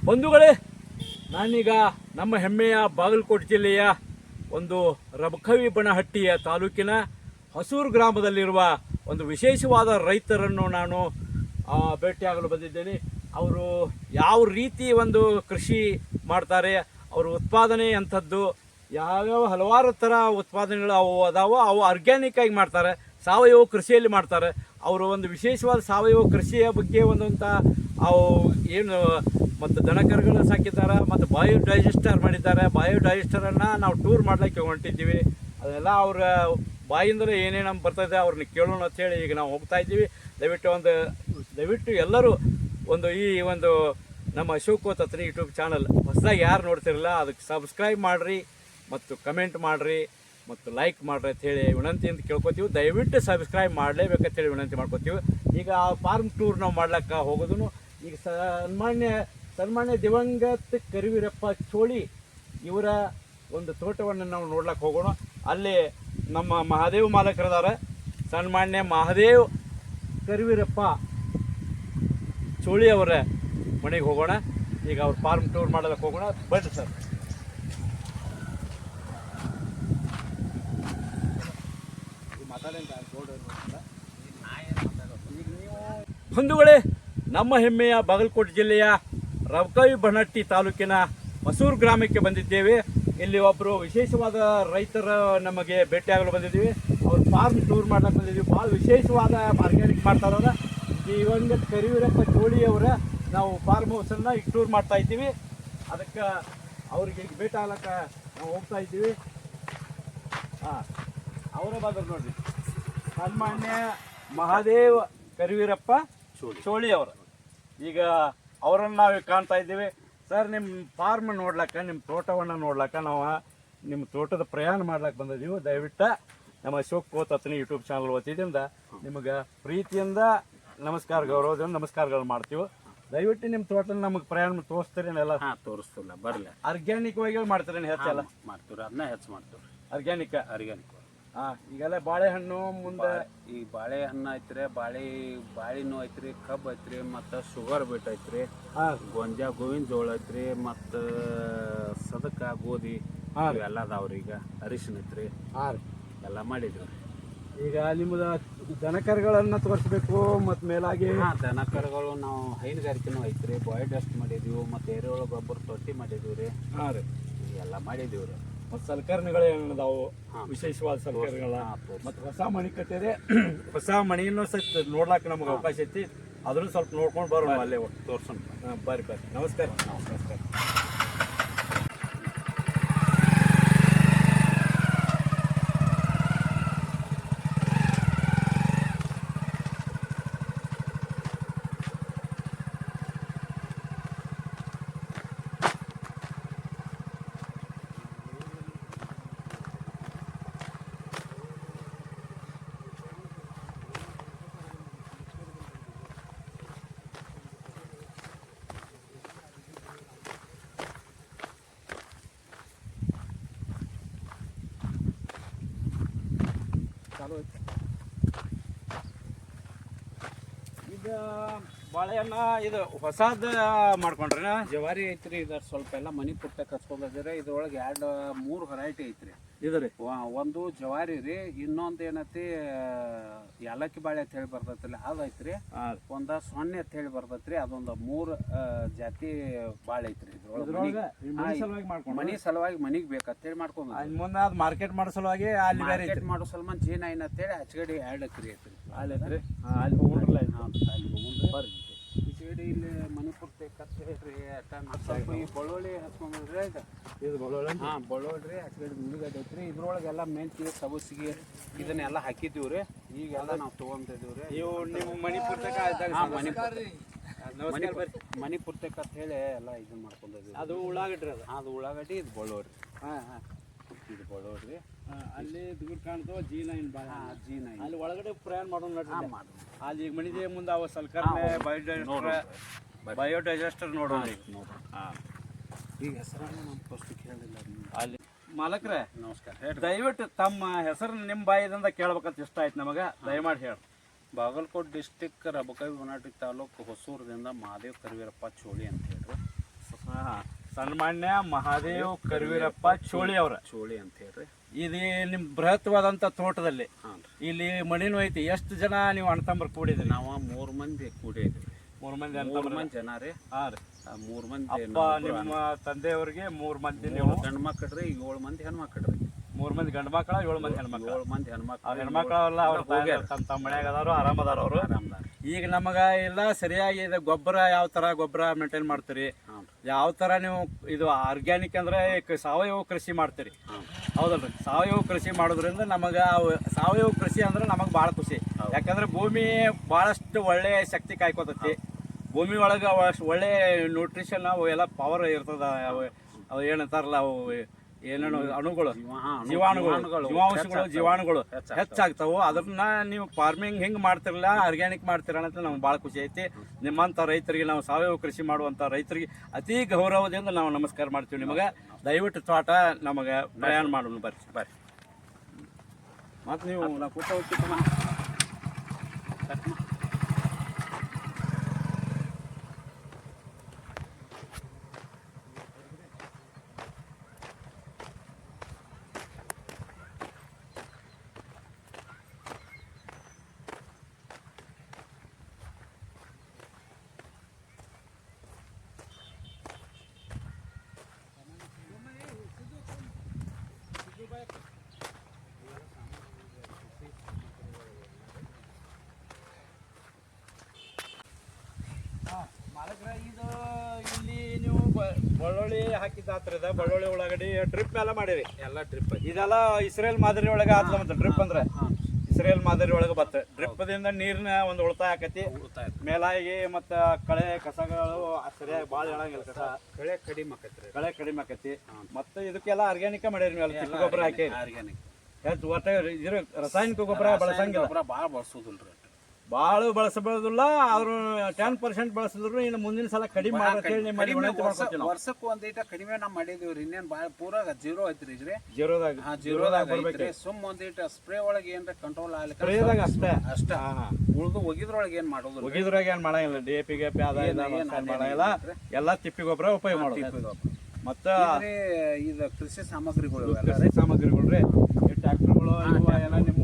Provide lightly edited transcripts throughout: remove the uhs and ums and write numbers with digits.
ಬಂಧುಗಳೇ, ನಾನೀಗ ನಮ್ಮ ಹೆಮ್ಮೆಯ ಬಾಗಲಕೋಟೆ ಜಿಲ್ಲೆಯ ಒಂದು ರಬಕವಿ ಬನಹಟ್ಟಿಯ ತಾಲೂಕಿನ ಹೊಸೂರು ಗ್ರಾಮದಲ್ಲಿರುವ ಒಂದು ವಿಶೇಷವಾದ ರೈತರನ್ನು ನಾನು ಭೇಟಿಯಾಗಲು ಬಂದಿದ್ದೇನೆ. ಅವರು ಯಾವ ರೀತಿ ಒಂದು ಕೃಷಿ ಮಾಡ್ತಾರೆ, ಅವರು ಉತ್ಪಾದನೆ ಅಂಥದ್ದು ಯಾವ್ಯಾವ ಹಲವಾರು ಥರ ಉತ್ಪಾದನೆಗಳು ಅವು ಆರ್ಗ್ಯಾನಿಕ್ ಆಗಿ ಮಾಡ್ತಾರೆ, ಸಾವಯವ ಕೃಷಿಯಲ್ಲಿ ಮಾಡ್ತಾರೆ. ಅವರು ಒಂದು ವಿಶೇಷವಾದ ಸಾವಯವ ಕೃಷಿಯ ಬಗ್ಗೆ ಒಂದಂಥ ಅವು ಏನು ಮತ್ತು ದನಕರುಗಳನ್ನ ಸಾಕಿದ್ದಾರೆ, ಮತ್ತು ಬಯೋಡೈಜೆಸ್ಟರ್ ಮಾಡಿದ್ದಾರೆ. ಬಯೋಡೈಜೆಸ್ಟರನ್ನು ನಾವು ಟೂರ್ ಮಾಡ್ಲಿಕ್ಕೆ ಹೊಂಟಿದ್ದೀವಿ. ಅದೆಲ್ಲ ಅವರ ಬಾಯಿಂದಲೇ ಏನೇನು ಬರ್ತದೆ ಅವ್ರನ್ನ ಕೇಳೋಣ ಅಂಥೇಳಿ ಈಗ ನಾವು ಹೋಗ್ತಾ ಇದ್ದೀವಿ. ದಯವಿಟ್ಟು ಎಲ್ಲರೂ ಈ ಒಂದು ನಮ್ಮ ಅಶೋಕ್ ತತ್ರಿ ಯೂಟ್ಯೂಬ್ ಚಾನಲ್ ಹೊಸದಾಗಿ ಯಾರು ನೋಡ್ತಿರಲ್ಲ ಅದಕ್ಕೆ ಸಬ್ಸ್ಕ್ರೈಬ್ ಮಾಡಿರಿ ಮತ್ತು ಕಮೆಂಟ್ ಮಾಡಿರಿ ಮತ್ತು ಲೈಕ್ ಮಾಡಿರಿ ಅಂಥೇಳಿ ವಿನಂತಿ ಅಂತ ಕೇಳ್ಕೊತೀವಿ. ದಯವಿಟ್ಟು ಸಬ್ಸ್ಕ್ರೈಬ್ ಮಾಡಲೇಬೇಕಂತೇಳಿ ವಿನಂತಿ ಮಾಡ್ಕೊತೀವಿ. ಈಗ ಆ ಫಾರ್ಮ್ ಟೂರ್ ನಾವು ಮಾಡ್ಲಿಕ್ಕೆ ಹೋಗೋದು ಈಗ ಸನ್ಮಾನ್ಯ ದಿವಂಗತ ಕರಿವೀರಪ್ಪ ಚೋಳಿ ಇವರ ಒಂದು ತೋಟವನ್ನು ನಾವು ನೋಡ್ಲಿಕ್ಕೆ ಹೋಗೋಣ. ಅಲ್ಲಿ ನಮ್ಮ ಮಹಾದೇವ್ ಮಾಲಕರದಾರೆ, ಸನ್ಮಾನ್ಯ ಮಹಾದೇವ್ ಕರಿವೀರಪ್ಪ ಚೋಳಿ ಅವರ ಮನೆಗೆ ಹೋಗೋಣ. ಈಗ ಅವ್ರ ಫಾರ್ಮ್ ಟೂರ್ ಮಾಡೋದಕ್ಕೆ ಹೋಗೋಣ, ಬನ್ನಿ ಸರ್. ಬಂಧುಗಳೇ, ನಮ್ಮ ಹೆಮ್ಮೆಯ ಬಾಗಲಕೋಟೆ ಜಿಲ್ಲೆಯ ರಬಕವಿ ಬನಹಟ್ಟಿ ತಾಲೂಕಿನ ಹೊಸೂರು ಗ್ರಾಮಕ್ಕೆ ಬಂದಿದ್ದೇವೆ. ಇಲ್ಲಿ ಒಬ್ಬರು ವಿಶೇಷವಾದ ರೈತರ ನಮಗೆ ಭೇಟಿಯಾಗಲು ಬಂದಿದ್ದೀವಿ. ಅವ್ರ ಫಾರ್ಮ್ ಟೂರ್ ಮಾಡ್ಲಿಕ್ಕೆ ಬಂದಿದ್ದೀವಿ. ಭಾಳ ವಿಶೇಷವಾದ ಆರ್ಗ್ಯಾನಿಕ್ ಮಾಡ್ತಾರಲ್ಲ ದಿವಂಗತ ಕರಿವೀರಪ್ಪ ಚೋಳಿ ಅವರ ನಾವು ಫಾರ್ಮ್ ಹೌಸನ್ನು ಈಗ ಟೂರ್ ಮಾಡ್ತಾ ಇದ್ದೀವಿ. ಅದಕ್ಕೆ ಅವ್ರಿಗೆ ಈಗ ಭೇಟಿ ಆಗ್ಲಿಕ್ಕೆ ನಾವು ಹೋಗ್ತಾ ಇದ್ದೀವಿ. ಅವರ ಬಾದ್ರು ನೋಡ್ರಿ, ಸನ್ಮಾನ್ಯ ಮಹಾದೇವ್ ಕರಿವೀರಪ್ಪ ಚೋಳಿ ಅವರು. ಈಗ ಅವರನ್ನು ನಾವು ಕಾಣ್ತಾ ಇದ್ದೀವಿ. ಸರ್, ನಿಮ್ಮ ಫಾರ್ಮ್ ನೋಡ್ಲಿಕ್ಕೆ, ನಿಮ್ಮ ತೋಟವನ್ನು ನೋಡ್ಲಿಕ್ಕೆ ನಾವು ನಿಮ್ಮ ತೋಟದ ಪ್ರಯಾಣ ಮಾಡ್ಲಿಕ್ಕೆ ಬಂದಿದ್ದೀವಿ. ದಯವಿಟ್ಟು ನಮ್ಮ ಅಶೋಕ್ ತತ್ನಿ ಯೂಟ್ಯೂಬ್ ಚಾನಲ್ ವತಿಯಿಂದ ನಿಮಗೆ ಪ್ರೀತಿಯಿಂದ ಗೌರವದಿಂದ ನಮಸ್ಕಾರಗಳು ಮಾಡ್ತೀವಿ. ದಯವಿಟ್ಟು ನಿಮ್ಮ ತೋಟ ನಮಗೆ ಪ್ರಯಾಣ ತೋರಿಸ್ತೀರಿ ಎಲ್ಲ? ತೋರಿಸ್ತಿಲ್ಲ, ಬರಲ್ಲ. ಆರ್ಗ್ಯಾನಿಕ್ ವಾಗಿ ಮಾಡ್ತೀರಿ? ಹೆಚ್ಚೆಲ್ಲ ಮಾಡ್ತೀವಿ, ಅದನ್ನ ಹೆಚ್ಚು ಮಾಡ್ತೀವಿ. ಆರ್ಗ್ಯಾನಿಕ್ ಈಗೆಲ್ಲ ಬಾಳೆಹಣ್ಣು ಮುಂದೆ ಈ ಬಾಳೆಹಣ್ಣು ಐತ್ರಿ, ಬಾಳಿನೂ ಐತ್ರಿ, ಕಬ್ಬು ಐತ್ರಿ, ಮತ್ತು ಶುಗರ್ ಬೀಟ್ ಐತ್ರಿ, ಗೊಂಜಾ ಗೋವಿನ ಜೋಳ ಐತ್ರಿ, ಮತ್ತು ಸದಕ ಗೋಧಿ ಎಲ್ಲ ಅದಾವ್ರಿ. ಈಗ ಅರಿಶಿನ ಐತ್ರಿ, ಎಲ್ಲ ಮಾಡಿದ್ವಿ. ಈಗ ನಿಮ್ಮದ ದನಕರುಗಳನ್ನ ತೋರಿಸ್ಬೇಕು. ಮತ್ತು ಮೇಲಾಗಿ ದನಕರುಗಳು ನಾವು ಹೈನುಗಾರಿಕೆನೂ ಐತ್ರಿ, ಬಾಯೋಡಸ್ಟ್ ಮಾಡಿದೀವಿ, ಮತ್ತು ಎರೆಹುಳ ಗೊಬ್ಬರ ತೊಟ್ಟಿ ಮಾಡಿದೀವಿ ರೀ. ಎಲ್ಲ ಮಾಡಿದೀವಿ ರೀ. ಮತ್ತು ಸಲಕರಣೆಗಳು ಏನದಾವು, ವಿಶೇಷವಾದ ಸಲಕರಣೆಗಳ, ಮತ್ತು ಹೊಸ ಮಣಿ ಕಟ್ಟಿದೆ. ಹೊಸ ಮಣಿಯನ್ನು ಸಹಿತ ನೋಡ್ಲಾಕ ನಮಗೆ ಅವಕಾಶ ಐತಿ. ಅದನ್ನು ಸ್ವಲ್ಪ ನೋಡ್ಕೊಂಡು ಬರೋಣ, ಅಲ್ಲೇ ತೋರ್ಸೋಣ. ಬರ್ರಿ. ನಮಸ್ಕಾರ. ಈಗ ಬಾಳೆಹಣ್ಣ ಇದು ಹೊಸದ ಮಾಡ್ಕೊಂಡ್ರಿ? ಜವಾರಿ ಐತ್ರಿ. ಇದ್ರ ಸ್ವಲ್ಪ ಎಲ್ಲ ಮನಿ ಪುಟ್ಟ ಕಚ್ಕೊಂಡಿದ್ರೆ ಇದ್ರೊಳಗೆ 2-3 ವೆರೈಟಿ ಐತ್ರಿ. ಇದ್ರಿ ಒಂದು ಜವಾರಿ ರೀ, ಇನ್ನೊಂದು ಏನೈತಿ ಯಾಲಕ್ಕಿ ಬಾಳೆ ಅಂತ ಹೇಳಿ ಬರ್ತೈತ್ರಿ, ಅದು ಐತ್ರಿ. ಒಂದು ಸೊನ್ನೆ ಅಂತ ಹೇಳಿ ಬರ್ತೈತ್ರಿ, ಅದೊಂದು 3 ಜಾತಿ ಬಾಳೆ ಐತ್ರಿ. ಇದ್ರೊಳಗೆ ಮನಿ ಸಲುವಾಗಿ ಮನಿಗೆ ಬೇಕಂತ ಹೇಳಿ ಮಾಡ್ಕೊಂಡು ಮುಂದೆ ಅದು ಮಾರ್ಕೆಟ್ ಮಾಡೋ ಸಲುವಾಗಿ ಅಲ್ಲಿ ಮಾರ್ಕೆಟ್ ಮಾಡೋ ಸಲುವಾಗಿ ಜೀನ ಅಂತೇಳಿ ಹಚ್ಚಗಡಿ 2 ಎಕರೆ ಐತ್ರಿ. ಅಲ್ಲಿ ಹೋಗ್ರಲ್ಲ, ಅಲ್ಲಿ ಹೋಗ್ರಿ ಬರ್ರಿ. ಈ ಸೈಡ್ ಇಲ್ಲಿ ಮಣಿಪುರ್ತೆ ಕತ್ ಹೇಳ್ರಿ, ಸ್ವಲ್ಪ ಈ ಬಳ್ಳೊಳ್ಳಿ ಹಚ್ಕೊಂಡ್ರಿ. ಇದು ಬಳ್ಳೊಳ್ಳಿ? ಬಳ್ಳೊಳ್ಳಿ ಆ ಸೈಡ್ ಉಳ್ಳಿಗಡ್ಡೆ ಐತ್ರಿ. ಇದ್ರೊಳಗೆಲ್ಲ ಮೆಂತಿ ಸಬಸಿಗೆ ಇದನ್ನೆಲ್ಲ ಹಾಕಿದ್ದೀವಿ ರೀ. ಈಗೆಲ್ಲ ನಾವು ತೊಗೊಂತಿದ್ದೀವಿ. ಇವು ನೀವು ಮಣಿಪುರ್ತಕ ಮಣಿಪುರ್ತಕ ಅಂತ ಹೇಳಿ ಎಲ್ಲ ಇದನ್ನ ಮಾಡ್ಕೊಂಡಿದ್ದೀವಿ. ಅದು ಉಳ್ಳಾಗಡ್ಡಿ? ಅದು ಉಳ್ಳಾಗಡ್ಡಿ, ಇದು ಬಳ್ಳೊಳ್ಳಿ. ಇದು ಬಳ್ಳೊಳ್ಳಿ. ಅಲ್ಲಿ ದೂರ ಕಾಣ್ತವ G9 ಬಾಳೆ. G9 ಅಲ್ಲಿ ಒಳಗಡೆ ಪ್ರಯಾಣ ಮಾಡೋಣ ಅಲ್ಲಿ. ಈಗ ಮನಿದೆ ಮುಂದೆ ಅವ ಸಲಕರಣೆ ಬಯೋಡೈಜೆಸ್ಟರ್ ನೋಡೋಣ. ಈಗ ಹೆಸರನ್ನ ನಮ್ಮ ಫಸ್ಟ್ ಕೇಳಿಲ್ಲ ಅಲ್ಲಿ. ಮಾಲಕ್ರೆ ನಮಸ್ಕಾರ, ಹೇಳಿ. ದಯವಿಟ್ಟು ತಮ್ಮ ಹೆಸರನ್ನ ನಿಮ್ಮ ಬಾಯಿದಿಂದ ಕೇಳ್ಬೇಕಂತ ಇಷ್ಟ ಆಯ್ತು ನಮಗೆ, ದಯಮಾಡಿ ಹೇಳಿ. ಬಾಗಲಕೋಟೆ ಡಿಸ್ಟಿಕ್ ರಬಕವಿ ಬನಹಟ್ಟಿ ತಾಲೂಕು ಹೊಸೂರದಿಂದ ಮಹಾದೇವ್ ಕರಿವೀರಪ್ಪ ಚೋಳಿ ಅಂತ ಹೇಳ್ರಿ. ಸನ್ಮಾನ್ಯ ಮಹಾದೇವ್ ಕರಿವೀರಪ್ಪ ಚೋಳಿ ಅವರ ಚೋಳಿ ಅಂತ ಹೇಳ್ರಿ. ಇದು ನಿಮ್ಮ ಬೃಹತ್ವಾದಂಥ ತೋಟದಲ್ಲಿ ಹಾಂ ಇಲ್ಲಿ ಮಣಿನೂ ಐತಿ. ಎಷ್ಟು ಜನ ನೀವು ಅಣ್ತಂಬರ್ ಕೂಡಿದ್ರಿ? ನಾವು 3 ಮಂದಿ ಕೂಡಿದ್ವಿ. 3 ಮಂದಿ 3 ಮಂದಿ ಜನ ರೀ. ಹಾಂ ರೀ. 3 ಮಂದಿ ಅಪ್ಪ ನಿಮ್ಮ ತಂದೆಯವ್ರಿಗೆ 3 ಮಂದಿ ನೀವು ಗಂಡು ಮಕ್ಕಳು ರೀ, 7 ಮಂದಿ ಹೆಣ್ಮಕ್ಳು ರೀ. 3 ಮಂದಿ ಗಂಡು ಮಕ್ಕಳ 7 ಮಂದಿ ಹೆಣ್ಮಕ್ಳು. 7 ಮಂದಿ ಹೆಣ್ಮಕ್ಳು. ಆ ಹೆಣ್ಮಕ್ಳೆಲ್ಲ ಅವ್ರ ತಮ್ಮ ಮನ್ಯಾಗ ಅದಾರು, ಆರಾಮದಾರ ಅವರು. ಈಗ ನಮಗೆ ಎಲ್ಲ ಸರಿಯಾಗಿ ಇದು ಗೊಬ್ಬರ ಯಾವ ಥರ ಗೊಬ್ಬರ ಮೇಂಟೈನ್ ಮಾಡ್ತೀರಿ, ಯಾವ ಥರ ನೀವು ಇದು ಆರ್ಗ್ಯಾನಿಕ್ ಅಂದರೆ ಸಾವಯವ ಕೃಷಿ ಮಾಡ್ತೀರಿ ಹೌದಲ್ರಿ? ಸಾವಯವ ಕೃಷಿ ಮಾಡೋದ್ರಿಂದ ನಮಗೆ ಸಾವಯವ ಕೃಷಿ ಅಂದ್ರೆ ನಮಗೆ ಭಾಳ ಖುಷಿ. ಯಾಕಂದ್ರೆ ಭೂಮಿ ಭಾಳಷ್ಟು ಒಳ್ಳೆ ಶಕ್ತಿ ಕಾಯ್ಕೋತೈತಿ. ಭೂಮಿ ಒಳಗೆ ಒಳ್ಳೆ ನ್ಯೂಟ್ರಿಷನ್ ಅವು ಎಲ್ಲ ಪವರ್ ಇರ್ತದ. ಅವು ಏನಂತಾರಲ್ಲ, ಅವು ಏನೇನು ಅಣುಗಳು, ಜೀವಾಣುಗಳು ಹೆಚ್ಚಾಗ್ತಾವು. ಅದನ್ನ ನೀವು ಫಾರ್ಮಿಂಗ್ ಹಿಂಗೆ ಮಾಡ್ತಿರಲ್ಲ, ಆರ್ಗ್ಯಾನಿಕ್ ಮಾಡ್ತೀರ ಅಂತ ನಮ್ಗೆ ಭಾಳ ಖುಷಿ ಐತಿ. ನಿಮ್ಮಂಥ ರೈತರಿಗೆ, ನಾವು ಸಾವಯವ ಕೃಷಿ ಮಾಡುವಂಥ ರೈತರಿಗೆ ಅತಿ ಗೌರವದಿಂದ ನಾವು ನಮಸ್ಕಾರ ಮಾಡ್ತೀವಿ. ನಿಮಗೆ ದಯವಿಟ್ಟು ತೋಟ ನಮಗೆ ಪ್ರಯಾಣ ಮಾಡೋಣ ಬರ್ರಿ. ಮತ್ತು ನೀವು ಕೂತ ಹೋಗ್ತಿತ್ತಮ್ಮ. ಇದು ಇಲ್ಲಿ ನೀವು ಬೆಳ್ಳುಳ್ಳಿ ಹಾಕಿದ್ದಾತ್ರದ ಬೆಳ್ಳುಳ್ಳಿ ಒಳಗಡೆ ಡ್ರಿಪ್ ಎಲ್ಲ ಮಾಡಿರಿ. ಎಲ್ಲ ಡ್ರಿಪ್ ಇದೆಲ್ಲ ಇಸ್ರೇಲ್ ಮಾದರಿ ಒಳಗೆ ಆತ್ಲ ಮತ್ತೆ ಡ್ರಿಪ್ ಅಂದ್ರೆ ಇಸ್ರೇಲ್ ಮಾದರಿ ಒಳಗೆ ಬತ್ತೆ. ಡ್ರಿಪ್ದಿಂದ ನೀರಿನ ಒಂದು ಉಳಿತಾಯ ಆಕತಿ. ಮೇಲಾಗಿ ಮತ್ತು ಕಳೆ ಕಸಗಳು ಸರಿಯಾಗಿ ಭಾಳ ಹೇಳಂಗಿಲ್ಲ. ಕಳೆ ಕಡಿಮೆ ಆಕೈತಿ. ಕಳೆ ಕಡಿಮೆ ಆಕತಿ. ಮತ್ತು ಇದಕ್ಕೆಲ್ಲ ಆರ್ಗ್ಯಾನಿಕ್ ಮಾಡಿರಿ ನೀವು. ತಿಪ್ಪಿ ಗೊಬ್ಬರ ಹಾಕಿ ಆರ್ಗ್ಯಾನಿಕ್ ಹೆಚ್ಚು ಒಟ್ಟು ಇದ್ರ ರಾಸಾಯನಿಕ ಗೊಬ್ಬರ ಬಳಸಂಗಿಲ್ಲ. ಗೊಬ್ಬರ ಭಾಳ ಬಳಸೋದಿಲ್ಲ ರೀ. ಭಾಳ ಬಳಸಬಾರ್ದಿಲ್ಲ. ಆದ್ರೂ 10% ಬಳಸಿದ್ರು ಇನ್ನು ಮುಂದಿನ ಸಲ ಕಡಿಮೆ ವರ್ಷಕ್ಕೆ ಒಂದೈಟ ಕಡಿಮೆ ನಾವು ಮಾಡಿದೀವಿ ರೀ. ಇನ್ನೇನು ಭಾಳ ಪೂರ ಜೀರೋ ಐತ್ರಿ ಈಗ ರೀ. ಜೀರೋದಾಗ ಸುಮ್ಮ ಒಂದೈಟ ಸ್ಪ್ರೇ ಒಳಗೆ ಏನ್ರ ಕಂಟ್ರೋಲ್ ಸ್ಪ್ರೇದಾಗ ಅಷ್ಟೇ ಉಳ್ದು ಒಗಿದ್ರೊಳಗೆ ಏನು ಮಾಡೋದು, ಒಗಿದ್ರಾಗ ಏನು ಮಾಡಂಗಿಲ್ಲ. DAP ಗಿಪಿ ಅದ ಮಾಡಂಗಿಲ್ಲ. ಎಲ್ಲ ತಿಪ್ಪಿ ಗೊಬ್ಬರ ಉಪಯೋಗ ಮಾಡೋದು. ಮತ್ತು ಇದು ಕೃಷಿ ಸಾಮಗ್ರಿಗಳು ರೀ, ಟ್ರ್ಯಾಕ್ಟರ್ಗಳು ಎಲ್ಲ ನಿಮ್ಮ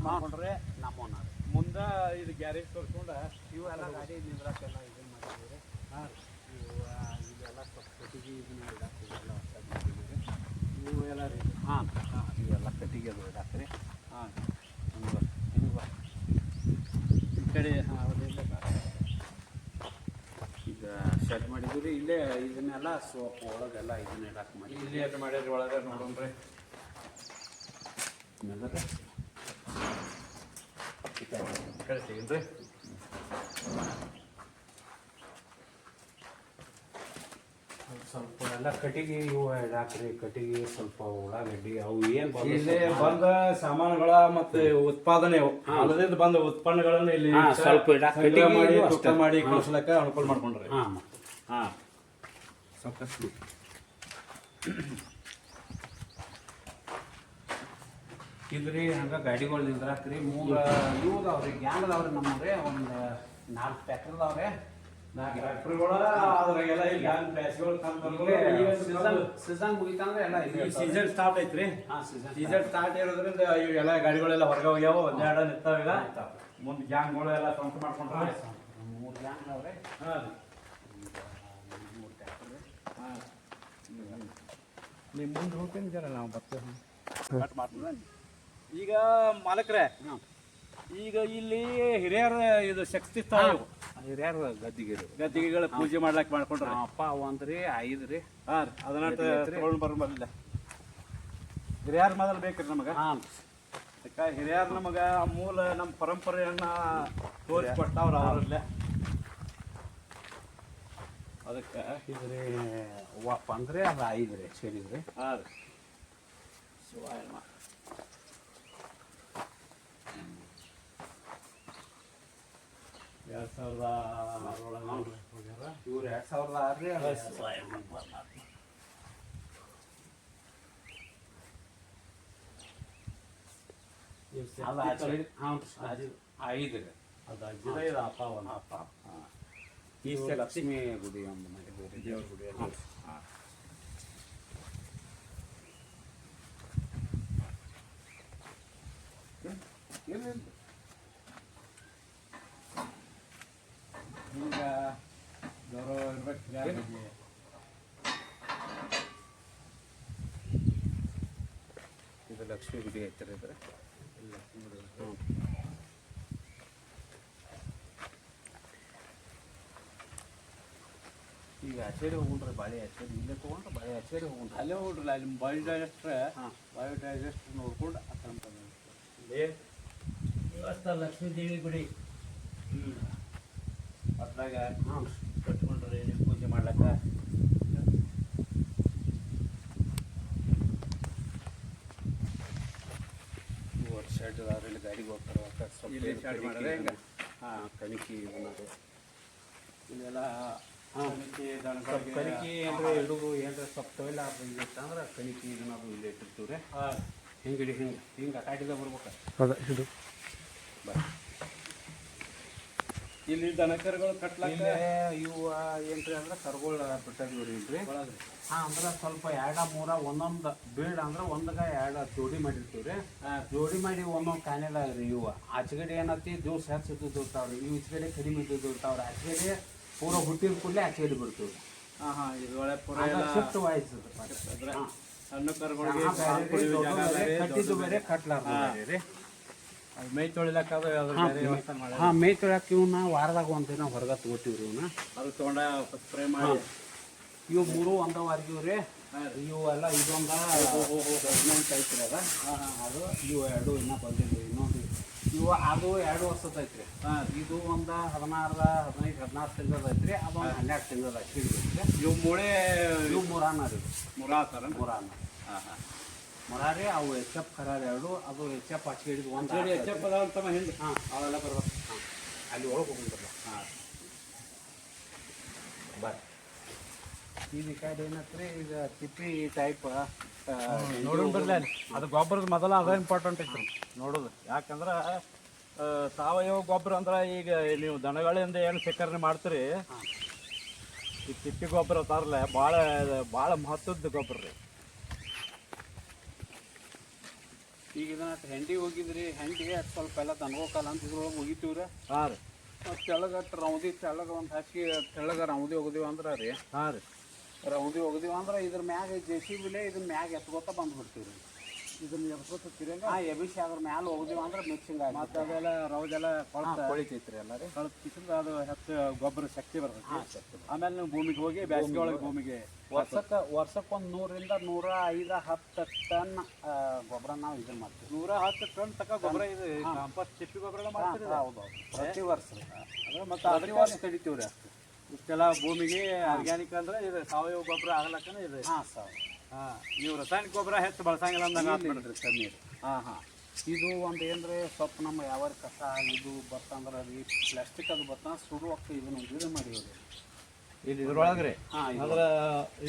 ಮಾಡ್ಕೊಂಡ್ರೆ ನಮ್ಮನ್ನ ಮುಂದೆ ಇದು ಗ್ಯಾರೇಜ್ ತೋರಿಸ್ಕೊಂಡು ಇವೆಲ್ಲ ಗಾಡಿ ನಿಂದ್ರಾಕೆಲ್ಲ ಇದನ್ನ ಮಾಡಿದ್ದೀವಿ. ಇದೆಲ್ಲ ಕಟ್ಟಿಗೆ ಇದನ್ನ ಇಡಾಕ್ರಿ. ಇವೆಲ್ಲ ರೀ. ಇವೆಲ್ಲ ಕಟ್ಟಿಗೆ ಅದು ಇಡಾಕ್ರಿ. ಈ ಕಡೆ ಈಗ ಶೆಡ್ ಮಾಡಿದ್ವಿ ರೀ. ಇಲ್ಲೇ ಇದನ್ನೆಲ್ಲ ಸೋಪ್ ಒಳಗೆಲ್ಲ ಇದನ್ನ ಇಡಾಕ್ ಮಾಡಿ ಇಲ್ಲಿ ಅದು ಮಾಡಿದ್ರಿ. ಒಳಗೆ ನೋಡೋಣ್ರಿ. ಕಳಿಸ್ತೀನ್ರಿ. ಸ್ವಲ್ಪ ಎಲ್ಲ ಕಟ್ಟಿಗೆ ಇವು ಇಡಾಕ್ರಿ. ಕಟ್ಟಿಗೆ ಸ್ವಲ್ಪ ಉಳ್ಳಾಗಡ್ಡಿ ಅವು ಏನು ಇಲ್ಲಿ ಬಂದ ಸಾಮಾನುಗಳ ಮತ್ತೆ ಉತ್ಪಾದನೆ ಹೊಲದಿಂದ ಬಂದ ಉತ್ಪನ್ನಗಳನ್ನು ಇಲ್ಲಿ ಸ್ವಲ್ಪ ಮಾಡಿ ಕಳಿಸ್ಲಕ್ಕ ಅನುಕೂಲ ಮಾಡ್ಕೊಂಡ್ರಿ. ಸಾಕಷ್ಟು ಇದ್ರಿ. ಹಂಗೆ ಗಾಡಿಗಳು ನಿಂದ್ರಾಕ್ರಿ. 3 ಇವು ಅದಾವ್ರಿ, ಗ್ಯಾಂಗ್ ಅದಾವ್ರಿ. ನಮ್ಮವ್ರಿ ಒಂದು 4 ಟ್ರ್ಯಾಕ್ಟರ್ ಅದಾವ್ರಿ. ಸೀಸನ್ ಮುಗಿತಂದ್ರೆ ಎಲ್ಲ ಸೀಸನ್ ಸ್ಟಾರ್ಟ್ ಐತ್ರಿ. ಸೀಸನ್ ಸ್ಟಾರ್ಟ್ ಇರೋದ್ರಿಂದ ಇವೆಲ್ಲ ಗಾಡಿಗಳೆಲ್ಲ ಹೊರಗೆ ಹೋಗ್ಯಾವ. ಒಂದೆರಡು ನಿಂತಾವ. ಈಗ ಮುಂದೆ ಗ್ಯಾಂಗ್ಗಳು ಎಲ್ಲ ಸ್ವಂತ ಮಾಡ್ಕೊಂಡ್ರೆ 3 ಗ್ಯಾಂಗ್ ಅದಾವ್ರಿ. ನಿಮ್ಮ ಮುಂದೆ ಹೋಗ್ತೀನಿ ಜರ ನಾವು ಬರ್ತೇವೆ. ಕಟ್ ಮಾಡ್ತೀವಿ. ಈಗ ಮಾಲಕ್ರೆ, ಈಗ ಇಲ್ಲಿ ಹಿರಿಯರ ಇದು ಶಕ್ತಿ ಹಿರಿಯರ ಗದ್ದಿಗೆಗಳ ಪೂಜೆ ಮಾಡ್ಲಾಕ್ ಮಾಡ್ಕೊಂಡ್ರ ಅಪ್ಪ ಒಂದ್ರಿ 5 ರೀ. ಅದನ್ನ ತಗೊಂಡು ಬರ್ಬಲ್ಲ. ಹಿರಿಯರ್ ಮೊದಲು ಬೇಕ್ರಿ ನಮಗೆ. ಯಾಕೆ ಹಿರಿಯರ್ ನಮಗೆ ಮೂಲ ನಮ್ಮ ಪರಂಪರೆಯನ್ನ ತೋರಿಸ್ಕೊಟ್ಟವ್ರ ಅವರಲ್ಲೇ. ಅದಕ್ಕೆ ಇದ್ರಿ ಒಪ್ಪ ಅಂದ್ರೆ ಅದು 5 ರೀ. ಸೇರಿದ್ರಿ. ಶಿವಾಯ ನಮಃ. ಇವ್ರು 2006 ರೀ. ಅದು 5 ರೀ. ಅದು ಅಜ್ಜಿದ ಇದು ಅಪ್ಪ. ಈ ಲಕ್ಷ್ಮೀ ಗುಡಿ ಒಂದು ಮಾಡಿದ್ದೀವಿ. ದೇವ್ರ ಗುಡಿ. ಇಲ್ಲ ಈಗ ಗೌರವ ಇರ್ಬೇಕು ಯಾರಿಗೆ. ಇದು ಲಕ್ಷ್ಮೀ ಗುಡಿ ಐತ್ರಿ ಇದ್ರೆ ಈಗ ಆಚೆರಿ ಹೋಗ್ರಿ ಬಾಳೆ ಆಚೆರಿ ಇಲ್ಲೇ ತೊಗೊಂಡ್ರೆ ಬಾಳೆ ಆಚೆರಿ ಹೋಗ್ರಿ ಅಲ್ಲೇ ಹೋಗ್ರಲ್ಲ ಅಲ್ಲಿ ಬಯೋಡೈಜೆಸ್ಟ್ರೆ ಹಾಂ ಬಯೋಡೈಜೆಸ್ಟ್ ನೋಡ್ಕೊಂಡು ಅಕ್ಕಂತ ದೇವಸ್ಥಾನ ಲಕ್ಷ್ಮೀ ದೇವಿ ಗುಡಿ ಅದ್ರಾಗ ಹಾಂ ಕಟ್ಕೊಂಡ್ರಿ ನೀವು ಪೂಜೆ ಮಾಡ್ಲಕ್ಕ. ಶೆಡ್ ಅದ್ರಲ್ಲಿ ಗಾಡಿಗೆ ಹೋಗ್ತಾರೆ ಇಲ್ಲಿ ಶೆಡ್ ಮಾಡಿದ್ರೆ ಹೆಂಗೆ? ಹಾಂ ಕಣಿಕಿ ಅನ್ನೋದು ಇಲ್ಲೆಲ್ಲ ಹಾಂ ದನಗಳಿಗೆ ಕಣಿಕಿ ಅಂದ್ರೆ ಹಿಡಿದು ಏನಾರ ಸ್ವಲ್ಪ ತೊಯ್ಲ ಅಂದ್ರೆ ಕಣಿಕಿ ಇದನ್ನದು ಇಲ್ಲಿ ಇಟ್ಟಿರ್ತೀವಿ ರೀ ಹಿಂಗೆ ಹಿಂಗೆ ಅಟಾಟಿದ ಬರ್ಬೇಕು ಹೌದಾ ಇದು ಬಾ ಇಲ್ಲಿ ದನಕರುಗಳು ಕಟ್ಲಕ್ಕ ಇವು ಏನ್ರಿ ಅಂದ್ರೆ ಕರ್ಗೋಳ ಬಿಟ್ಟಿದ್ವಿ ರೀ ಇಲ್ರಿ ಹಾಂ ಅಂದ್ರೆ ಸ್ವಲ್ಪ ಎರಡ ಮೂರ ಒಂದೊಂದು ಬೀಡ್ ಅಂದ್ರೆ ಒಂದಾಗ ಎರಡು ಜೋಡಿ ಮಾಡಿರ್ತೀವಿ ರೀ ಜೋಡಿ ಮಾಡಿ ಒಂದೊಂದು ಕಾನೆದಾಗ ರೀ ಇವು ಆಚೆಗಡೆ ಏನತಿ ಜ್ಯೂಸ್ ಹೆಚ್ಚು ಇರ್ತಾವ್ರಿ ಇವು ಈಚೆಗಡೆ ಕಡಿಮೆ ಇರ್ತಾವ್ರಿ ಆಚೆಗಡೆ ಪೂರ ಹುಟ್ಟಿದ ಕೂಡಲೇ ಆಚೆಗಡೆ ಬಿಡ್ತೀವಿ ಹಾಂ ಹಾಂ ಇದ್ರೊಳಗೆ ಪೂರ ಶಿಫ್ಟ್ ವಾಯ್ಸ್ ಸಣ್ಣ ಕರುಗಳಿಗೆ ಕಟ್ಟಿದ್ದು ಬೇರೆ ಕಟ್ಲಾರ್ದು ಬೇರೆ ರೀ ಅದು ಮೈ ತೊಳಿಲಕ್ಕ ಅದು ಅದ್ರ ಬೇರೆ ವ್ಯವಸ್ಥೆ ಮಾಡಿ ಹಾಂ ಮೇ ತೊಳ್ಯಾಕ ಇವನ್ನ ವಾರದಾಗ ಒಂದು ದಿನ ಹೊರಗೆ ತಗೋತೀವಿ ರೀ ಇವನ್ನ ಅದು ತೊಗೊಂಡ ಸ್ಪ್ರೇ ಮಾಡಿ ಇವು ಮೂರು ಒಂದ ವಾರ್ಗಿವ್ ರೀ ಇವು ಎಲ್ಲ ಇದೊಂದ ಗೌರ್ಮೆಂಟ್ ಐತ್ರಿ ಅದ ಅದು ಇವು ಎರಡು ಇನ್ನೂ ಬಂದಿಲ್ಲ ಇನ್ನೊಂದು ಇವು ಅದು 2 ವರ್ಷದ ಐತ್ರಿ ಇದು ಒಂದು 16 15 16 ತಿಂಗಳದ ಐತ್ರಿ ಅದೊಂದು 12 ತಿಂಗಳದ ಐತ್ರಿ ಇವು ಮೂಳೆ ಇವು ಮುರಾನ ರೀ ಮುರಾತರ ಮುರಾನ ಹಾಂ ಹಾಂ ಮುರಾರಿ ಅವು ಎಚ್ ಎಫ್ ಖರಾರಿ ಎರಡು ಅದು ಎಚ್ ಎಫ್ ಹಚ್ಚಿ ಹಿಡಿದು ಒಂದು ಎಚ್ಚಪ್ಪ ಅದಾವಂತಮ್ಮ ಹಿಂದೆ ಹಾಂ ಅವೆಲ್ಲ ಬರ್ಬೇಕು ಹಾಂ ಅಲ್ಲಿ ಒಳಗೆ ಹೋಗಿದ್ರಲ್ಲ ಹಾಂ ಬರ್ರಿ ಈಗ ಈ ಕಡೆ ಏನತ್ರಿ ಈಗ ತಿಪ್ಪಿ ಟೈಪ್ ನೋಡೋಣ ಬರ್ಲಿ ಅಲ್ಲಿ ಅದು ಗೊಬ್ಬರದ ಮೊದಲ ಅದ ಇಂಪಾರ್ಟೆಂಟ್ ಐತ್ರಿ ನೋಡೋದು ಯಾಕಂದ್ರೆ ಸಾವಯವ ಗೊಬ್ಬರ ಅಂದ್ರೆ ಈಗ ನೀವು ದನಗಳಿಂದ ಏನು ಶೇಖರಣೆ ಮಾಡ್ತೀರಿ ಈ ತಿಪ್ಪಿ ಗೊಬ್ಬರ ತರಲೆ ಭಾಳ ಮಹತ್ವದ ಗೊಬ್ಬರ ರೀ. ಈಗ ಇದನ್ನ ಹೆಂಡಿ ಹೋಗಿದ್ರಿ ಹೆಂಡಿ ಅದು ಸ್ವಲ್ಪ ಎಲ್ಲ ದನಗೋಕಾಲ ಅಂತ ಇದ್ರೊಳಗೆ ಹೋಗಿದ್ದೀವಿ ರೀ ಹಾಂ ರೀ ಮತ್ತು ತೆಳಗ ರೌದಿ ತೆಳಗ ಒಂದು ಹಾಕಿ ತೆಳಗ ರೌದಿ ಹೋಗಿದೀವಿ ಅಂದ್ರೆ ರೀ ಹಾಂ ರೀ ರೌದಿ ಹೋಗಿದೀವಿ ಅಂದ್ರೆ ಇದ್ರ ಮ್ಯಾಗ JCB ಇದನ್ನ ಮ್ಯಾಗ ಎತ್ಕೋತ ಬಂದ್ಬಿಡ್ತೀವಿ ರೀ ಇದನ್ನ ಎಬ್ಸ್ಕೊತೀರಿ ಹಾಂ ಎಬಿಸಿ ಅದ್ರ ಮ್ಯಾಲ ಹೋಗಿದೀವಿ ಅಂದ್ರೆ ಮಿಕ್ಸಿಂಗ್ ಆಗಿ ಮತ್ತು ಅದೆಲ್ಲ ರೌದೆಲ್ಲ ಕೊಳಿತೈತ್ರಿ ಎಲ್ಲ ರೀ ಕಳೆದ ಕಿಸಿಂದ ಅದು ಹೆಚ್ಚು ಗೊಬ್ಬರ ಶಕ್ತಿ ಬರ್ತೈತಿ. ಹಾಂ ಸರ್ ಆಮೇಲೆ ನೀವು ಭೂಮಿಗೆ ಹೋಗಿ ಬೇಸಿಗೆ ಒಳಗೆ ಭೂಮಿಗೆ ವರ್ಷಕ್ಕೆ ಒಂದು 100 ರಿಂದ 105 10 ಟನ್ ಗೊಬ್ಬರ ನಾವು ಇದನ್ನ ಮಾಡ್ತೀವಿ 110 ಟನ್ ತನಕ ಗೊಬ್ಬರ ಇದು ಕಾಂಪೋಸ್ಟ್ ತಿಪ್ಪಿ ಗೊಬ್ಬರ ಮಾಡ್ತೀರಿ ಇದು? ಹೌದು ಪ್ರತಿ ವರ್ಷ ರೀ ಅದು ಮತ್ತು ಪ್ರತಿ ವರ್ಷ ಕಡಿತೀವಿ ರೀ ಅಷ್ಟು ಇಷ್ಟೆಲ್ಲ ಭೂಮಿಗೆ ಆರ್ಗ್ಯಾನಿಕ್ ಅಂದ್ರೆ ಇದು ಸಾವಯವ ಗೊಬ್ಬರ ಆಗ್ಲಕ್ಕನೇ ಇದು. ಹಾಂ ಸರ್ ಹಾಂ ನೀವು ರಾಸಾಯನಿಕ ಗೊಬ್ಬರ ಹೆಚ್ಚು ಬಳಸಂಗಿಲ್ಲ ಅಂದಂಗೆ ಬಿಡ್ರಿ ಕಮ್ಮಿ ರೀ ಹಾಂ ಹಾಂ ಇದು ಒಂದು ಏನ್ರಿ ಸ್ವಲ್ಪ ನಮ್ಮ ಯಾವ ಕಸ ಇದು ಬರ್ತಂದ್ರೆ ಅದು ಪ್ಲಾಸ್ಟಿಕ್ ಅದು ಬರ್ತಂದ್ರೆ ಸುಡುವಕ್ಕ ಇದನ್ನ ಇದು ಮಾಡಿವ್ರಿ ಇಲ್ಲಿ ಇದ್ರೊಳಗೆ ರೀ ಹಾಂ ಅಂದ್ರೆ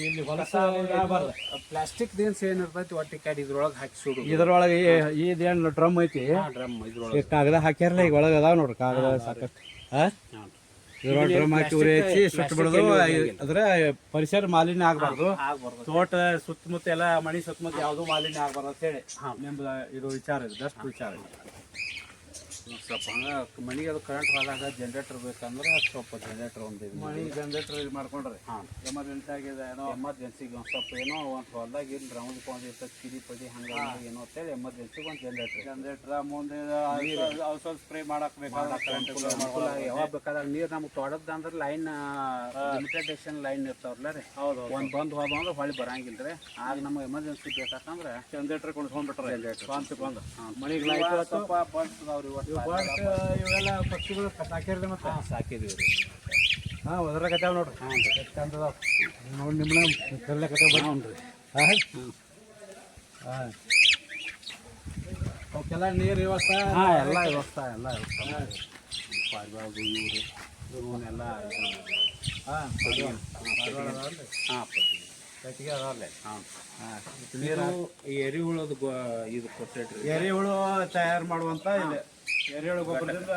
ಇಲ್ಲಿ ಹೊಲಸ ಆಗಬಾರ್ದು. ಪ್ಲಾಸ್ಟಿಕ್ ದೇನ್ಸ್ ಏನಿರ್ತೈತಿ ಒಟ್ಟಿ ಕಾಡಿ ಇದ್ರೊಳಗೆ ಹಾಕಿ ಸುಡು ಇದ್ರೊಳಗೆ ಇದೇನು ಡ್ರಮ್ ಐತಿ ಡ್ರಮ್ ಇದ್ರೊಳಗೆ ಕಾಗದ ಹಾಕ್ಯಾರಲ್ಲ ಈಗ ಒಳಗೆ ಅದಾವ ನೋಡ್ರಿ ಕಾಗದ ಸಾಕಷ್ಟು ಹಾಂ ಹಾಂ ಇದ್ರೊಳಗೆ ಡ್ರಮ್ ಹಾಕಿ ಉರಿ ಹಚ್ಚಿ ಸುಟ್ಟು ಬಿಡೋದು. ಅಂದ್ರೆ ಪರಿಸರ ಮಾಲಿನ್ಯ ಆಗಬಾರ್ದು, ಆಗ್ಬಾರ್ದು ತೋಟ ಸುತ್ತಮುತ್ತ ಎಲ್ಲ ಮನೆ ಸುತ್ತಮುತ್ತ ಯಾವುದೂ ಮಾಲಿನ್ಯ ಆಗಬಾರ್ದು ಅಂತೇಳಿ ನಿಮ್ದು ಇದು ವಿಚಾರ ಇದೆ, ಬೆಸ್ಟ್ ವಿಚಾರ ಇದೆ. ಸ್ವಲ್ಪ ಹಂಗೆ ಮನೆಗೆ ಅದು ಕರೆಂಟ್ ಹೊಲಾಗ ಜನ್ರೇಟರ್ ಬೇಕಂದ್ರೆ ಸ್ವಲ್ಪ ಜನ್ರೇಟರ್ ಒಂದು ಇದು ಮನೆ ಜನರೇಟರ್ ಇದು ಮಾಡ್ಕೊಂಡ್ರಿ ಹಾಂ ಎಮರ್ಜೆನ್ಸಿ ಆಗಿದೆ ಏನೋ ಎಮರ್ಜೆನ್ಸಿಗೆ ಒಂದು ಸ್ವಲ್ಪ ಏನೋ ಒಂದು ಹೊಲ್ದಾಗ ಏನು ರೌಂಡ್ ಕೊಂಡು ಇರ್ತದೆ ಕಿಡಿ ಪಡಿ ಹಂಗೆ ಏನೋ ಅಂತೇಳಿ ಎಮರ್ಜೆನ್ಸಿಗೆ ಒಂದು ಜನರೇಟರ್ ಮುಂದೆ ಔಷಧ ಸ್ಪ್ರೇ ಮಾಡಕ್ ಬೇಕಾದ ಕರೆಂಟ್ ಯಾವಾಗ ಬೇಕಾದಾಗ ನೀರು ನಮ್ಗೆ ತೊಡದ್ದು ಅಂದ್ರೆ ಲೈನ್ ಲಿಮಿಟೇಷನ್ ಲೈನ್ ಇರ್ತಾವ್ರಲ್ಲ ರೀ ಹೌದು ಒಂದು ಬಂದು ಹೋದ ಅಂದ್ರೆ ಹೊಳಿ ಬರಂಗಿಲ್ಲ ರೀ ಆಗ ನಮಗೆ ಎಮರ್ಜೆನ್ಸಿ ಬೇಕಂದ್ರೆ ಜನರೇಟರ್ ಕೊಂಡ್ಕೊಂಡ್ಬಿಟ್ರೆ ಸ್ವಂತ ಬಂದು ಮನೆಗೆ ಇವಾಗ ಲೈಟ್ ಸ್ವಲ್ಪ ಬರ್ತದವ್ರಿ ಇವತ್ತು ಇವೆಲ್ಲ ಪಕ್ಷಿಗಳು ಸಾಕಿರ್ಲಿ ಮತ್ತೆ ಹಾಂ ಸಾಕಿದೀವಿ ರೀ ಹಾಂ ಒದರಾಕತ್ತಾವ ನೋಡ್ರಿ. ಹಾಂ ಚಂದದ ನೋಡಿ ನಿಮ್ಮನ್ನ ಕರ್ಲಕತ್ತಾವ ಹ್ಞೂ ರೀ ಹಾಂ ಹಾಂ ಅವಕ್ಕೆಲ್ಲ ನೀರು ವ್ಯವಸ್ಥೆ ಹಾಂ ಎಲ್ಲ ವ್ಯವಸ್ಥೆ ಪಾರಿವಾಳಗಳು ಇವ್ರಿ ಇವನ್ನೆಲ್ಲ ಹಾಂ ಹಾಂ ಕಟ್ಟಿಗೆ ಅದಾವಲ್ಲೇ ಹಾಂ ಹಾಂ ನೀರು ಈ ಎರೆಹುಳದ ಇದು ಕೊಟ್ಟೇಟ್ರಿ ಎರೆಹುಳು ತಯಾರು ಮಾಡುವಂಥ ಇಲ್ಲಿ ಎರೆಹುಳು ಗೊಬ್ಬರದಿಂದ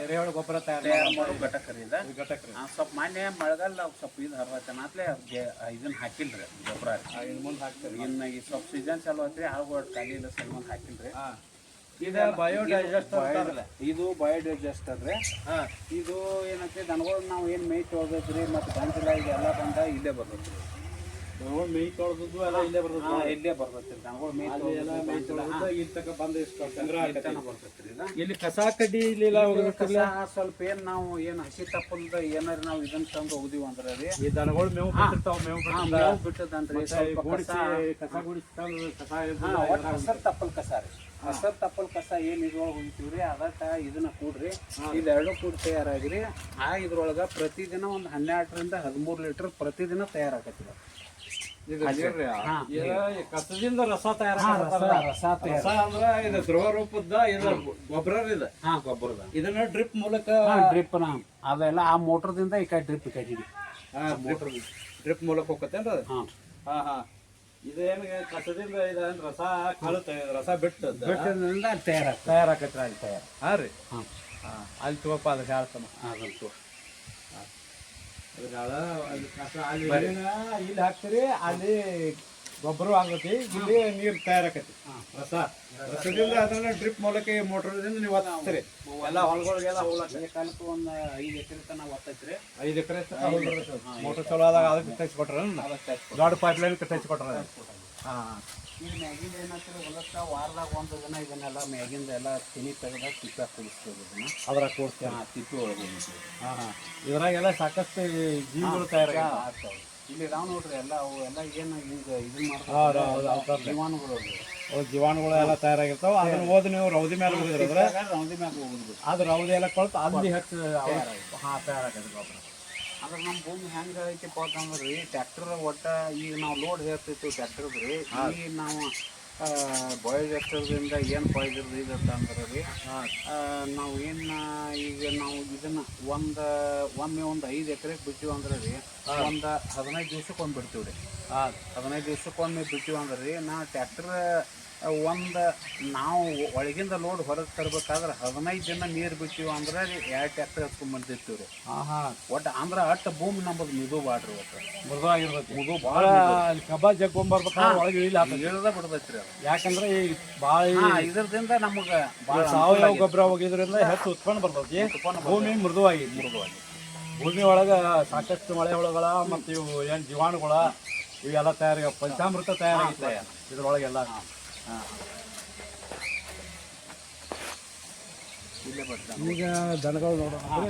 ಎರೆಹುಳು ಗೊಬ್ಬರ ತಯಾರು ಮಾಡೋ ಘಟಕ ರೀ ಇದು ಘಟಕ ರೀ. ಸ್ವಲ್ಪ ಮೊನ್ನೆ ಮಳೆಗಾಲ ಸ್ವಲ್ಪ ಇದು ಹರ್ವತ್ತನಾತ್ಲೆ ಇದನ್ನ ಹಾಕಿಲ್ರಿ ಗೊಬ್ಬರ ಇನ್ನು ಮುಂದೆ ಹಾಕ್ತೀರಿ ಇನ್ನು ಈ ಸ್ವಲ್ಪ ಸೀಸನ್ ಚಾಲು ಐತ್ರಿ ಆಳ್ಗಳು ಖಾಲಿ ಇಲ್ಲ ಸಲ್ಮಂದ್ ಹಾಕಿಲ್ರಿ ಹಾಂ ಇದು ಬಯೋಡೈಜೆಸ್ಟರ್ ಅಂತಾರಲ್ಲ. ಇದು ಬಯೋಡೈಜೆಸ್ಟರ್ ರೀ. ಇದು ಏನೈತಿ ದನಗಳು ನಾವು ಏನು ಮೇಯ್ತು ಹೋಗೈತ್ರಿ ಮತ್ತು ಗಂಟಲ ಇದೆಲ್ಲ ಬಂದ ಇಲ್ಲೇ ಬರ್ತೈತಿ ರೀ. ದನಗಳು ಮೇಯ್ ತೊಳೆದದ್ದು ಎಲ್ಲ ಇಲ್ಲೇ ಬರ್ತದೆ. ಇಲ್ಲೇ ಬರ್ತೈತಿ ದನಗಳು ಮೇಯ್ತು ಇಲ್ಲಿ ತನಕ ಬಂದು ಇಷ್ಟು ಸಂಗ್ರಹ ಬರ್ತೈತಿ ರೀ. ಇಲ್ಲಿ ಕಸ ಕಡ್ಡಿ ಇಲ್ಲಿಲ್ಲ ಸ್ವಲ್ಪ ಏನು ನಾವು ಏನು ಹಸಿ ತಪ್ಪಲ್ದ ಏನಾರ ನಾವು ಇದನ್ನ ತಂದು ಹೋಗಿದೀವಿ ಅಂದ್ರೆ ರೀ ಈ ದನಗಳು ಮೇವು ಬಿಟ್ಟಿರ್ತಾವ. ಮೇವು ಬಿಟ್ಟದಂತ್ರಿ ಕಸ ಗುಡಿಸಿ ತಂದು ಕಸ ಹಸರ್ ತಪ್ಪಲ್ ಕಸ ರೀ. ಹಸರ್ ತಪ್ಪಲ್ ಕಸ ಏನು ಇದ್ರೊಳಗೆ ಹೋಗಿತೀವ್ರಿ ಅದಕ್ಕೆ ಇದನ್ನ ಕೂಡ್ರಿ ಇದೆರಡು ಕೂಡಿ ತಯಾರಾಗಿರಿ. ಇದ್ರೊಳಗೆ ಪ್ರತಿದಿನ ಒಂದು 12ರಿಂದ 13 ಲೀಟರ್ ಪ್ರತಿದಿನ ತಯಾರಾಗತ್ತಿ. ಕಸದಿಂದ ರಸ ತಯಾರ ಅಂದ್ರೆ ಇದು ದ್ರವ ರೂಪದ ಇದು ಗೊಬ್ಬರ ಇದೆ. ಗೊಬ್ಬರದ ಇದನ್ನ ಡ್ರಿಪ್ ಮೂಲಕ ಡ್ರಿಪ್ನ ಅದೆಲ್ಲ ಆ ಮೋಟರ್ದಿಂದ ಈ ಕಡೆ ಡ್ರಿಪ್ ಕಟ್ಟಿದ್ವಿ. ಮೋಟರ್ ಡ್ರಿಪ್ ಮೂಲಕ ಹೋಗತ್ತೇನ್ರಿ ಅದು? ಹಾ ಹಾ. ಇದೇನು ಕಸದಿಂದ ಇದೇನು ರಸ ಕಳುತ್ತೆ ರಸ ಬಿಟ್ಟದಿಂದ ತಯಾರಾಕತ್ರಿ ಅಲ್ಲಿ ತಯಾರ. ಹಾಂ ರೀ. ಅಲ್ಲಿ ತಗೋಪ್ಪ ಅದು ಹೇಳ್ತಾನ ಅದಂತೂ ಇಲ್ಲಿ ಹಾಕ್ತೀರಿ ಅಲ್ಲಿ ಗೊಬ್ಬರ ಆಗತಿ ಇಲ್ಲಿ ನೀರು ತಯಾರಾಕತಿ ರಸದಿಂದ ಅದನ್ನ ಡ್ರಿಪ್ ಮೂಲಕ ಮೋಟರ್ದಿಂದ ನೀವು ಒತ್ತೀರಿ ಎಲ್ಲ ಹೊಲಗಳಿಗೆಲ್ಲ ಹೋಗ್ಲಕ್ಕ ಕಾಲಕ್ಕೆ ಒಂದು 5 ಎಕರೆ ತನಕ ಒತ್ತೈತ್ರಿ. 5 ಎಕರೆ ಮೋಟರ್ ಚಲೋ ಆದಾಗ ಅದಕ್ಕೆ ತೆಗೆಸ್ಕೊಟ್ರ ದೊಡ್ಡ ಪೈಪ್ ಲೈನ್ ತೆಗೆಸ್ಕೊಟ್ರ. ಈಗ ಮ್ಯಾಗಿಂದ ಏನಾಗ್ತದೆ ಹೊಲಕ್ಕೆ ವಾರದಾಗ ಒಂದು ದಿನ ಇದನ್ನೆಲ್ಲ ಮ್ಯಾಗಿಂದ ಎಲ್ಲ ತಿನಿ ತೆಗೆದಾಗ ತಿಪ್ಪಾಗ ಕುಡಿಸ್ತೇವೆ ಇದನ್ನ ಅದ್ರಾಗ ಕೂಡ್ತೇವೆ. ತಿಪ್ಪಿ ಒಳಗೆ ಇದ್ರಾಗೆಲ್ಲ ಸಾಕಷ್ಟು ಜೀವಿಗಳು ತಯಾರಾಗ್ತವೆ. ಇಲ್ಲಿ ನಾವು ನೋಡ್ರಿ ಎಲ್ಲ ಅವು ಎಲ್ಲ ಏನು ಹಿಂಗೆ ಇದನ್ನ ಮಾಡ್ತಾರೆ ಜೀವಾಣುಗಳು ಜೀವಾಣುಗಳು ಎಲ್ಲ ತಯಾರಾಗಿರ್ತಾವ. ಅದನ್ನ ಓದಿ ನೀವು ರೌದಿ ಮೇಲೆ ಹೋಗಿದ್ರೆ ರೌದಿ ಮ್ಯಾಗ ಹೋಗುದು ಅದು ರೌದಿ ಎಲ್ಲ ಕೊಳ್ತು ಅಲ್ಲಿ ಹೆಚ್ಚು ತಯಾರಾಗತ್ತೆ ಗೊಬ್ಬರ. ಅಂದ್ರೆ ನಮ್ಮ ಭೂಮಿ ಹೆಂಗೆ ಐತಿಪ್ಪ ಅಂತಂದ್ರೆ ರೀ ಟ್ಯಾಕ್ಟರ್ ಒಟ್ಟ ಈಗ ನಾವು ಲೋಡ್ ಹೇಳ್ತಿತ್ತು ಟ್ಯಾಕ್ಟರ್ದು ರೀ. ಈಗ ನಾವು ಬಯೋಡೈಜೆಸ್ಟರ್ದಿಂದ ಏನು ಫಾಯ್ದಿರ್ದು ಇದತ್ತ ಅಂದ್ರೆ ರೀ ನಾವು ಏನು ಈಗ ನಾವು ಇದನ್ನು ಒಮ್ಮೆ ಒಂದು 5 ಎಕರೆಗೆ ಬಿಟ್ಟಿವಿ ಅಂದ್ರೆ ರೀ ಒಂದು 15 ದಿವ್ಸಕ್ಕೆ ಒಂದು ಬಿಡ್ತೀವಿ ರೀ. 15 ದಿವ್ಸಕ್ಕೊಮ್ಮೆ ಬಿಟ್ಟಿವಿ ಅಂದ್ರೆ ರೀ ನಾ ಟ್ಯಾಕ್ಟರ್ ನಾವು ಒಳಗಿಂದ ಲೋಡ್ ಹೊರಗೆ ತರ್ಬೇಕಾದ್ರೆ 15 ದಿನ ನೀರು ಬಿಟ್ಟಿವಿ ಅಂದ್ರೆ ರೀ 2 ಟ್ಯಾಕ್ಟರ್ ಹಚ್ಕೊಂಡ್ಬಂದಿರ್ತೀವಿ ರೀ. ಒಟ್ಟು ಅಂದ್ರೆ ಅಷ್ಟು ಭೂಮಿ ನಮ್ಮದು ಮಿದು ಬಾಡ್ರಿ ಒಟ್ಟು ಮೃದುವಾಗಿರ್ತೈತಿ. ಮುದು ಭಾಳ ಕಬ್ಬ ಜಗ್ಗೊಂಬರ್ಬೇಕಾದ್ರೆ ಒಳಗೆ ಇಳಿದ ಬಿಡ್ತೈತಿ ರೀ. ಯಾಕಂದ್ರೆ ಈ ಭಾಳ ಇದರಿಂದ ನಮಗೆ ಸಾವಯವ ಗೊಬ್ಬರ ಹೋಗಿದ್ರಿಂದ ಹೆಚ್ಚು ಉತ್ಪನ್ನ ಬರ್ತೈತಿ. ಭೂಮಿ ಮೃದುವಾಗಿ ಭೂಮಿ ಒಳಗೆ ಸಾಕಷ್ಟು ಮಳೆ ಹುಳುಗಳ ಮತ್ತು ಇವು ಏನು ಜೀವಾಣುಗಳ ಇವೆಲ್ಲ ತಯಾರಾಗ ಪಂಚಾಮೃತ ತಯಾರಾಗುತ್ತೆ ಇದ್ರೊಳಗೆಲ್ಲ. ಈಗ ದನಗಳು ನೋಡೋಣ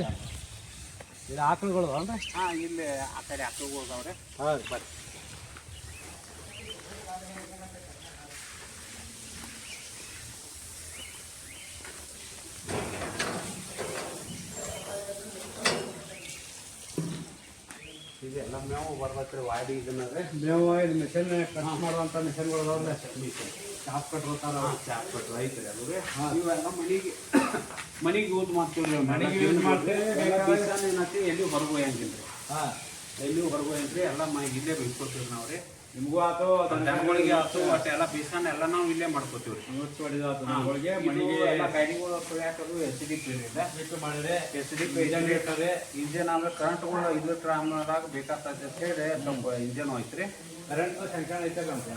ಇದು ಆಕಳುಗಳು ಅಂದ್ರೆ ಇಲ್ಲಿ ಆ ಕಡೆ ಆಕಳುಗಳು ಅದಾವ್ರೆ. ಬರ್ರಿ ಇದೆಲ್ಲ ಮೇವು ಬರ್ತೈತ್ರಿ ವಾಡಿ ಇದನ್ನ ಮೇವು ಇದು ಮಿಷನ್ ಕಟ್ ಮಾಡುವಂಥ ಮಿಷನ್ಗಳು ಅದಾವಲ್ಲ ಚಾಪ್ ಕಟ್ರೋತಾರ ಚಾಪ್ ಕಟ್ ಐತ್ರಿ ಅದು ರೀ. ಇವೆಲ್ಲ ಮನೆಗೆ ಯೂಸ್ ಮಾಡ್ತೀವಿ. ಮನೆಗೆ ಯೂಸ್ ಮಾಡ್ತೀವಿ. ಏನೈತಿ ಎಲ್ಲಿ ಹೊರಗೆ ಹೋಯಂಗಿಲ್ಲ ರೀ. ಎಲ್ಲಿ ಹೊರಗೆ ಹೋಯಂಗ್ರಿ ಎಲ್ಲ ಇಲ್ಲೇ ಬೆಳ್ಕೊತೀವಿ ನಾವು ರೀ. ನಿಮಗೂ ಆತು ದನಗಳಿಗೆ ಆತು ಒಟ್ಟು ಎಲ್ಲ ಬೇಸಾನ ಎಲ್ಲ ನಾವು ಇಲ್ಲೇ ಮಾಡ್ಕೋತೀವಿ ರೀ. ಮನೆಗೆ ಗಾಡಿಗಳು ತೊಳ್ಯಾಕದು SDP ಮಾಡಿದ್ರೆ SDP ಇಂಜನ್ ಅಂದ್ರೆ ಕರೆಂಟ್ಗಳು 5 ಲೀಟರ್ ಅನ್ನೋದಾಗ ಬೇಕಾಗ್ತೈತೆ ಅಂತ ಹೇಳಿ ಸ್ವಲ್ಪ ಇಂಜನ್ ಐತ್ರಿ.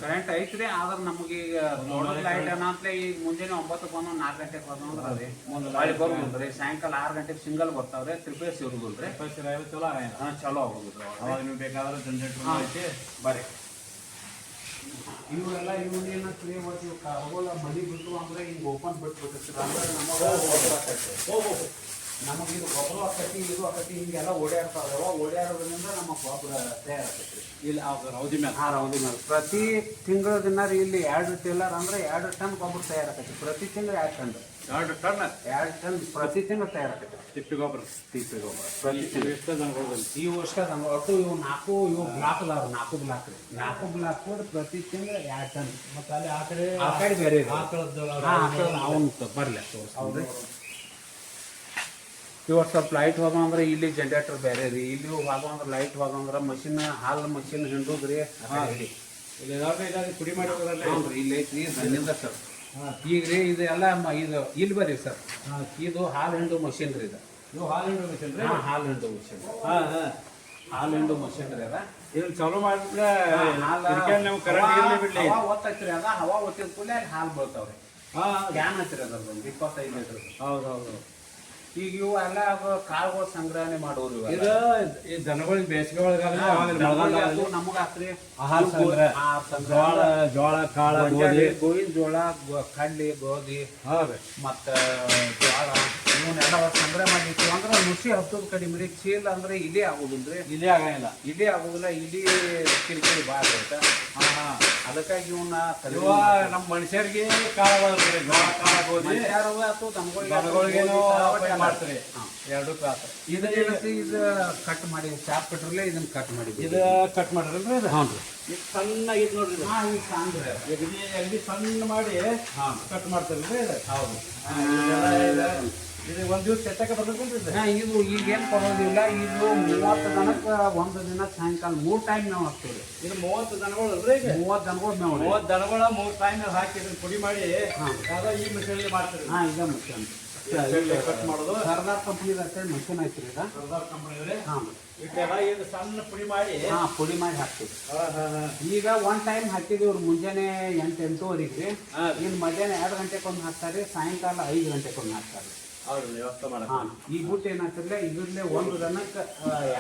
ಕರೆಂಟ್ ಐತ್ರಿ. ಆದ್ರೆ ನಮಗೆ ಈಗ ನೋಡೋದು ಲೈಟ್ ಏನಂತಲೇ ಈಗ ಮುಂಜಾನೆ 9ಕ್ಕೆ ಬಂದು 4 ಗಂಟೆಗೆ ಬಂದ್ರೆ ಅದೇ ಮಳೆ ಬರ್ಬೋದು ರೀ. ಸಾಯಂಕಾಲ 6 ಗಂಟೆಗೆ ಸಿಂಗಲ್ ಬರ್ತಾವ್ರಿ. ತ್ರಿಪೇಸ್ ಇರುದಿಲ್ಲ ರೀ. ಚಲೋ ಆಗೋದಿಲ್ಲ. ಅವಾಗ ನೀವು ಬೇಕಾದ್ರೆ ಜನರೇಟರ್ ಐತಿ ಬರ್ರಿ. ಇವೆಲ್ಲ ಏನಂತ ಕರ್ಗೋಲ್ಲ ಮನೆ ಬಿಟ್ಟು ಅಂದ್ರೆ ಹಿಂಗೆ ಓಪನ್ ಬಿಟ್ಬಿಟ್ಟಿರ್ತೀರ ಅಂದ್ರೆ ನಮಗೆ ಇದು ಗೊಬ್ಬರ ಆಕತಿ ಇದು ಆಕತಿ ಹಿಂಗೆಲ್ಲ ಓಡಾಡ್ತಾವ. ಓಡಾಡೋದ್ರಿಂದ ನಮ್ಮ ಗೊಬ್ಬರ ತಯಾರಾಕೈತಿ ಇಲ್ಲಿ ರೌದಿ ಮೇಲೆ ರೌದಿ ಮೇಲೆ ಪ್ರತಿ ತಿಂಗಳ ದಿನ ರೀ ಇಲ್ಲಿ 2 ಟೇಲರ್ ಅಂದ್ರೆ 2 ಟನ್ ಗೊಬ್ಬರ ತಯಾರಾಕೈತಿ. ಪ್ರತಿ ತಿಂಗಳು 2 ಟನ್ ಪ್ರತಿ ತಿಂಗಳು ತಯಾರಾಕೈತಿ. ತಿಪ್ಪಿ ಗೊಬ್ಬರ ಪ್ರತಿ ತಿಂಗಳು ಎಷ್ಟು ದನಗಳು ಈ ವರ್ಷ ಒಟ್ಟು ಇವು 4 ಬ್ಲಾಕ್ ಅದಾವ. 4 ಬ್ಲಾಕ್ ರೀ. 4 ಬ್ಲಾಕ್ ಪ್ರತಿ ತಿಂಗಳು 2 ಟನ್. ಮತ್ತೆ ಅಲ್ಲಿ ಆ ಕಡೆ ಬೇರೆ ಅವನು ಬರಲಿ ಹೌದು. ಇವತ್ತು ಸ್ವಲ್ಪ ಲೈಟ್ ಹೋದ ಅಂದ್ರೆ ಇಲ್ಲಿ ಜನರೇಟರ್ ಬೇರೆ ರೀ. ಇಲ್ಲಿ ಹೋಗೋ ಅಂದ್ರೆ ಲೈಟ್ ಹೋದ ಅಂದ್ರೆ ಮಷಿನ್ ಹಾಲು ಮಷಿನ್ ಹಿಂಡುದ್ರಿ ಪುಡಿ ಮಾಡಿ ಇಲ್ಲಿ ಐತ್ರಿ ದನ್ನಿಂದ ಸರ್. ಈಗ ರೀ ಇದು ಎಲ್ಲ ಇದು ಇಲ್ಲಿ ಬರ್ರಿ ಸರ್. ಇದು ಹಾಲು ಹಿಂಡು ಮಷಿನ್ ರೀ. ಇದು ಹಾಲು ಹಿಂಡು ಮಷಿನ್ ರೀ. ಹಾಲು ಹಿಂಡು ಮಷಿನ್ ಹಾಲು ಹಿಂಡು ಮಷಿನ್ ರೀ. ಅದ ಇದನ್ನ ಚಾಲೂ ಮಾಡಿದ್ರೆ ಹಾಲು ಕರೆಂಟ್ ಬಿಡ್ಲಿ ಹವಾ ಒತ್ತೈತ್ರಿ. ಅದ ಹವಾ ಒತ್ತಿದ ಕೂಡಲೇ ಅಲ್ಲಿ ಹಾಲು ಬೀಳ್ತಾವ್ರಿ. ಕ್ಯಾನ್ ಹತ್ತಿರ ಅದೊಂದು 25 ಲೀಟರ್. ಹೌದೌದು. ಈಗ ಇವು ಎಲ್ಲ ಕಾಳುಗಳು ಸಂಗ್ರಹಣೆ ಮಾಡೋರು ಇದು ಈ ದನಗಳಿಗೆ ಬೇಸಿಗೆ ಒಳಗಾಗ ನಮಗ ಹಾಕ್ರಿ ಆಹಾರ ಜೋಳ ಜೋಳ ಕಾಳ ಗೋಧಿ ಗೋವಿನ ಜೋಳ ಕಡ್ಲಿ ಗೋಧಿ ಮತ್ತ ಜೋಳ ಇವನ್ನೆಲ್ಲ ಸಂಗ್ರಹ ಮಾಡಿರ್ತೀವಿ ಅಂದ್ರೆ ನುಸಿ ಹತ್ತದ ಕಡಿಮೆ ರೀ. ಚೀಲ ಅಂದ್ರೆ ಇಲಿ ಆಗುದಿಲ್ರಿ. ಇಲಿ ಆಗಂಗಿಲ್ಲ. ಇಲಿ ಆಗುದಿಲ್ಲ. ಇಲಿ ಕಿರಿಕಿರಿ ಭಾಳ ಐತೆ. ಅದಕ್ಕಾಗಿ ಇವನ್ನ ನಮ್ಮ ಮನುಷ್ಯರಿಗೆ ಕಾಳ ಜೋಳ ಕಾಳ ಗೋಧಿ ಅಥವಾ ದನಗಳಿಗೆ ಮಾಡ್ತಾರೆ. ಎರಡು ಕ್ರಾಸ್ ಇದನ್ನೇನೈತಿ ಇದು ಕಟ್ ಮಾಡಿ ಚಾಪ್ ಕಟ್ರಲ್ಲೇ ಇದನ್ನ ಕಟ್ ಮಾಡಿ ಇದು ಕಟ್ ಮಾಡಿರಲ್ರಿ ಇದು. ಹ್ಞೂ ರೀ. ಇದು ಸಣ್ಣಗಿತ್ತು ನೋಡ್ರಿ ಇದು. ಈಗ ಸಾಂಗ್ರೆ ಎಗದಿ ಸಣ್ಣ ಮಾಡಿ ಕಟ್ ಮಾಡ್ತಾರಲ್ರಿ ಇದು. ಹೌದು. ಇದು ಒಂದು ದಿವಸ ಎತ್ತಕ್ಕೆ ಬರ್ಬೇಕಂತ ಇದು ಈಗೇನು ಕೊಡೋದಿಲ್ಲ. ಇದು 30 ದನಕ್ಕೆ ಒಂದು ದಿನ ಸಾಯಂಕಾಲ 3 ಟೈಮ್ ನಾವು ಹಾಕ್ತೀವಿ. ಇದು 30 ದನಗಳು ಅಲ್ರಿ ಈಗ 30 ದನಗಳು ಮೇವು 30 ದನಗಳ 3 ಟೈಮ್ ಹಾಕಿ ಇದನ್ನ ಪುಡಿ ಮಾಡಿ ಈ ಮಿಷನ್ಗೆ ಮಾಡ್ತಾರೆ. ಇದ ಮಿಷನ್ ಕಟ್ ಮಾಡೋದು ಸರ್ದಾರ್ ಕಂಪ್ನಿದ ಅಂತೇಳಿ ಮಿಷನ್ ಐತ್ರಿ ಈಗ. ಸರ್ದಾರ್ ಕಂಪನಿ ಹಾಂ ಇದೆಲ್ಲ ಇದು ಸಣ್ಣ ಪುಡಿ ಮಾಡಿ ಪುಡಿ ಮಾಡಿ ಹಾಕ್ತೀವಿ. ಈಗ 1 ಟೈಮ್ ಹಾಕಿದೀವ್ರಿ ಮುಂಜಾನೆ 8-8:30 ರೀ. ಇನ್ನು ಮಧ್ಯಾಹ್ನ 2 ಗಂಟೆಗೊಂದು ಹಾಕ್ತಾರೆ, ಸಾಯಂಕಾಲ 5 ಗಂಟೆಗೊಂದು ಹಾಕ್ತಾರೆ. ಹೌದು ವ್ಯವಸ್ಥೆ ಮಾಡಿ. ಈ ಬುಟ್ಟಿ ಏನಾಗ್ತಿರಲ್ಲ ಇದ್ರಲ್ಲೇ ಒಂದು ದನಕ್ಕೆ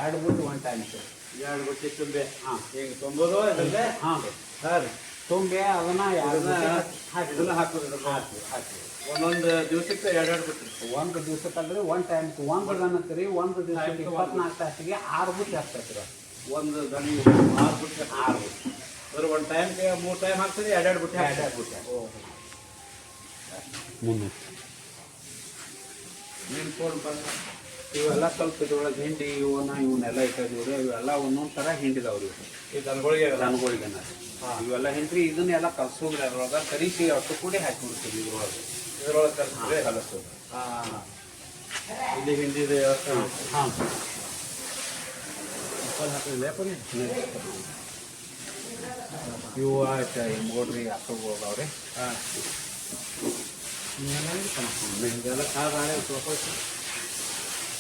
2 ಬುಟ್ಟಿ 1 ಟೈಮ್ ಸರ್. 2 ಬುಟ್ಟಿ ತುಂಬೆ ಈಗ ತುಂಬೋದು ಇದರಲ್ಲೇ. ರೀ ತುಂಬೆ ಅದನ್ನ ಇದನ್ನ ಹಾಕೋದು ಹಾಕಿ ಒಂದೊಂದು ದಿವಸಕ್ಕೆ 2 ಬುಟ್ಟಿ. ಒಂದು ದಿವಸಕ್ಕಲ್ರಿ 1 ಟೈಮ್ ಒಂದು ದನಕ್ಕೆ ರೀ. ಒಂದು ದಿವಸಕ್ಕೆ 24 ತಾಸಿಗೆ 6 ಬುಟ್ಟಿ ಹಾಕ್ತೈತಿ ರೀ. ಒಂದು ದನಿಗೆ 6 ಬುಟ್ಟಿ. 6 ಬುಟ್ಟಿ ಅಂದ್ರೆ 1 ಟೈಮ್ಗೆ 3 ಟೈಮ್ ಹಾಕ್ತದೆ. 2 ಬುಟ್ಟಿ 2 ಬುಟ್ಟಿ. ನೀನು ಫೋನ್ ಬಂದ ಇವೆಲ್ಲ ಸ್ವಲ್ಪ ಇದ್ರೊಳಗೆ ಹಿಂಡಿ ಇವನ್ನೆಲ್ಲ ಇಟ್ಟಿದ್ದೀವಿ. ಇವೆಲ್ಲ ಒಂದೊಂದು ಥರ ಹಿಂಡಿದವ್ರಿ ಈ ದನಗಳಿಗೆ ದನಗಳಿಗೆ. ಇವೆಲ್ಲ ಹಿಂಡ್ರಿ ಇದನ್ನೆಲ್ಲ ಕಲ್ಸೋದ್ರಿ. ಅದ್ರೊಳಗೆ ಕರಿಸಿ ಅಷ್ಟು ಕೂಡ ಹಾಕಿಬಿಡ್ತೀವಿ ಇದ್ರೊಳಗೆ ಕಲಸೋದು. ಇಲ್ಲಿ ಹಿಂದಿದೆ ವ್ಯವಸ್ಥೆ. ಇವು ಎಂಬೋಡ್ರಿ ಹಾಕೋಬೋದವ್ರಿ. ಇದೆಲ್ಲ ಕಾಳು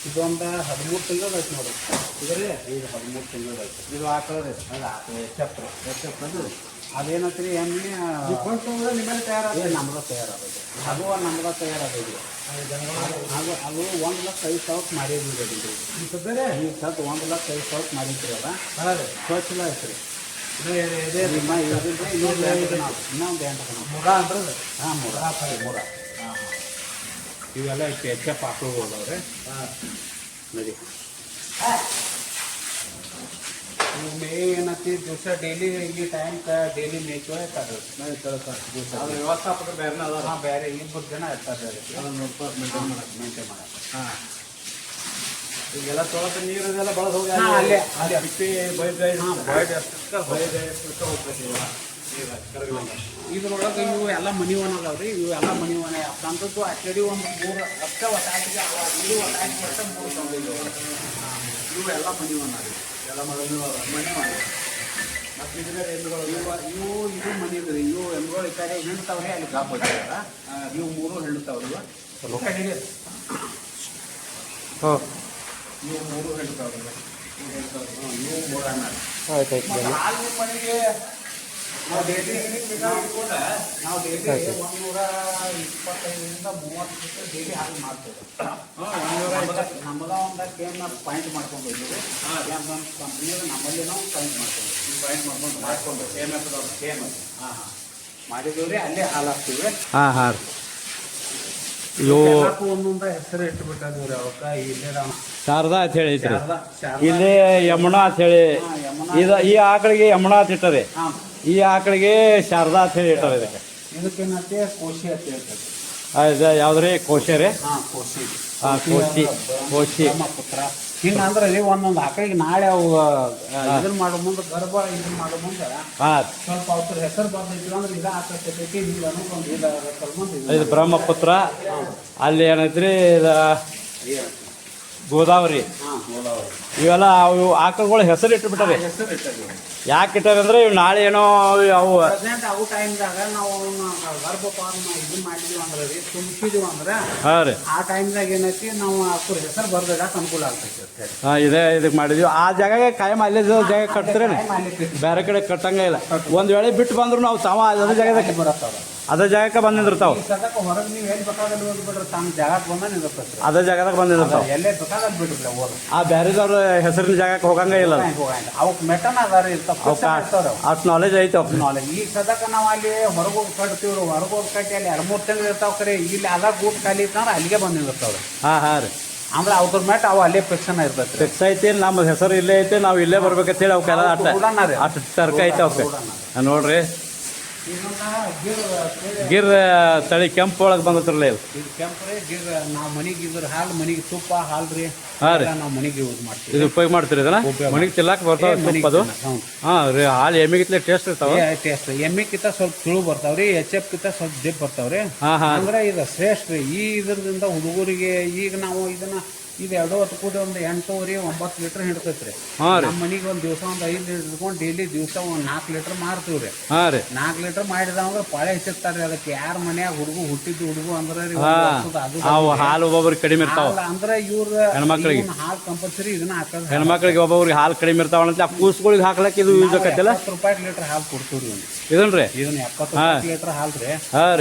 ಇದೊಂದು 13 ತಿಂಗಳು ಐತೆ ನೋಡ್ರಿ. ಇದರಲ್ಲಿ ಈಗ 13 ತಿಂಗಳು ಐತೆ. ಇದು ಹಾಕೋದ್ರಿ. ಅದು ಅದೇನತ್ರಿ ಎಮ್ಮೆ ನಿಮ್ಮಲ್ಲಿ ತಯಾರಾಗ ನಮ್ಗೆ ತಯಾರಾಗೋದು. ಅದು ನಮ್ಗೆ ತಯಾರಾಗೋದು. ಅದು 1,05,000 ಮಾಡಿದ್ರಿ. ಈ ಸದ್ದರೆ ಈ ಸತ್ 1,05,000 ಮಾಡಿದ್ರಿ. ಅದ ಸ್ವಚ್ಛಲ ಐತ್ರಿ. ಇನ್ನೊಂದು 8 ಮುರ ಅಂದ್ರೆ ಮುರ ಇವೆಲ್ಲ ಹೆಚ್ಚಪ್ ಹಾಕೋಬೋದವ್ರೆ. ನಡಿ ಮೇ ಏನತ್ತಿ ದಿವಸ ಡೈಲಿ ಈ ಟೈಮ್ಗೆ ಡೈಲಿ ಮೇಯ್ಕೋ ಇರ್ತಾರೆ. ವ್ಯವಸ್ಥಾಪಕ ಬೇರೆ ಅದ. ಬೇರೆ 2 ಜನ ಇರ್ತಾರೆ ಮೇಂಟೈನ್ ಮಾಡಕ್ಕೆ. ಈಗೆಲ್ಲ ತೊಳೆದ ನೀರನ್ನೆಲ್ಲ ಬಳದು ಹೋಗಿ ಅಲ್ಲೇ ಬಿಟ್ಟು ಇದ್ರೊಳಗೆ ಇವು ಎಲ್ಲ ಮನಿವನ ಅದಾವ್ರಿ. ಇವು ಎಲ್ಲ ಮನಿವನ ಅಂತದ್ದು ಆಕ್ಚುಲಿ ಒಂದು 3 ಅಷ್ಟ ಒಟ್ಟಾಟಿಗೆ ಇದು ಒಟ್ಟಾಟಿ ಕೊಟ್ಟ 3 ತಂದಿದ್ದು. ಇವು ಎಲ್ಲ ಮನಿವನ ರೀ. ಎಲ್ಲ ಮನಿವನ. ಮತ್ತು ಇವು ಇದು ಮನಿದ್ರಿ. ಇವು ಎಮ್ಗಳು ಈ ಕಡೆ ಹೆಣ್ತಾವ್ರಿ. ಅಲ್ಲಿ ಗಾಪ್ ಹೋಗ್ತಾರ. ಇವು 3 ಹೆಣ್ತಾವ್ರಿ. ಇವು 3 ಹೆಣ್ತಾವ್ರಿ. ಇವು 3 ಅನ್ನ. ಹಾಲಿನ ಮನೆಗೆ ನಾವು ಡೈಲಿ 125ರಿಂದ 30 ಲೀಟರ್ ಡೈಲಿ ಹಾಲು ಮಾಡ್ತೇವೆ. ನಮ್ಮದ ಒಂದು ಕೇಮ್ ಪಾಯಿಂಟ್ ಮಾಡ್ಕೊಂಡು ಹೋಗಿದ್ದೀವಿ. ಕಂಪ್ನಿಯವರು ನಮ್ಮಲ್ಲಿ ನಾವು ಪಾಯಿಂಟ್ ಮಾಡ್ಕೊಂಡು ಕೇಮ್ ಮಾಡಿದ್ದೀವಿ ರೀ. ಅಲ್ಲೇ ಹಾಲು ಹಾಕ್ತೀವಿ. ಒಂದೊಂದ ಹೆಸರು ಇಟ್ಟುಬಿಟ್ಟಿದ್ದೀವಿ ಅವಕ್ಕ. ಇಲ್ಲೇ ಶಾರದಾ ಅಂತ ಹೇಳಿ ಐತ್ರಿ. ಇಲ್ಲಿ ಯಮುನಾ ಅಂತ ಹೇಳಿ ಈ ಆಕಳಿಗೆ ಯಮುನಾ ಅಂತ ಇಟ್ಟರೆ, ಈ ಆಕಳಿಗೆ ಶಾರದಾ ಅಂತ ಹೇಳಿ ಇಟ್ಟರೆ. ಇದಕ್ಕೇನತ್ತೆ ಕೋಶಿ ಅಂತ ಹೇಳ್ತಾರೆ. ಇದು ಯಾವ್ದ್ರಿ? ಕೋಶಿ ರೀ. ಕೋಶಿ ಕೋಶಿ ಪುತ್ರ. ಹಿಂಗಂದ್ರೆ ರೀ ಒಂದೊಂದು ಆಕಳಿಗೆ ನಾಳೆ ಅವು ಇದನ್ನ ಮಾಡೋ ಮುಂದೆ ಗರ್ಭ ಇದನ್ನ ಮಾಡೋ ಮುಂದೆ ಸ್ವಲ್ಪ ಅವ್ರ ಹೆಸರು ಬಂದಿದ್ರು ಅಂದ್ರೆ ಇದು ಆಕಳಿಸ್ತೈತಿ. ಇದು ಬ್ರಹ್ಮಪುತ್ರ. ಅಲ್ಲಿ ಏನೈತ್ರಿ ಇದು ಗೋದಾವರಿ. ಇವೆಲ್ಲ ಅವು ಆಕಳುಗಳ ಹೆಸರು ಇಟ್ಟುಬಿಟ್ಟಾರೆ. ಯಾಕೆ ಇಟ್ಟಾರೆ ಅಂದ್ರೆ ಇವು ನಾಳೆ ಏನೋ ಅವು ಅವು ಟೈಮ್ದಾಗ ನಾವು ಗರ್ಭಪಾತ ಇದನ್ನ ಮಾಡಿದೀವಿ ಅಂದ್ರೆ ರೀ, ತುಂಬಿಸಿದೀವಿ ಅಂದ್ರೆ ರೀ ಆ ಟೈಮ್ದಾಗ ಏನೈತಿ ನಾವು ಅವ್ರ ಹೆಸರು ಬರ್ದಾಗ ಅನುಕೂಲ ಆಗ್ತೈತಿ. ಇದೇ ಇದಕ್ಕೆ ಮಾಡಿದ್ವಿ. ಆ ಜಾಗ ಕಾಯಂ ಅಲ್ಲೇ ಜಾಗ ಕಟ್ತಾರೆ, ಬೇರೆ ಕಡೆ ಕಟ್ಟಂಗ ಇಲ್ಲ. ಒಂದ್ ವೇಳೆ ಬಿಟ್ಟು ಬಂದ್ರು ನಾವು ತಾವ ಅದೇ ಜಾಗದಾಗ ಅದ ಜಾಗಕ್ಕೆ ಬಂದು ನಿಂದಿರ್ತಾವ. ಈ ಸದಕ್ಕೆ ಹೊರಗೆ ನೀವು ಎಲ್ಲಿ ಬೇಕಾದಲ್ಲಿ ಹೋಗಿ ಬಿಡ್ರಿ, ತಮ್ಮ ಜಾಗಕ್ಕೆ ಬಂದ ನಿಂದಿರ್ತೈತೆ ರೀ. ಅದ ಜಾಗದಾಗ ಬಂದು ನಿಂದಿರ್ತಾವ. ಎಲ್ಲೇ ಬೇಕಾದಲ್ಲಿ ಬಿಡ್ರಿ ಹೋದ. ಆ ಬ್ಯಾರೆದವ್ರ ಹೆಸರಿನ ಜಾಗಕ್ಕೆ ಹೋಗಂಗ ಇಲ್ಲ. ಅವಕ್ಕೆ ಮೆಟನ್ ಅದಾರ ಇರ್ತಾವ, ಅಷ್ಟು ನಾಲೆಜ್ ಐತೆ ಅವ್ರು. ನಾಲೆಜ್. ಈಗ ಸದಕ್ಕೆ ನಾವು ಅಲ್ಲಿ ಹೊರಗೆ ಹೋಗಿ ಕಟ್ತೀವ್ರಿ, ಹೊರಗೆ ಹೋಗಿ ಕಟ್ಟಿ ಅಲ್ಲಿ 2-3 ತಿಂಗಳು ಇರ್ತಾವ ಕರೆ. ಇಲ್ಲಿ ಅದಾಗ ಗೂಟ್ ಖಾಲಿ ಇತ್ತಂದ್ರೆ ಅಲ್ಲಿಗೆ ಬಂದು ನಿಂದಿರ್ತಾವ್ರಿ. ಹಾಂ ರೀ. ಅಂದ್ರೆ ಅವ್ರ ಮೆಟ್ ಅವು ಅಲ್ಲೇ ಫಿಕ್ಸನ್ ಇರ್ತೈತೆ. ಫಿಕ್ಸ್ ಐತಿ, ನಮ್ಮ ಹೆಸರು ಇಲ್ಲೇ ಐತೆ, ನಾವು ಇಲ್ಲೇ ಬರ್ಬೇಕಂತೇಳಿ ಅವಕ್ಕೆಲ್ಲ ಅಷ್ಟು ತರ್ಕ ಐತೆ ಅವಕ್ಕೆ. ನೋಡ್ರಿ ಗಿರ್ ತಳಿ ಕೆಂಪು ಒಳಗೆ ಬಂದತ್ರಲ್ಲ ಇದು. ಇದು ಕೆಂಪು ರೀ. ಗಿರ್ ನಾವು ಮನೆಗೆ ಇದ್ರ ಹಾಲು, ಮನೆಗೆ ತುಪ್ಪ ಹಾಲು ರೀ. ಹಾಂ ರೀ. ನಾವು ಮನೆಗೆ ಯೂಸ್ ಮಾಡ್ತೀವಿ. ಇದು ಉಪಯೋಗ ಮಾಡ್ತೀರಿ ಇದನ್ನ ಮನೆಗೆ ತಿನ್ನಕ್ಕೆ ಬರ್ತಾವ ತುಪ್ಪದು. ಹಾಂ ರೀ. ಹಾಲು ಎಮ್ಮಿಗಿತ್ಲೆ ಟೇಸ್ಟ್ ಇರ್ತಾವ. ಟೇಸ್ಟ್ ಎಮ್ಮಿಗಿಂತ ಸ್ವಲ್ಪ ತುಳು ಬರ್ತಾವ್ರಿ, HF ಕಿಂತ ಸ್ವಲ್ಪ ದಿಪ್ ಬರ್ತಾವ್ರಿ. ಹಾಂ ಅಂದ್ರೆ ಇದು ಶ್ರೇಷ್ಠ ರೀ. ಈ ಇದ್ರದಿಂದ ಹುಡುಗರಿಗೆ ಈಗ ನಾವು ಇದನ್ನ ಇದು 2 ಹೊತ್ತು ಕೂಡಿ ಒಂದು 8-9 ಲೀಟರ್ ಹಿಡ್ತೈತೆ ರೀ. ನಮ್ಮ ಮನೆಗೆ ಒಂದು ದಿವಸ ಒಂದು 5 ಲೀಟರ್ ಹಿಡ್ಕೊಂಡು ಡೈಲಿ ದಿವಸ ಒಂದು 4 ಲೀಟರ್ ಮಾರ್ತೀವಿ ರೀ. 4 ಲೀಟರ್ ಮಾಡಿದವಂದ್ರೆ ಪಾಳೆ ಹೆಚ್ಚಿರ್ತಾರೆ. ಅದಕ್ಕೆ ಯಾರ ಮನ್ಯಾಗ ಹುಟ್ಟಿದ್ದು ಹುಡುಗು ಅಂದ್ರೆ ಹಾಲು ಒಬ್ಬೊಬ್ರಿಗೆ ಕಡಿಮೆ ಇರ್ತಾವ. ಅಂದ್ರೆ ಇವ್ರ ಹೆಣ್ಮಕ್ಳಿಗೆ ಹಾಲು ಕಂಪಲ್ಸರಿ ಇದನ್ನ ಹಾಕೋದು. ಹೆಣ್ಮಕ್ಳಿಗೆ ಒಬ್ಬೊಬ್ರಿಗೆ ಹಾಲು ಕಡಿಮೆ ಇರ್ತಾವ ಅಂತ ಕೂಸ್ಗಳಿಗೆ ಹಾಕ್ಲಕ್ಕೆ ಇದು ಯೂಸ್ ಆಕೈತಿಲ್ಲ. 70 ರೂಪಾಯಿ ಲೀಟರ್ ಹಾಲು ಕೊಡ್ತೀವಿ ಇದನ್ರಿ. ಇದನ್ನ 70 ಲೀಟರ್ ಹಾಲು ರೀ.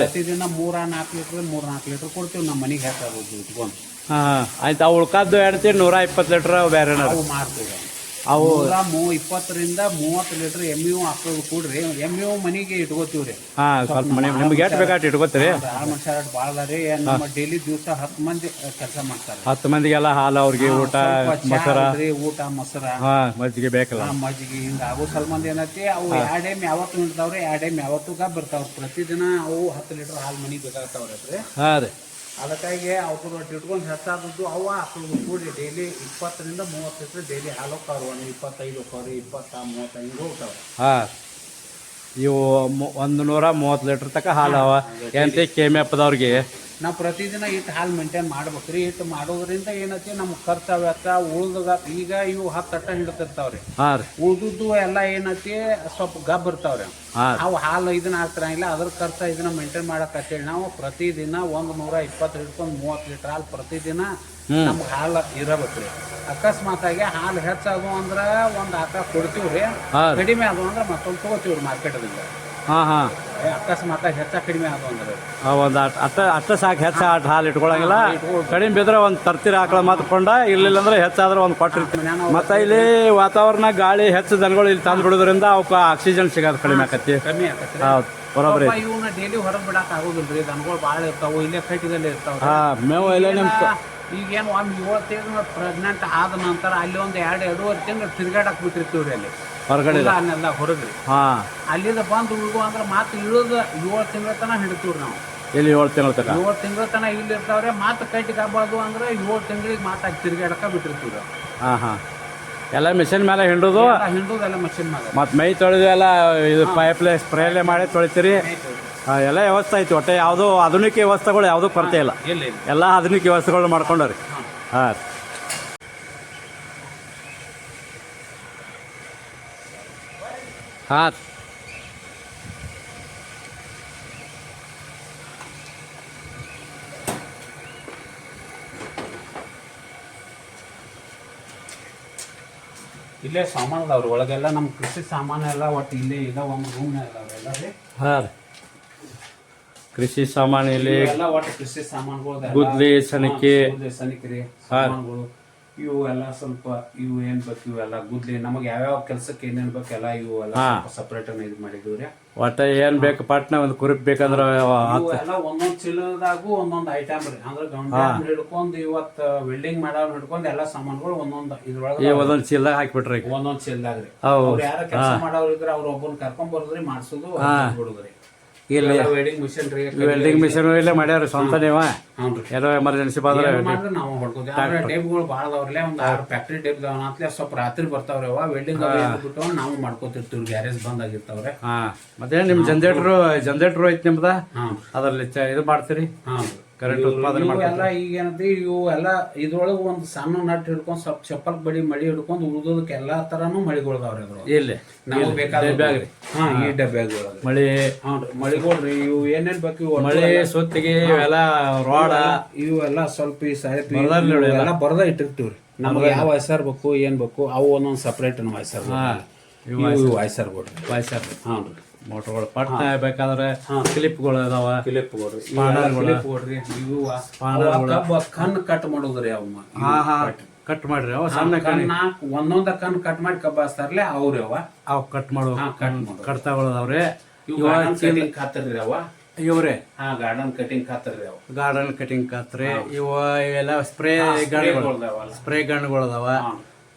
ಪ್ರತಿದಿನ 3-4 ಲೀಟರ್ 3-4 ಲೀಟರ್ ಕೊಡ್ತೀವಿ. ನಮ್ಮ ಮನೆಗೆ ಹಾಕೋದು ಇಟ್ಕೊಂಡು. ಹಾಂ ಆಯ್ತು. ಅವು ಉಳ್ಕಾದ್ದು ಹೇಳ್ತೀವಿ 120 ಲೀಟ್ರ್ ಬೇರೆ ಅವು ಮಾರ್ತೀವಿ. ಅವು 20ರಿಂದ 30 ಲೀಟರ್ ಎಮ್ಮಿಯು ಹಾಕೋದು ಕೂಡ್ರಿ. ಎಮ್ಮಿಯು ಮನೆಗೆ ಇಟ್ಕೋತೀವಿ ರೀ. ಹಾಂ ಸ್ವಲ್ಪ ಮನೆ ನಿಮ್ಗೆ ಎಷ್ಟು ಬೇಕಾಟ ಇಟ್ಕೋತೀರಿ. ಮನುಷ್ಯ ಭಾಳ ರೀ. ನಮ್ಮ ಡೈಲಿ ದಿವಸ 10 ಮಂದಿ ಕೆಲಸ ಮಾಡ್ತಾರೆ. 10 ಮಂದಿಗೆಲ್ಲ ಹಾಲು ಅವ್ರಿಗೆ ಊಟ ಮೊಸರ ಊಟ ಮೊಸರ ಮಜ್ಜಿಗೆ ಬೇಕಲ್ಲ. ಮಜ್ಜಿಗೆ ಹಿಂಗೆ ಆಗೋ ಸ್ವಲ್ಪ ಮಂದಿ ಏನೈತಿ. ಅವು 2 ಟೈಮ್ ಯಾವತ್ತು ನಿಲ್ತಾವ್ರಿ, 2 ಟೈಮ್ ಯಾವತ್ತೂ ಬರ್ತಾವ್ರಿ. ಪ್ರತಿದಿನ ಅವು 10 ಲೀಟರ್ ಹಾಲು ಮನೆಗೆ ಬೇಕಾಗ್ತಾವ್ರಿ. ಹಾಂ ರೀ. ಅದಕ್ಕಾಗಿ ಅವ್ರು ಇಟ್ಕೊಂಡು ಹೆಚ್ಚಾದದ್ದು ಅವು ಹಾಕೋದು ಕೂಡಿ ಡೈಲಿ 20ರಿಂದ 30 ಲೀಟ್ರ್ ಡೈಲಿ ಹಾಲು ಹೋಗ್ತಾವ್ರಿ. ಒಂದು 25 ಹೋಗ್ತಾವ್ರಿ, 20-30 ಹಿಂಗೆ ಹೋಗ್ತಾವ್ರಿ. ಹಾಂ ಇವು 130 ಲೀಟ್ರ್ ತನಕ ಹಾಲು ಅವ. ಎಂತ ಕೆಮ್ಮೆಪ್ಪದವ್ರಿಗೆ ನಾವು ಪ್ರತಿದಿನ ಇಟ್ಟು ಹಾಲು ಮೇಂಟೈನ್ ಮಾಡ್ಬೇಕು ರೀ. ಇಟ್ಟು ಮಾಡೋದ್ರಿಂದ ಏನೈತಿ ನಮ್ಮ ಖರ್ಚು ವೆಚ್ಚ ಉಳ್ದಾಗ. ಈಗ ಇವು 10 ಅಟ್ಟ ಹಿಡ್ತಿರ್ತಾವ್ರಿ. ಹಾಂ ರೀ. ಉಳ್ದದ್ದು ಎಲ್ಲ ಏನೈತಿ ಸ್ವಲ್ಪ ಗಬ್ ಇರ್ತಾವ್ರಿ. ಅವು ಹಾಲು ಇದನ್ನ ಹಾಕ್ತಿರಂಗಿಲ್ಲ. ಅದ್ರ ಖರ್ಚು ಇದನ್ನ ಮೇಂಟೈನ್ ಮಾಡಕ್ಕಂತೇಳಿ ನಾವು ಪ್ರತಿದಿನ 120 ಹಿಡ್ಕೊಂಡು 30 ಲೀಟರ್ ಹಾಲು ಪ್ರತಿದಿನ ನಮ್ಗೆ ಹಾಲು ಇರಬೇಕ್ರಿ. ಅಕಸ್ಮಾತಾಗಿ ಹಾಲು ಹೆಚ್ಚಾದು ಅಂದ್ರೆ ಒಂದು ಆಕ ಕೊಡ್ತೀವ್ರಿ. ಕಡಿಮೆ ಅದು ಅಂದ್ರೆ ಮತ್ತೊಂದು ತಗೋತೀವ್ರಿ ಮಾರ್ಕೆಟದಿಂದ. ಹಾಂ ಹಾಂ. ಅಕಸ್ಮಾತಾಗಿ ಹೆಚ್ಚ ಕಡಿಮೆ ಅದು ಅಂದ್ರೆ ಒಂದು ಅಷ್ಟ ಸಾಕು. ಹೆಚ್ಚು ಹಾಲು ಇಟ್ಕೊಳಂಗಿಲ್ಲ. ಕಡಿಮೆ ಬಿದ್ರೆ ಒಂದು ತರ್ತೀರಿ ಆಕಳ ಮಾತ್ಕೊಂಡ. ಇರ್ಲಿಲ್ಲ ಅಂದ್ರೆ ಹೆಚ್ಚಾದ್ರೆ ಒಂದು ಕೊಟ್ಟಿರ್ತೀವಿ. ಮತ್ತೆ ಇಲ್ಲಿ ವಾತಾವರಣ ಗಾಳಿ ಹೆಚ್ಚು ದನಗಳು ಇಲ್ಲಿ ತಂದು ಬಿಡೋದ್ರಿಂದ ಅವಕ್ಕೆ ಆಕ್ಸಿಜನ್ ಸಿಗೋದು ಕಡಿಮೆ ಆಕತಿ. ಕಮ್ಮಿ ಆಕತಿ. ಹೌದು ಬರೋಬ್ರಿ. ಇವನ್ನ ಡೈಲಿ ಹೊರಗೆ ಬಿಡಕ್ಕೆ ಆಗೋದಿಲ್ರಿ. ದನಗಳು ಭಾಳ ಇರ್ತಾವೆ. ಇಲ್ಲೇ ಕಟ್ಟಿದಲ್ಲಿ ಇರ್ತಾವೆ. ಮೇವು ಇಲ್ಲ ನಿಮ್ಮ. ಈಗೇನು ಒಂದು 7 ತಿಂಗಳು ಪ್ರೆಗ್ನೆಂಟ್ ಆದ ನಂತರ ಅಲ್ಲಿ ಒಂದು 2-2.5 ತಿಂಗಳು ತಿರ್ಗಾಡಕ್ಕೆ ಬಿಟ್ಟಿರ್ತೀವ್ರಿ. ಅಲ್ಲಿ ಹೊರಗಡೆ ಅನ್ನೆಲ್ಲ ಹೊರಗ್ರಿ. ಅಲ್ಲಿಂದ ಬಂದು ಉಳ್ಗು ಅಂದ್ರೆ ಮತ್ತೆ ಇಳಿದು 7 ತಿಂಗಳ ತನಕ ಹಿಡಿತೀವ್ರಿ ನಾವು. ಇಲ್ಲಿ 7 ತಿಂಗಳ ತನಕ 7 ತಿಂಗಳ ತನಕ ಇಲ್ಲಿ ಇರ್ತಾವ್ರೆ. ಮತ್ತೆ ಕಟ್ಟಿಗೆ ಆಗ್ಬಾರ್ದು ಅಂದ್ರೆ 7 ತಿಂಗಳಿಗೆ ಮತ್ತೆ ತಿರ್ಗಾಡಕ ಬಿಟ್ಟಿರ್ತೀವ್ರಿ. ಹಾಂ ಹಾಂ. ಎಲ್ಲ ಮಿಷಿನ್ ಮೇಲೆ ಹಿಂಡುದು ಎಲ್ಲ ಮಿಷಿನ್ ಮೇಲೆ. ಮತ್ತು ಮೈ ತೊಳೆದು ಎಲ್ಲ ಇದು ಪೈಪ್ಲೇ ಸ್ಪ್ರೇಲೆ ಮಾಡಿ ತೊಳಿತೀರಿ. ಎಲ್ಲ ವ್ಯವಸ್ಥೆ ಐತಿ. ಒಟ್ಟೆ ಯಾವುದೋ ಆಧುನಿಕ ವ್ಯವಸ್ಥೆಗಳು ಯಾವುದೂ ಕೊರತೆ ಇಲ್ಲ. ಎಲ್ಲ ಆಧುನಿಕ ವ್ಯವಸ್ಥೆಗಳು ಮಾಡ್ಕೊಂಡ್ರಿ. ಹಾಂ ಹಾಂ. ಇಲ್ಲೇ ಸಾಮಾನು ಅದಾವ್ರಿ. ಒಳಗೆಲ್ಲ ನಮ್ಮ ಕೃಷಿ ಸಾಮಾನು ಎಲ್ಲ ಒಟ್ಟು ಇಲ್ಲೇ ಈಗ ಒಂದು ರೂಮ್ ಅವೆಲ್ಲ ರೀ. ಹಾಂ ರೀ. ಕೃಷಿ ಸಾಮಾನು ಇಲ್ಲಿ ಎಲ್ಲ ಒಟ್ಟು ಕೃಷಿ ಸಾಮಾನುಗಳು ಗುದ್ಲಿ ಸನಿಕೆ ರೀ ಸಾಮಾನುಗಳು. ಇವು ಎಲ್ಲ ಸ್ವಲ್ಪ ಇವು ಏನ್ ಬೇಕು ಇವೆಲ್ಲ ಗುದ್ಲಿ ನಮಗೆ ಯಾವ್ಯಾವ ಕೆಲ್ಸಕ್ಕೆ ಏನೇನ್ ಬೇಕು ಎಲ್ಲ ಇವು ಎಲ್ಲ ಸಪ್ರೇಟ್ ಇದು ಮಾಡಿದ್ವಿ. ಒಟ್ಟ ಏನ್ ಬೇಕು ಪಟ್ನ ಒಂದು ಕುರಿಪ್ ಬೇಕಂದ್ರ ಎಲ್ಲ ಒಂದೊಂದ್ ಚೀಲದಾಗೂ ಒಂದೊಂದ್ ಐಟಮ್ ರೀ. ಅಂದ್ರೆ ಗಂಡ ಹಿಡ್ಕೊಂಡು ಇವತ್ತು ವೆಲ್ಡಿಂಗ್ ಮಾಡೋರ್ ಹಿಡ್ಕೊಂಡು ಎಲ್ಲ ಸಾಮಾನುಗಳು ಒಂದೊಂದ್ ಇದ್ರೊಳಗೆ ಒಂದೊಂದ್ ಚೀಲದಾಗ ಹಾಕ್ಬಿಟ್ರಿ. ಒಂದೊಂದ್ ಚೀಲದಾಗ ರೀ. ಅವ್ರು ಯಾರ ಕೆಲಸ ಮಾಡೋರು ಇದ್ರೆ ಅವ್ರ ಒಬ್ಬನ್ ಕರ್ಕೊಂಡ್ ಬರೋದ್ರಿ, ಮಾಡ್ಸೋದು ಬಿಡುದ್ರಿ. ಇಲ್ಲಿ ವೆಲ್ಡಿಂಗ್ ಮಿಷಿನ್ ರೀ. ವೆಲ್ಡಿಂಗ್ ಮಿಷಿನ್ ಇಲ್ಲೇ ಮಾಡ್ಯಾರ ಸ್ವಂತ ನೀವ. ಏನೋ ಎಮರ್ಜೆನ್ಸಿ ಬಂದ್ರೆ ನಾವು ಹೊಡ್ಕೋತೀವಿ. ಡೇಬ್ಗಳು ಭಾಳ ಅದಾವ್ರಲ್ಲೇ ಒಂದು 6 ಫ್ಯಾಕ್ಟ್ರಿ ಡೇಬ್ ಅಂತಲೇ ಸ್ವಲ್ಪ ರಾತ್ರಿ ಬರ್ತಾವ್ರಿ. ಅವ ವೆಲ್ಡಿಂಗ್ ಬಿಟ್ಟು ನಾವು ಮಾಡ್ಕೋತಿರ್ತೀವಿ. ಗ್ಯಾರೇಜ್ ಬಂದ್ ಆಗಿರ್ತಾವ್ರೆ. ಮತ್ತೆ ನಿಮ್ ಜನರೇಟರ್ ಐತಿ ನಿಮ್ದ. ಅದ್ರಲ್ಲಿ ಇದು ಮಾಡ್ತೀರಿ ಕರೆಂಟ್ ಉತ್ಪಾದನೆ ಎಲ್ಲ ಈಗ ಏನಂದ್ರೆ ಇವು ಎಲ್ಲ ಇದ್ರೊಳಗೆ ಒಂದು ಸಣ್ಣ ನಟ್ ಹಿಡ್ಕೊಂಡು ಸ್ವಲ್ಪ ಚಪ್ಪಲ್ ಬಡಿ ಮಳಿ ಹಿಡ್ಕೊಂಡು ಉಳಿದೋದಕ್ಕೆ ಎಲ್ಲಾ ತರಾನು ಮಳಿಗೊಳ್ದಾವ್ರಿ. ಅದ್ರೊಳಗೆ ಇಲ್ಲಿ ನಮಗೆ ಬೇಕಾದ ಬ್ಯಾಗ್ ರೀ. ಈ ಡಬ್ಬ್ಯಾಗ ಮಳಿ ಮಳಿಗೋಳ್ರಿ. ಇವು ಏನೇನ್ ಬೇಕು ಇವು ಮಳಿ ಸುತ್ತಿಗೆ ಇವೆಲ್ಲ ರೋಡ ಇವೆಲ್ಲ ಸ್ವಲ್ಪ ಈ ಸಾಹಿತ್ಯ ಎಲ್ಲ ಬರ್ದ ಇಟ್ಟಿರ್ತೀವ್ರಿ. ನಮ್ಗೆ ಯಾವ ಹೆಸರು ಬೇಕು ಏನ್ ಬೇಕು ಅವು ಒಂದೊಂದು ಸಪ್ರೇಟ್ ನಾವು ಹೆಸರು ಇವು ವಾಯ್ಸರ್ ಬೋರ್ಡ್ ವಾಯ್ಸರ್ ಹಾಂ ರೀ ಮೋಟ್ರ್ಗಳು ಪಟ್ಟ ಬೇಕಾದ್ರೆ ಕ್ಲಿಪ್ಗಳು ಅದಾವ ಕ್ಲಿಪ್ ಕೊಡ್ರಿ ಸ್ಪಾನರ್ಗಳು. ಕೊಡ್ರಿ ಇವು ಸ್ಪಾನರ್ಗಳು. ಕಣ್ಣು ಕಟ್ ಮಾಡೋದ್ರಿ ಅವ ಕಟ್ ಮಾಡ್ರಿ ಅವ ಸಣ್ಣ ಒಂದೊಂದ ಕಣ್ಣು ಕಟ್ ಮಾಡಿ ಕಬ್ಬಾಸ್ತಾರಲ್ಲ ಅವ್ರಿ ಅವ್ ಕಟ್ ಮಾಡೋ ಕಟ್ತಾಗಳದಾವ್ರಿ ಕಟಿಂಗ್ ಖಾತರ್ರಿ ಇವ್ರೆ ಗಾರ್ಡನ್ ಕಟಿಂಗ್ ಖಾತರ್ರಿ ಗಾರ್ಡನ್ ಕಟಿಂಗ್ ಕತ್ರಿ ಇವೆಲ್ಲ ಸ್ಪ್ರೇ ಗನ್ಗಳು ಸ್ಪ್ರೇ ಗನ್ಗಳು ಅದಾವ.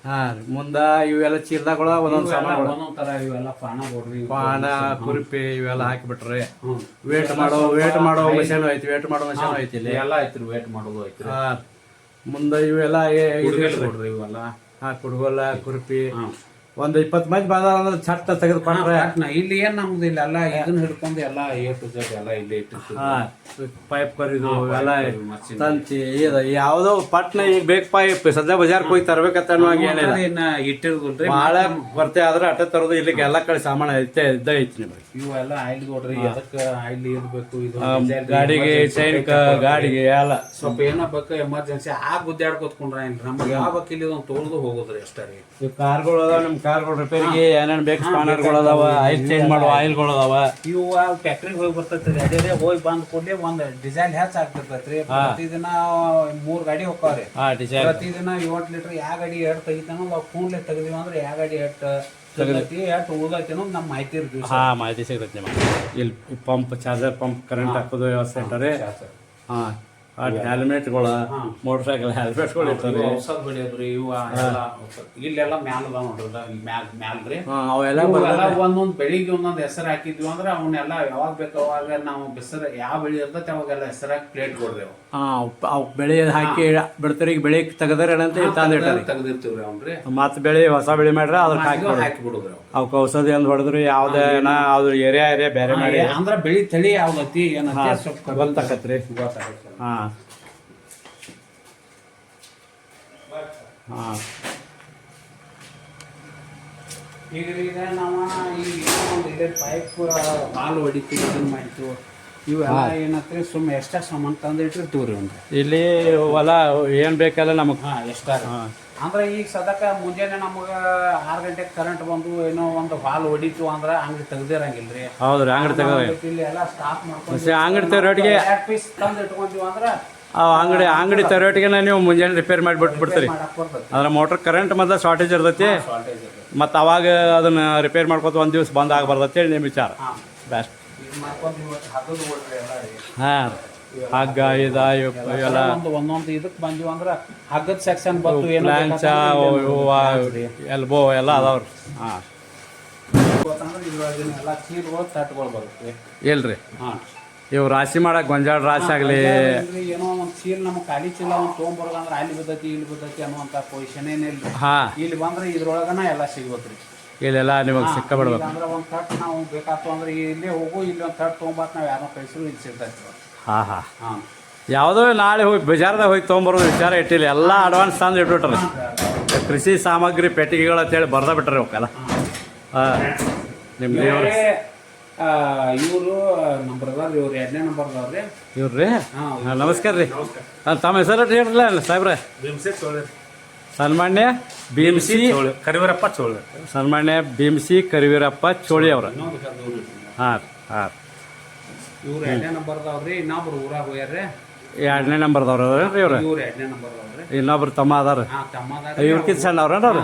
ಹಾ ರೀ ಮುಂದ ಇವೆಲ್ಲ ಚೀಲದಾಗಳ ಒಂದೊಂದ್ ಸಾಮಾನು ಒಂದೊಂದ್ ತರ ಇವೆಲ್ಲ ಪಾನ ಕೊಡ್ರಿ ಪಾನ ಕುರುಪಿ ಇವೆಲ್ಲ ಹಾಕಿಬಿಟ್ರಿ. ವೇಟ್ ಮಾಡೋ ಮಷೀನ್ ಐತಿ, ವೇಟ್ ಮಾಡೋ ಮಷೀನ್ ಐತಿ ಇಲ್ಲಿ ಎಲ್ಲ ಐತ್ರಿ, ವೇಟ್ ಮಾಡೋದು ಐತ್ರಿ. ಮುಂದ ಇವೆಲ್ಲ ಕೊಡ್ರಿ ಇವೆಲ್ಲ ಕುಡ್ಗೋಲ ಕುರುಪಿ ಒಂದ್ 20 ಮಂದಿ ಬಾದಾರ ಅಂದ್ರೆ ಚಟ್ಟ ತೆಗೆದುಕೊಂಡ್ರೆ ಇಲ್ಲಿ ಏನ್ ನಮ್ದು ಇಲ್ಲ ಎಲ್ಲ ಇದನ್ನ ಹಿಡ್ಕೊಂಡು ಎಲ್ಲ A to Z ಎಲ್ಲ ಇಲ್ಲಿ ಇಟ್ಟಿರ್ತೀವಿ. ಪೈಪ್ ಕರಿದು ಎಲ್ಲ ತಂತಿ ಯಾವ್ದೋ ಪಟ್ನ ಈಗ ಬೇಕು ಪೈಪ್ ಸದ್ಯ ಬಜಾರ್ಗೆ ಹೋಗಿ ತರ್ಬೇಕಂತ ಅನ್ನುವಾಗ ಏನಿಲ್ಲ ಇಟ್ಟಿರ್ದ್ರಿ ಭಾಳ ಬರ್ತೆ ಆದ್ರೆ ಅಟ್ಟ ತರೋದು ಇಲ್ಲಿಗೆ ಎಲ್ಲ ಕಡೆ ಸಾಮಾನು ಐತೆ ಇದ್ದ ಐತಿ ನಿಮಗೆ. ಇವೆಲ್ಲ ಆಯಿಲ್ ಕೊಡ್ರಿ, ಅದಕ್ಕೆ ಆಯಿಲ್ ಇರ್ಬೇಕು. ಇದು ಗಾಡಿಗೆ ಸೈನಿಕ ಗಾಡಿಗೆ ಎಲ್ಲ ಸ್ವಲ್ಪ ಏನಬೇಕು ಎಮರ್ಜೆನ್ಸಿ ಗುದ್ದಾಡ್ಕೊತ್ಕೊಂಡ್ರ ಏನ್ರಿ ನಮ್ಗೆ ಯಾವ ಇಲ್ಲಿ ಒಂದು ತೊಳ್ದು ಹೋಗೋದ್ರಿ ಅಷ್ಟೇ ರೀ. ಕಾರ್ಗಳು ಅದಾವ, ನಮ್ಮ ಕಾರ್ಗಳು ರಿಪೇರಿಗೆ ಏನೇನು ಬೇಕು ಸ್ಪಾನರ್ಗಳು ಅದಾವ, ಆಯಿಲ್ ಚೇಂಜ್ ಮಾಡುವ ಆಯಿಲ್ಗಳು ಅದಾವ. ಇವು ಫ್ಯಾಕ್ಟ್ರಿಗೆ ಹೋಗಿ ಬರ್ತೈತ್ರಿ, ಅದೇ ಹೋಗಿ ಬಂದ್ ಕೂಡಲೇ ಒಂದು ಡಿಸೈನ್ ಹೆಚ್ಚು ಆಗ್ತಿರ್ತೈತ್ರಿ. ಪ್ರತಿದಿನ 3 ಗಾಡಿ ಹೋಗ್ತಾವ್ರಿ. ಪ್ರತಿದಿನ 7 ಲೀಟರ್ ಯಾವ ಗಾಡಿ ಎಟ್ ತೆಗಿತಾನೋ ನಾವು ಫೋನ್ಲೆ ತೆಗ್ದಿವಿ ಅಂದ್ರೆ ಯಾವ ಗಾಡಿ ಎಟ್ ಎಟ್ ಉಳ್ದೈತಿ ಅನ್ನೋದು ನಮ್ಮ ಮಾಹಿತಿ ಇರ್ತೀವಿ. ಮಾಹಿತಿ ಸಿಗುತ್ತೆ ನಿಮಗೆ. ಇಲ್ಲಿ ಪಂಪ್ ಚಾರ್ಜರ್ ಪಂಪ್ ಕರೆಂಟ್ ಹಾಕೋದು ವ್ಯವಸ್ಥೆ ಇಟ್ಟಾರೆ. ಹಾಂ ಹೆಲ್ಮೆಟ್ಗಳು, ಮೋಟರ್ ಸೈಕಲ್ ಹೆಲ್ಮೆಟ್ಗಳು ಇರ್ತಾರೆ. ಔಷಧ ಹೊಡಿಯೋದ್ರಿ ಇವು ಇಲ್ಲೆಲ್ಲ ಮ್ಯಾಲ ಅದಾವ ನೋಡ್ರಿ, ಮ್ಯಾಲ್ರಿ ಅವೆಲ್ಲ ಒಂದೊಂದು ಬೆಳಿಗ್ಗೆ ಒಂದೊಂದು ಹೆಸರು ಹಾಕಿದ್ವಿ ಅಂದ್ರೆ ಅವನ್ನೆಲ್ಲ ಯಾವಾಗ ಬೇಕು ಅವಾಗ ನಾವು ಬೆಸರು ಯಾವ ಬೆಳಿ ಇರ್ತೈತಿ ಅವಾಗೆಲ್ಲ ಹೆಸರಾಗಿ ಪ್ಲೇಟ್ ಕೊಡ್ರಿ. ಅವು ಬೆಳೆ ಹಾಕಿ ಬಿಡ್ತಾರೆ. ಈಗ ಬೆಳೆ ತೆಗದಾರೆ ಅಂತ ತಂದಿಟ್ಟಾರೆ, ತೆಗ್ದಿರ್ತೀವ್ರಿ ಅವ್ರಿ. ಮತ್ತೆ ಬೆಳೆ ಹೊಸ ಬೆಳೆ ಮಾಡ್ರೆ ಅದಕ್ಕೆ ಹಾಕಿ ಬಿಡುದ್ರಿ. ಅವಕ್ಕೆ ಔಷಧಿ ಅಂದ್ ಹೊಡೆದ್ರಿ ಯಾವ್ದೇ ಅದು ಏರಿಯಾ ಬೇರೆ ಮಾಡಿ ಅಂದ್ರೆ ಬೆಳಿ ತಳಿ ಯಾವ್ದೈತಿ ಏನಂತ ಸ್ವಲ್ಪ ಗೊತ್ತಾಕತ್ರಿ. ಹಾಂ ಹಾಂ ಈಗ ನಾವು ಈಗ ಪೈಪ್ ಹಾಲು ಹೊಡಿತೀವಿ, ಇದನ್ನ ಮಾಡ್ತೀವಿ. ಇವೆಲ್ಲ ಏನಂದ್ರೆ ಸುಮ್ಮನೆ ಎಷ್ಟ ಸಾಮಾನು ತಂದು ಇಟ್ಟಿರ್ತೀವ್ರಿ ಒಂದು ಇಲ್ಲಿ ಹೊಲ ಏನು ಬೇಕಲ್ಲ ನಮಗೆ ಎಷ್ಟ ಅಂದ್ರೆ ಈಗ ಸದಕ ಮುಂಜಾನೆ ನಮಗೆ 6 ಗಂಟೆಗೆ ಕರೆಂಟ್ ಬಂದು ಏನೋ ಒಂದು ಹಾಲು ಹೊಡಿತು ಅಂದ್ರೆ ಅಂಗಡಿ ತೆಗ್ದಿರಂಗಿಲ್ರಿ. ಹೌದ್ರಿ, ಅಂಗಡಿ ತೆಗೆದ ಇಲ್ಲಿ ಎಲ್ಲ ಸ್ಟಾಪ್ ಮಾಡ್ಕೊಂಡು ಅಂಗಡಿ ತೆರೋಟಿಗೆ ಪೀಸ್ ತಂದು ಇಟ್ಕೊಂತೀವಿ ಅಂದ್ರೆ ಅಂಗಡಿ ತೆರೋಟಿಗೆ ನೀವು ಮುಂಜಾನೆ ರಿಪೇರ್ ಮಾಡಿಬಿಟ್ಬಿಡ್ತೀರಿ. ಅದ್ರ ಮೋಟ್ರ್ ಕರೆಂಟ್ ಮೊದಲು ಶಾರ್ಟೇಜ್ ಇರ್ತೈತಿ, ಮತ್ತು ಅವಾಗ ಅದನ್ನ ರಿಪೇರ್ ಮಾಡ್ಕೊತ ಒಂದು ದಿವಸ ಬಂದ್ ಆಗಬಾರ್ದು ಹೇಳಿ ನಿಮ್ಮ ವಿಚಾರ. ಬೆಸ್ಟ್. ಹಾಂ ಹಗ್ಗ ಇವೆಲ್ಲ ಒಂದೊಂದು ಇದಕ್ಕೆ ಬಂದಿವಿ ಅಂದ್ರೆ ಹಗ್ಗದ ಸೆಕ್ಷನ್ ಬಂತು, ಪ್ಲಾಂಚ ಎಲ್ಬೋ ಎಲ್ಲ ಅದಾವ್ರಿ. ಹಾಂ ಎಲ್ಲ ಚೀಲಗಳು ತಟ್ಗಳು ಬರುತ್ತೆ ಇಲ್ರಿ. ಹಾಂ ಇವು ರಾಶಿ ಮಾಡಕ್ ಗೊಂಜಾಳ ರಾಶಿ ಆಗಲಿ ಏನೋ ಒಂದು ಚೀಲ ನಮ್ಗೆ ಖಾಲಿ ಚೀಲ ಒಂದು ತೊಗೊಂಬರೋದಂದ್ರೆ ಅಲ್ಲಿ ಬಿದ್ದೈತಿ ಇಲ್ಲಿ ಬಿದ್ದೈತಿ ಅನ್ನುವಂಥ ಪೊಸಿಷನ್ ಏನಿಲ್ಲ. ಹಾಂ ಇಲ್ಲಿ ಬಂದ್ರೆ ಇದ್ರೊಳಗನ ಎಲ್ಲ ಸಿಗ್ಬೇಕ್ರಿ. ಇಲ್ಲೆಲ್ಲ ನಿಮಗೆ ಸಿಕ್ಕ ಬಿಡ್ಬೇಕು. ಅಂದ್ರೆ ಒಂದು ತಟ್ ನಾವು ಬೇಕಾಯ್ತು ಅಂದ್ರೆ ಇಲ್ಲೇ ಹೋಗು, ಇಲ್ಲಿ ಒಂದು ತಟ್ ತೊಗೊಂಬತ್ ನಾವು ಯಾರೋ ಕಳಿಸಿದ್ರು ಇಲ್ಲಿ ಸಿಗ್ತೈತಿ. ಹಾಂ ಹಾಂ ಹಾಂ ಯಾವುದೋ ನಾಳೆ ಹೋಗಿ ಬಜಾರ್ದಾಗ ಹೋಗಿ ತೊಗೊಂಬರೋದು ವಿಚಾರ ಇಟ್ಟಿಲ್ಲ, ಎಲ್ಲ ಅಡ್ವಾನ್ಸ್ ತಂದು ಇಟ್ಬಿಟ್ರಿ. ಕೃಷಿ ಸಾಮಗ್ರಿ ಪೆಟ್ಟಿಗೆಗಳು ಅಂತೇಳಿ ಬರ್ದ ಬಿಟ್ರಿ ಅವಕ್ಕೆಲ್ಲ. ಹಾಂ ನಿಮ್ಮ ದೇವ್ರ ಇವರು ನಮ್ಮ ಬ್ರದರ್, ಇವ್ರು 2ನೇ ನಂಬರ್ದವ್ರಿ ಇವ್ರಿ. ನಮಸ್ಕಾರ ರೀ. ತಮ್ಮ ಹೆಸರು ಹೇಳ್ರಲ್ಲ ಸಾಹೇಬ್ರೆ. ಸನ್ಮಾನ್ಯ ಭೀಮಸಿ ಕರಿವೀರಪ್ಪ ಚೋಳ. ಸನ್ಮಾನ್ಯ ಭೀಮಸಿ ಕರಿವೀರಪ್ಪ ಚೋಳಿ ಅವ್ರ. ಹಾಂ ಹಾಂ ಇವ್ರು 2ನೇ ನಂಬರ್ದವ್ರಿ. ಇನ್ನೊಬ್ರು ಊರಾಗ ಹೋಗ್ಯಾರ್ರಿ. 2ನೇ ನಂಬರ್ದವ್ರ ರೀ ಇವ್ರು. ಇವ್ರು 2ನೇ ನಂಬರ್ದವ್ರಿ. ಇನ್ನೊಬ್ರು ತಮ್ಮ ಅದಾರ. ಇವ್ರಕ್ಕಿಂತ ಸಣ್ಣ ಅವ್ರೇನ್ರಿ ಅವ್ರು?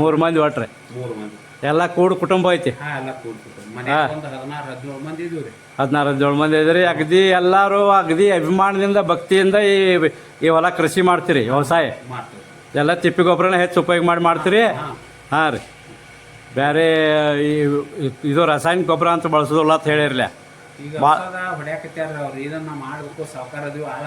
3 ಮಂದಿ ಒಟ್ರಿ. 3 ಮಂದಿ ಎಲ್ಲ ಕೂಡು ಕುಟುಂಬ ಐತಿ. ಎಲ್ಲ ಕೂಡ್ತಿದ್ರು. ಮನ್ಯಾಗ ಒಂದು 16-17 ಮಂದಿ ಇದೀವ್ರಿ. 16-17 ಮಂದಿ ಇದ್ರಿ. ಅಗದಿ ಎಲ್ಲರೂ ಅಗದಿ ಅಭಿಮಾನದಿಂದ ಭಕ್ತಿಯಿಂದ ಈ ಹೊಲ ಕೃಷಿ ಮಾಡ್ತೀರಿ, ವ್ಯವಸಾಯ ಎಲ್ಲ ತಿಪ್ಪಿ ಗೊಬ್ಬರನ ಹೆಚ್ಚು ಉಪಯೋಗ ಮಾಡ್ತೀರಿ. ಹಾಂ ರೀ. ಬೇರೆ ಇದು ರಾಸಾಯನಿಕ ಗೊಬ್ಬರ ಅಂತ ಬಳಸೋದಿಲ್ಲ ಅಂತ ಹೇಳಿರ್ಲ. ಈಗ ಹೊಡ್ಯಾಕತ್ಯಾರ ಅವ್ರು. ಇದನ್ನ ಮಾಡ್ಬೇಕು, ಸಾವುಕಾರ ಅದೀವಿ, ಆಳ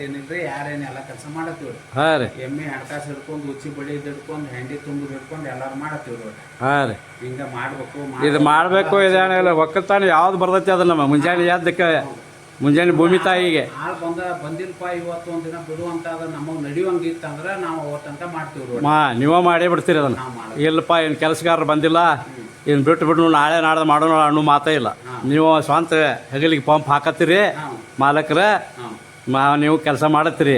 ಏನಿಲ್ರಿ, ಯಾರೇನು ಎಲ್ಲ ಕೆಲಸ ಮಾಡತ್ತೀವ್ರಿ. ಹಾಂ ರೀ. ಎಮ್ಮೆ ಹಣಕಾಸು ಹಿಡ್ಕೊಂಡು, ಉಚ್ಚಿ ಬಡಿ ಹಿಡ್ಕೊಂಡು, ಹೆಂಡಿ ತುಂಬ ಹಿಡ್ಕೊಂಡು ಎಲ್ಲಾರು ಮಾಡತ್ತೀವ್ರಿ. ಹಾಂ ರೀ. ಹಿಂಗ ಮಾಡ್ಬೇಕು, ಇದು ಮಾಡಬೇಕು. ಇದೇನಿಲ್ಲ ಒಕ್ಕಲ್ತಾನ ಯಾವ್ದು ಬರ್ತೈತಿ ಅದನ್ನ ಮುಂಜಾನೆ ಎದ್ದಕ್ಕೆ ಮುಂಜಾನೆ ಭೂಮಿ ತಾಯಿಗೆ ಆಳ್ ಬಂದಿಲ್ಪ ಇವತ್ತು ಒಂದಿನ ಬಿಡುವಂತ ಅದ ನಮಗೆ ನಡೆಯುವಂಗಿತ್ತಂದ್ರೆ ನಾವು ಅವತ್ತಂತ ಮಾಡ್ತೀವ್ರಿ. ನೀವೇ ಮಾಡೇ ಬಿಡ್ತೀರಿ ಅದನ್ನ. ಇಲ್ಲಪ್ಪ ಏನು ಕೆಲಸಗಾರರು ಬಂದಿಲ್ಲ, ಇನ್ನು ಬಿಟ್ಟು ನಾಳೆ ನಾಡ್ದು ಮಾಡೋಣ ಅನ್ನೋ ಮಾತೇ ಇಲ್ಲ. ನೀವು ಸ್ವಂತ ಹೆಗಲಿಗೆ ಪಂಪ್ ಹಾಕತ್ತೀರಿ ಮಾಲಕ್ರ, ನೀವು ಕೆಲಸ ಮಾಡತ್ತೀರಿ.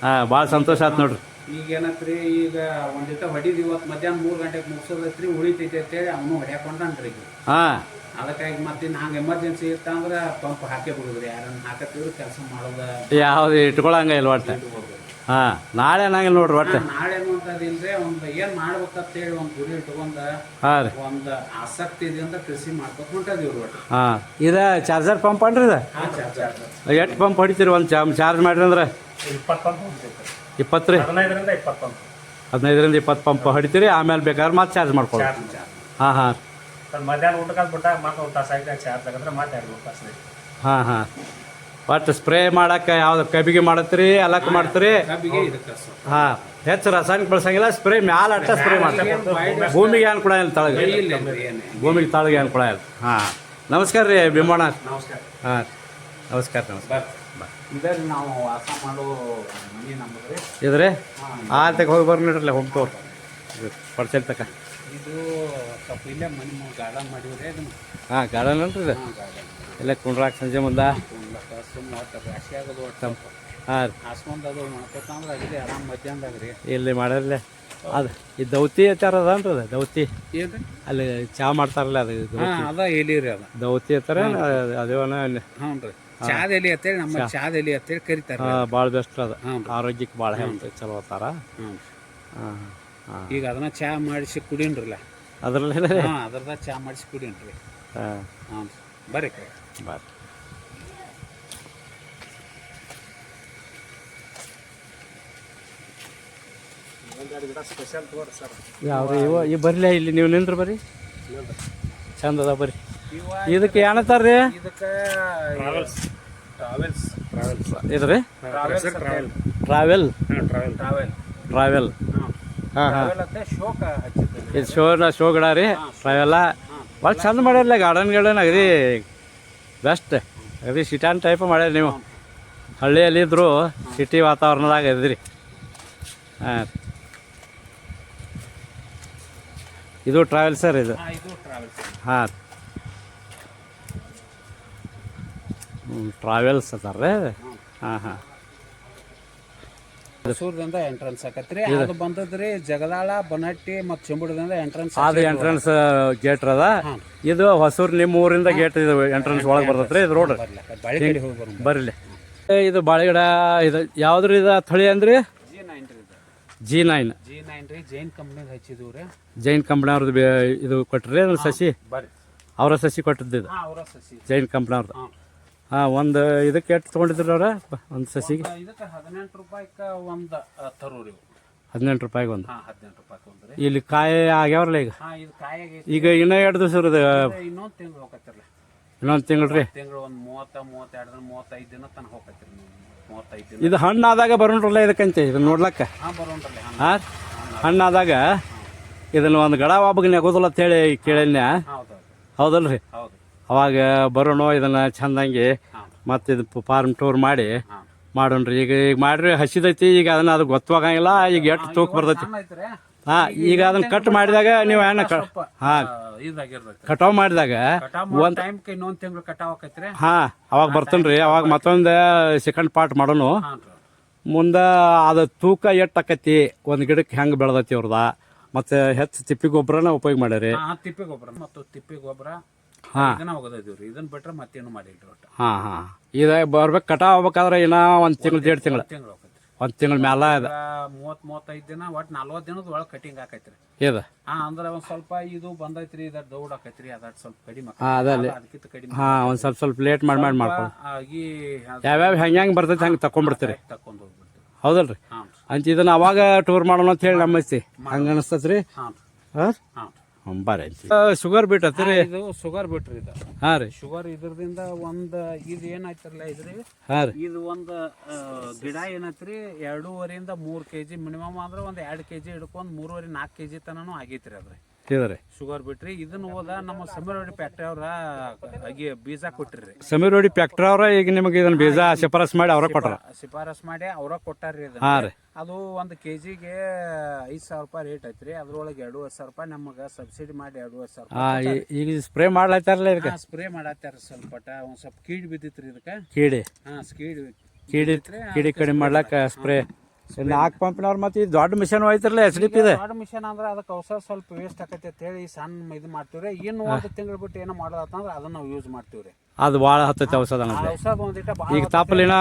ಹಾಂ ಭಾಳ ಸಂತೋಷ ಆಯ್ತು ನೋಡ್ರಿ. ಈಗ ಏನತ್ರಿ ಈಗ ಒಂದಿಟ ಹೊಡಿದ್ ಇವತ್ತು ಮಧ್ಯಾಹ್ನ 3 ಗಂಟೆಗೆ ಮುಗಿಸೋದೈತ್ರಿ ಉಳಿತೈತಿ ಅಂತೇಳಿ ಅವನು ಹೊಡ್ಯಾಕೊಂಡ್ರಿ ಈಗ ಹಾಂ ಅದಕ್ಕಾಗಿ ಮತ್ತೆ ಇನ್ನು ಹಂಗೆ ಎಮರ್ಜೆನ್ಸಿ ಇತ್ತಂದ್ರೆ ಪಂಪ್ ಹಾಕೇ ಬಿಡುದ್ರಿ ಯಾರನ್ನ ಹಾಕತ್ತಿದ್ರು ಕೆಲಸ ಮಾಡೋದ ಯಾವ್ದು ಇಟ್ಕೊಳಂಗ ಇಲ್ಲ ಒಟ್ಟು ಹಾಂ ನಾಳೆ ನಂಗಿಲ್ಲ ನೋಡ್ರಿ ಒಟ್ಟು ನಾಳೆನು ಅಂತದಿಲ್ರಿ ಒಂದು ಏನ್ ಮಾಡ್ಬೇಕಂತೇಳಿ ಒಂದು ಗುರಿ ಇಟ್ಕೊಂಡ ಹಾಂ ರೀ ಒಂದು ಆಸಕ್ತಿದಿಂದ ಕೃಷಿ ಮಾಡ್ಕೊತ ಹೊಂಟದಿವ್ರಿ ಒಟ್ಟು ಹಾಂ ಇದು ಚಾರ್ಜರ್ ಪಂಪ್ ಅನ್ರಿ ಇದು ಎಷ್ಟು ಪಂಪ್ ಹೊಡಿತೀರಿ ಒಂದು ಚಾರ್ಜ್ ಮಾಡಿರಿ ಅಂದ್ರೆ 20 ರೀ 15ರಿಂದ 20 ಪಂಪ್ ಹೊಡಿತೀರಿ ಆಮೇಲೆ ಬೇಕಾದ್ರೆ ಮತ್ತೆ ಚಾರ್ಜ್ ಮಾಡ್ಕೊಳ್ಳಿ ಹಾಂ ಹಾಂ ಮಧ್ಯಾಹ್ನ ಊಟಕ್ಕೆ ಬಿಟ್ಟ ಮತ್ತೆ ಒಂದು ತಾಸು ಆಯ್ತು ಚಾರ್ಜ್ ತಗೊಂಡ್ರೆ ಮತ್ತೆ 2 ತಾಸು ಹಾಂ ಹಾಂ ಒಟ್ಟು ಸ್ಪ್ರೇ ಮಾಡಕ್ಕೆ ಯಾವ್ದು ಕಬ್ಬಿಗೆ ಮಾಡತ್ತೀರಿ ಎಲ್ಲಕ್ಕೆ ಮಾಡ್ತೀರಿ ಕಬ್ಬಿಗೆ ಇದಕ್ಕೆ ಹಾಂ ಹೆಚ್ಚು ರಾಸಾಯನಿಕ ಬಳಸಂಗಿಲ್ಲ ಸ್ಪ್ರೇ ಮ್ಯಾಲ ಅಟ್ಟ ಸ್ಪ್ರೇ ಮಾಡ್ತೀರಿ ಭೂಮಿಗೆ ಏನು ಕೊಡಂಗಿಲ್ಲ ತಳಗೆ ಭೂಮಿಗೆ ತಳಗೆ ಏನು ಕೊಡಂಗಿಲ್ಲ ಹಾಂ ನಮಸ್ಕಾರ ರೀ ಭೀಮಣ್ಣ ನಮಸ್ಕಾರ ಹಾಂ ನಮಸ್ಕಾರ ನಮಸ್ಕಾರ ಇದರಲ್ಲಿ ನಾವು ವಾಸ ಮಾಡೋ ಮನೆ ನಮ್ಮದ್ರಿ ಇದ್ರಿ ಆಲ್ತಕ್ಕೆ ಹೋಗಿ ಬರ್ರಿ ನೋಡ್ರಲ್ಲ ಹೋಗ್ತವ್ರು ಪಡ್ಸಲ್ ತಕ ಇದು ಸ್ವಲ್ಪ ಇಲ್ಲೇ ಮನೆ ಗಾರ್ಡನ್ ಮಾಡಿವ್ರಿ ಅದನ್ನ ಹಾಂ ಗಾರ್ಡನ್ ಅಲ್ರಿ ಇದು ಎಲ್ಲ ಕುಂಡ್ರಾಕ್ ಸಂಜೆ ಮುಂದೆ ಸುಮ್ಮನೆ ಒಟ್ಟು ರಾಶಿ ಆಗೋದು ಒಟ್ಟು ಹಾಂ ರೀ ಹಾಸ್ಕೊಂಡ್ ಅದು ಮಾಡ್ಕೊತಂದ್ರೆ ಅಗದಿ ಆರಾಮ್ ಮಧ್ಯಾಹ್ನದಾಗ ರೀ ಇಲ್ಲಿ ಮಾಡಿರಲ್ಲ ಅದು ಈ ದೌತಿ ಹಚ್ಚಾರ ಅದನ್ರಿ ಅದು ದೌತಿ ಏನ್ರಿ ಅಲ್ಲಿ ಚಾ ಮಾಡ್ತಾರಲ್ಲ ಅದು ಹಾಂ ಅದ ಎಲಿರಿ ಅದ ದೌತಿ ಹತ್ತಾರ ಅದೇವನ ಹ್ಞೂ ರೀ ಚಾದ ಎಲಿ ಅಂತೇಳಿ ನಮ್ಮ ಚಾದ ಎಲಿ ಅಂತೇಳಿ ಕರಿತಾರೆ ಭಾಳ ಬೆಸ್ಟ್ ಅದು ಹ್ಞೂ ಆರೋಗ್ಯಕ್ಕೆ ಭಾಳ ಹೆಲ್ತ್ ಚಲೋ ಅತ್ತಾರ ಹ್ಞೂ ಹಾಂ ಹಾಂ ಈಗ ಅದನ್ನ ಚಾ ಮಾಡಿಸಿ ಕುಡೀನ್ರಲ್ಲ ಅದ್ರಲ್ಲಿ ಹಾಂ ಅದ್ರದ ಚಾ ಮಾಡಿಸಿ ಕುಡೀನ್ರಿ ಹಾಂ ಹ್ಞೂ ಬರ್ರಿ ಬರ್ರಿ ಸ್ಪೆಷಲ್ ತೋರಿ ಸರ್ ಯಾವ್ರಿ ಇವ ಬರ್ಲಿ ಇಲ್ಲಿ ನೀವು ನಿಂದ್ರಿ ಬರ್ರಿ ಚಂದ ಅದ ಬರ್ರಿ ಇದಕ್ಕೆ ಏನತ್ತಾರ್ರಿ ಇದಕ್ಕೆ ಟ್ರಾವೆಲ್ಸ್ ಇದ್ರಿ ಟ್ರಾವೆಲ್ ಟ್ರಾವೆಲ್ ಟ್ರಾವೆಲ್ ಟ್ರಾವೆಲ್ ಹಾಂ ಹಾಂ ಅಂತ ಶೋಕ ಹಚ್ಚಿದ್ರಿ ಇದು ಶೋ ಗಿಡ ರೀ ಟ್ರಾವೆಲ್ಲ ಭಾಳ ಚಂದ ಮಾಡ್ಯಾರಲ್ಲ ಗಾರ್ಡನ್ ಅಗದಿ ಬೆಸ್ಟ್ ಅಗದಿ ಸಿಟಾನ್ ಟೈಪ್ ಮಾಡ್ಯಾರ ನೀವು ಹಳ್ಳಿಯಲ್ಲಿ ಇದ್ರು ಸಿಟಿ ವಾತಾವರಣದಾಗ ಇದ್ರಿ ಹಾಂ ಇದು ಟ್ರಾವೆಲ್ ಸರ್ ಇದು ಇದು ಟ್ರಾವೆಲ್ಸ್ ಹಾಂ ಟ್ರಾವೆಲ್ಸ್ ಅದಾರ ಹಾಂ ಹಾಂ ಹೊಸೂರ್ದಿಂದ ಎಂಟ್ರೆನ್ಸ್ ಆಕತ್ರಿ ಅದು ಬಂದದ್ರಿ ಜಗದಾಳ ಬನಟ್ಟಿ ಮತ್ತು ಚೆಂಬುಡದಿಂದ ಎಂಟ್ರೆನ್ಸ್ ಅದು ಎಂಟ್ರೆನ್ಸ್ ಗೇಟ್ ಅದ ಇದು ಹೊಸೂರು ನಿಮ್ಮ ಊರಿಂದ ಗೇಟ್ ಇದು ಎಂಟ್ರೆನ್ಸ್ ಒಳಗೆ ಬರ್ತೈತ್ರಿ ಇದು ರೋಡ್ ಬಾಳೆ ಕಡೆ ಹೋಗಿ ಬರೋಣ ಬರ್ಲಿ ಇದು ಬಾಳೆಗಿಡ ಇದು ಯಾವ್ದ್ರಿ ಇದು ಥಳಿ ಅಂದ್ರಿ G9 ರೀ ಜೈನ್ ಕಂಪ್ನಿಗೆ ಹಚ್ಚಿದ್ವು ರೀ ಜೈನ್ ಕಂಪ್ನಿ ಅವ್ರದ್ದು ಇದು ಕೊಟ್ರಿ ಅದನ್ನ ಸಸಿ ಬರ್ರಿ ಅವರ ಸಸಿ ಕೊಟ್ಟದ್ದು ಇದು ಅವರ ಸಸಿ ಜೈನ್ ಕಂಪ್ನಿ ಅವ್ರದ್ದು ಹಾಂ ಒಂದು ಇದಕ್ಕೆ ಎಷ್ಟು ತೊಗೊಂಡಿದ್ರು ಅವ್ರ ಒಂದು ಸಸಿಗೆ ಇದಕ್ಕೆ 18 ರೂಪಾಯಿಗೆ ಒಂದು ತರೂರಿ 18 ರೂಪಾಯಿಗೆ ಒಂದು 18 ರೂಪಾಯಿ ತೊಗೊಂಡ್ರಿ ಇಲ್ಲಿ ಕಾಯಿ ಆಗ್ಯಾವ್ರಲ್ಲ ಈಗ ಇದು ಕಾಯಾಗಿ ಈಗ ಇನ್ನೂ 2 ದಿವಸ ಇರೋದು ಇನ್ನೊಂದು ತಿಂಗಳು ಹೋಗತ್ತಿರಲ್ಲ ಇನ್ನೊಂದು ತಿಂಗಳು ರೀ ತಿಂಗಳು ಒಂದು 30 32 ದಿನ 35 ದಿನ ತನಕ ಹೋಗತ್ತಿರಿ 35 ದಿನ ಇದು ಹಣ್ಣು ಆದಾಗ ಬರೋಣ್ರಲ್ಲ ಇದಕ್ಕಂತೆ ಇದನ್ನ ನೋಡ್ಲಕ್ಕ ಬರೋಣ್ರಲ್ಲ ಹಾಂ ಹಣ್ಣಾದಾಗ ಇದನ್ನ ಒಂದು ಗಡ ಒಬ್ಬಗೆ ನೆಗೋದಿಲ್ಲ ಅಂತೇಳಿ ಕೇಳಿನ ಹೌದು ಹೌದಲ್ರಿ ಹೌದು ಅವಾಗ ಬರೋಣ ಇದನ್ನ ಚಂದಂಗಿ ಮತ್ತು ಇದು ಫಾರ್ಮ್ ಟೂರ್ ಮಾಡಿ ಮಾಡೋಣ್ರಿ ಈಗ ಮಾಡ್ರಿ ಹಸಿದೈತಿ ಈಗ ಅದನ್ನ ಅದು ಗೊತ್ತಾಗಂಗಿಲ್ಲ ಈಗ ಎಷ್ಟು ತೂಕ ಬರ್ತೈತಿ ಹಾಂ ಈಗ ಅದನ್ನ ಕಟ್ ಮಾಡಿದಾಗ ನೀವು ಏನ ಹಾಂ ಕಟಾವ್ ಮಾಡಿದಾಗ ಒಂದು ಟೈಮ್ಗೆ ಇನ್ನೊಂದು ತಿಂಗಳು ಕಟಾವ್ ಆಕೈತ್ರಿ ಹಾಂ ಅವಾಗ ಬರ್ತೇನ್ರಿ ಅವಾಗ ಮತ್ತೊಂದು ಸೆಕೆಂಡ್ ಪಾರ್ಟ್ ಮಾಡೋನು ಮುಂದೆ ಅದು ತೂಕ ಎಷ್ಟು ಆಕೈತಿ ಒಂದು ಗಿಡಕ್ಕೆ ಹೆಂಗೆ ಬೆಳೆದೈತಿ ಅವ್ರದ ಮತ್ತು ಹೆಚ್ಚು ತಿಪ್ಪಿ ಗೊಬ್ಬರನ ಉಪಯೋಗ ಮಾಡ್ಯಾರಿ ತಿಪ್ಪಿ ಗೊಬ್ಬರ ಮತ್ತು ತಿಪ್ಪಿ ಗೊಬ್ಬರ ಇದನ್ನ ಹೋಗೋದಿವ್ರಿ ಇದನ್ನ ಬಿಟ್ರೆ ಮತ್ತೇನು ಮಾಡಿಲ್ರಿ ಒಟ್ಟು ಹಾಂ ಹಾಂ ಇದು ಬರ್ಬೇಕು ಕಟಾವ್ ಆಗ್ಬೇಕಾದ್ರೆ ಇನ್ನೂ ಒಂದು ತಿಂಗಳು 1.5 ತಿಂಗಳು ತಿಂಗಳು ಹೋಗೈತ್ರಿ ಒಂದು ತಿಂಗಳ ಮ್ಯಾಲ ಇದೆ 30-35 ದಿನ ಒಟ್ಟು 40 ದಿನದ ಒಳಗೆ ಕಟಿಂಗ್ ಆಕೈತ್ರಿ ಇದು ಅಂದ್ರೆ ಒಂದ್ ಸ್ವಲ್ಪ ಇದು ಬಂದೈತ್ರಿ ಇದ ದೌಡ್ ಆಕೈತ್ರಿ ಅದ ಸ್ವಲ್ಪ ಕಡಿಮೆ ಅದಕ್ಕಿಂತ ಕಡಿಮೆ ಹಾಂ ಒಂದು ಸ್ವಲ್ಪ ಲೇಟ್ ಮಾಡಿ ಮಾಡ್ಕೊಳ್ಳಿ ಆಗಿ ಯಾವ್ಯಾವ ಹೆಂಗೆ ಬರ್ತೈತಿ ಹಂಗೆ ತಕೊಂಡ್ಬಿಡ್ತೀರಿ ತಕೊಂಡ್ ಹೋಗ್ಬಿಡ್ತೀವಿ ಹೌದಲ್ರಿ ಅಂತ ಇದನ್ನ ಅವಾಗ ಟೂರ್ ಮಾಡೋಣ ಅಂತ ಹೇಳಿ ನಮ್ಮೈತಿ ಹಂಗೆ ಅನಿಸ್ತತ್ರಿ ಹಾಂ ಬರ್ರಿ ಶುಗರ್ ಬಿಟ್ ಹತ್ತಿರಿ ಇದು ಶುಗರ್ ಬಿಟ್ರಿ ಇದು ಹಾಂ ರೀ ಶುಗರ್ ಇದ್ರದಿಂದ ಒಂದು ಇದು ಏನಾಯ್ತಿರಲ್ಲ ಇದ್ರಿ ಹಾಂ ರೀ ಇದು ಒಂದು ಗಿಡ ಏನೈತ್ರಿ 2.5 3 kg ಮಿನಿಮಮ್ ಅಂದ್ರೆ ಒಂದು 2 kg ಹಿಡ್ಕೊಂಡು 3.5 4 kg ತನೂ ಆಗೈತ್ರಿ ಅದ್ರಿ ಇದ್ರಿ ಶುಗರ್ ಬಿಟ್ರಿ ಇದನ್ನ ಹೋದ ನಮ್ಮ ಸಮೀರವಾಡಿ ಫ್ಯಾಕ್ಟ್ರಿ ಅವ್ರ ಬೀಜ ಕೊಟ್ಟಿರಿ ಸಮೀರವಾಡಿ ಫ್ಯಾಕ್ಟ್ರಿ ಅವ್ರ ಈಗ ನಿಮಗೆ ಇದನ್ನ ಬೀಜ ಶಿಫಾರಸ್ ಮಾಡಿ ಅವ್ರ ಕೊಟ್ರ ಶಿಫಾರಸ್ ಮಾಡಿ ಅವ್ರ ಕೊಟ್ಟಾರ್ರಿ ಹಾಂ ರೀ ಅದು ಒಂದು ಕೆಜಿಗೆ 5,000 ರೂಪಾಯಿ ರೇಟ್ ಐತ್ರಿ ಅದ್ರೊಳಗೆ 2,500 ರೂಪಾಯಿ ನಮಗೆ ಸಬ್ಸಿಡಿ ಮಾಡಿ 2,500 ಹಾಂ ಈಗ ಸ್ಪ್ರೇ ಮಾಡ್ಲಾಯ್ತಾರಲ್ಲ ಇದಕ್ಕೆ ಸ್ಪ್ರೇ ಮಾಡತ್ತಾರ ಸ್ವಲ್ಪ ಒಂದ್ ಸ್ವಲ್ಪ ಕೀಡ್ ಬಿದ್ದಿತ್ರಿ ಇದಕ್ಕೆ ಕೀಡಿ ಹಾ ಕೀಡಿ ಕೀಡಿ ಕಡಿಮೆ ಮಾಡ್ಲಾಕ ಸ್ಪ್ರೇ 4 ಪಂಪಿನವ್ರು ಮತ್ತೆ ಈ ದೊಡ್ಡ ಮಿಷನ್ ಐತ್ರಲ್ಲ SDP ಇದೆ. ದೊಡ್ಡ ಮಿಷನ್ ಅಂದ್ರೆ ಅದಕ್ಕೆ ಔಷಧ ಸ್ವಲ್ಪ ವೇಸ್ಟ್ ಆಕೈತೆ ಅಂತ ಹೇಳಿ ಸಣ್ಣ ಇದು ಮಾಡ್ತೀವ್ರಿ. ಇನ್ನು ಒಂದು ತಿಂಗಳು ಬಿಟ್ಟು ಏನೋ ಮಾಡೋದಂದ್ರೆ ಅದನ್ನ ನಾವು ಯೂಸ್ ಮಾಡ್ತೀವ್ರಿ. ಅದು ಭಾಳ ಹತ್ತೈತೆ ಔಷಧ ಅನ್ನೋದು. ಔಷಧ ಒಂದಿಟ್ಟ ಈಗ ತಾಪಲಿನ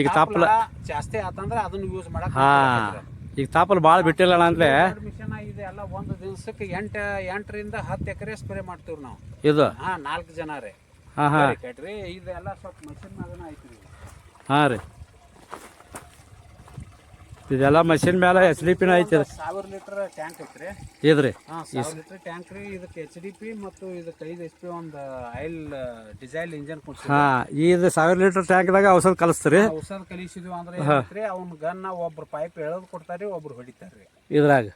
ಈಗ ತಾಪಲ ಜಾಸ್ತಿ ಆತಂದ್ರೆ ಅದನ್ನ ಯೂಸ್ ಮಾಡಕ್ ಈಗ ತಾಪಲ್ ಭಾಳ ಬಿಟ್ಟಿಲ್ಲ ಅಂದ್ರೆ ಮಿಷನ್ ಇದೆ ಎಲ್ಲ ಒಂದು ದಿವಸಕ್ಕೆ 8ರಿಂದ 10 ಎಕರೆ ಸ್ಪ್ರೇ ಮಾಡ್ತೀವ್ರಿ ನಾವು. ಇದು 4 ಜನ ರೀ. ಕಟ್ರಿ ಇದೆಲ್ಲ ಸ್ವಲ್ಪ ಮಷಿನ್ ಮ್ಯಾಗನ ಐತ್ರಿ. ಹಾಂ ರೀ, ಇದೆಲ್ಲ ಮಷಿನ್ ಮೇಲೆ SDP ಐತಿ. 1000 ಲೀಟರ್ ಟ್ಯಾಂಕ್ ಐತ್ರಿ ಇದ್ರಿ. 1000 ಲೀಟರ್ ಟ್ಯಾಂಕ್ ರೀ. ಇದಕ್ಕೆ SDP ಮತ್ತು ಇದಕ್ಕೆ 5 HP ಒಂದು ಆಯಿಲ್ ಡೀಸೆಲ್ ಇಂಜನ್ ಕೊಡ್ತೀವಿ. ಇದು 1000 ಲೀಟರ್ ಟ್ಯಾಂಕ್ದಾಗ ಔಷಧ ಕಲಿಸ್ತೀರಿ. ಔಷಧ ಕಲಿಸಿದ್ವಿ ಅಂದ್ರೆ ಏನೈತ್ರಿ, ಅವ್ನ ಗನ್ನ ಒಬ್ರು ಪೈಪ್ ಎಳೆದು ಕೊಡ್ತಾರಿ, ಒಬ್ರು ಹೊಡಿತಾರ್ರಿ ಇದ್ರಾಗ.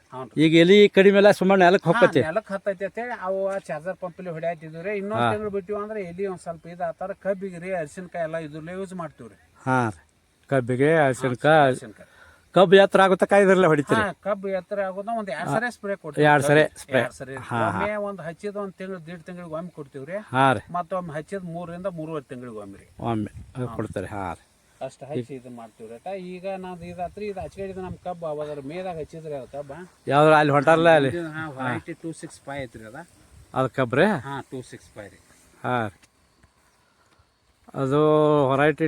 ಈಗ ಎಲಿ ಕಡಿಮೆ ಎಲ್ಲ ಸುಮ್ಮನೆ ನೆಲಕ್ಕೆ ಹೋಗತ್ತೆ, ನೆಲಕ್ಕೆ ಹತ್ತೈತಿ ಅಂತ ಹೇಳಿ ಅವು ಚಾರ್ಜರ್ ಪಂಪಲ್ಲಿ ಹೊಡ್ಯಾತಿದ್ವಿ. ಇನ್ನೊಂದು ತಿಂಗಳು ಬಿಟ್ಟಿವಿ ಅಂದ್ರೆ ಎಲಿ ಒಂದ್ ಸ್ವಲ್ಪ ಇದಾತಾರ. ಕಬ್ಬಿಗೆ ರೀ ಅರಿಶಿನಕಾಯಿ ಎಲ್ಲ ಇದ್ರಲ್ಲೇ ಯೂಸ್ ಮಾಡ್ತೀವ್ರಿ. ಕಬ್ಬಿಗೆ ಅರಿಶಿನಕಾಯಿ. ಕಬ್ಬು ಎತ್ತರ ಆಗುತ್ತಾ ಇದ್ರಲ್ಲೇ ಹೊಡಿತೀರಿ? ಕಬ್ಬು ಎತ್ತರ ಆಗೋದ ಒಂದ್ 2 ಸರಿ ಸ್ಪ್ರೇ ಕೊಡ್ತೀವಿ. 2 ಸರಿ ಸ್ಪ್ರೇ. ಒಂದ್ ಹಚ್ಚಿದ 1 ತಿಂಗಳು 1.5 ತಿಂಗಳಿಗೆ ಒಮ್ಮೆ ಕೊಡ್ತೀವ್ರಿ. ಮತ್ತೊಮ್ಮೆ ಹಚ್ಚಿದ 3ರಿಂದ 3.5 ತಿಂಗಳಿಗೆ ಒಮ್ಮೆ ಕೊಡ್ತಾರೆ. ಅಷ್ಟು ಹಚ್ಚಿ ಇದು ಮಾಡ್ತೀವ್ರಿ. ಈಗ ನಾವ್ ಇದಾತ್ರಿ, ಇದು ಹಚ್ಚಿಡಿದ ನಮ್ ಕಬ್ಬ ಅದ್ರ ಮೇದಾಗ ಹಚ್ಚಿದ್ರಿ. ಅದ ಕಬ್ಬ ಯಾವ್ದ್ರ ಅಲ್ಲಿ ಹೊಂಟಾರಲ್ಲ ಅಲ್ಲಿ ವೆರೈಟಿ 265 ಐತ್ರಿ. ಅದು ಕಬ್ಬ್ರಿ. 265 ರೀ. ಅದು ಹೊರೈಟಿ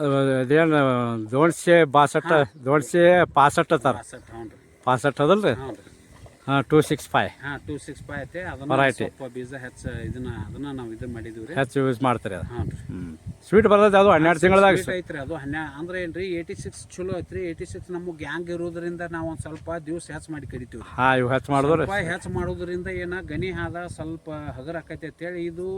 ಅದೇನು 262 ಅತ್ತಾರ. 65 ಅದಲ್ರಿ? 265. 265 ಐತೆ. ಅದನ್ನ ಸ್ವಲ್ಪ ಬೀಜ ಅದನ್ನ ನಾವು ಇದು ಮಾಡಿದೀವಿ ರೀ. ಹೆಚ್ಚು ಯೂಸ್ ಮಾಡ್ತೀರಿ ಅದು. ಸ್ವೀಟ್ ಬರ್ತೈತೆ ಅದು 12 ತಿಂಗಳದಾಗ ಐತ್ರಿ. ಅದು ಅಂದ್ರೆ ಏನ್ರಿ 86 ಚಲೋ ಐತ್ರಿ. 86 ನಮ್ಮ ಗ್ಯಾಂಗ್ ಇರೋದ್ರಿಂದ ನಾವು ಒಂದ್ ಸ್ವಲ್ಪ ದಿವಸ ಹೆಚ್ಚು ಮಾಡಿ ಕಡಿತೀವಿ. ಇವು ಹೆಚ್ಚು ಮಾಡಿದ್ರೆ ಹೆಚ್ಚು ಮಾಡೋದ್ರಿಂದ ಏನ ಗನಿ ಹಾದ ಸ್ವಲ್ಪ ಹಗರ್ ಆಕೈತಿ ಅಂತೇಳಿ ಇದು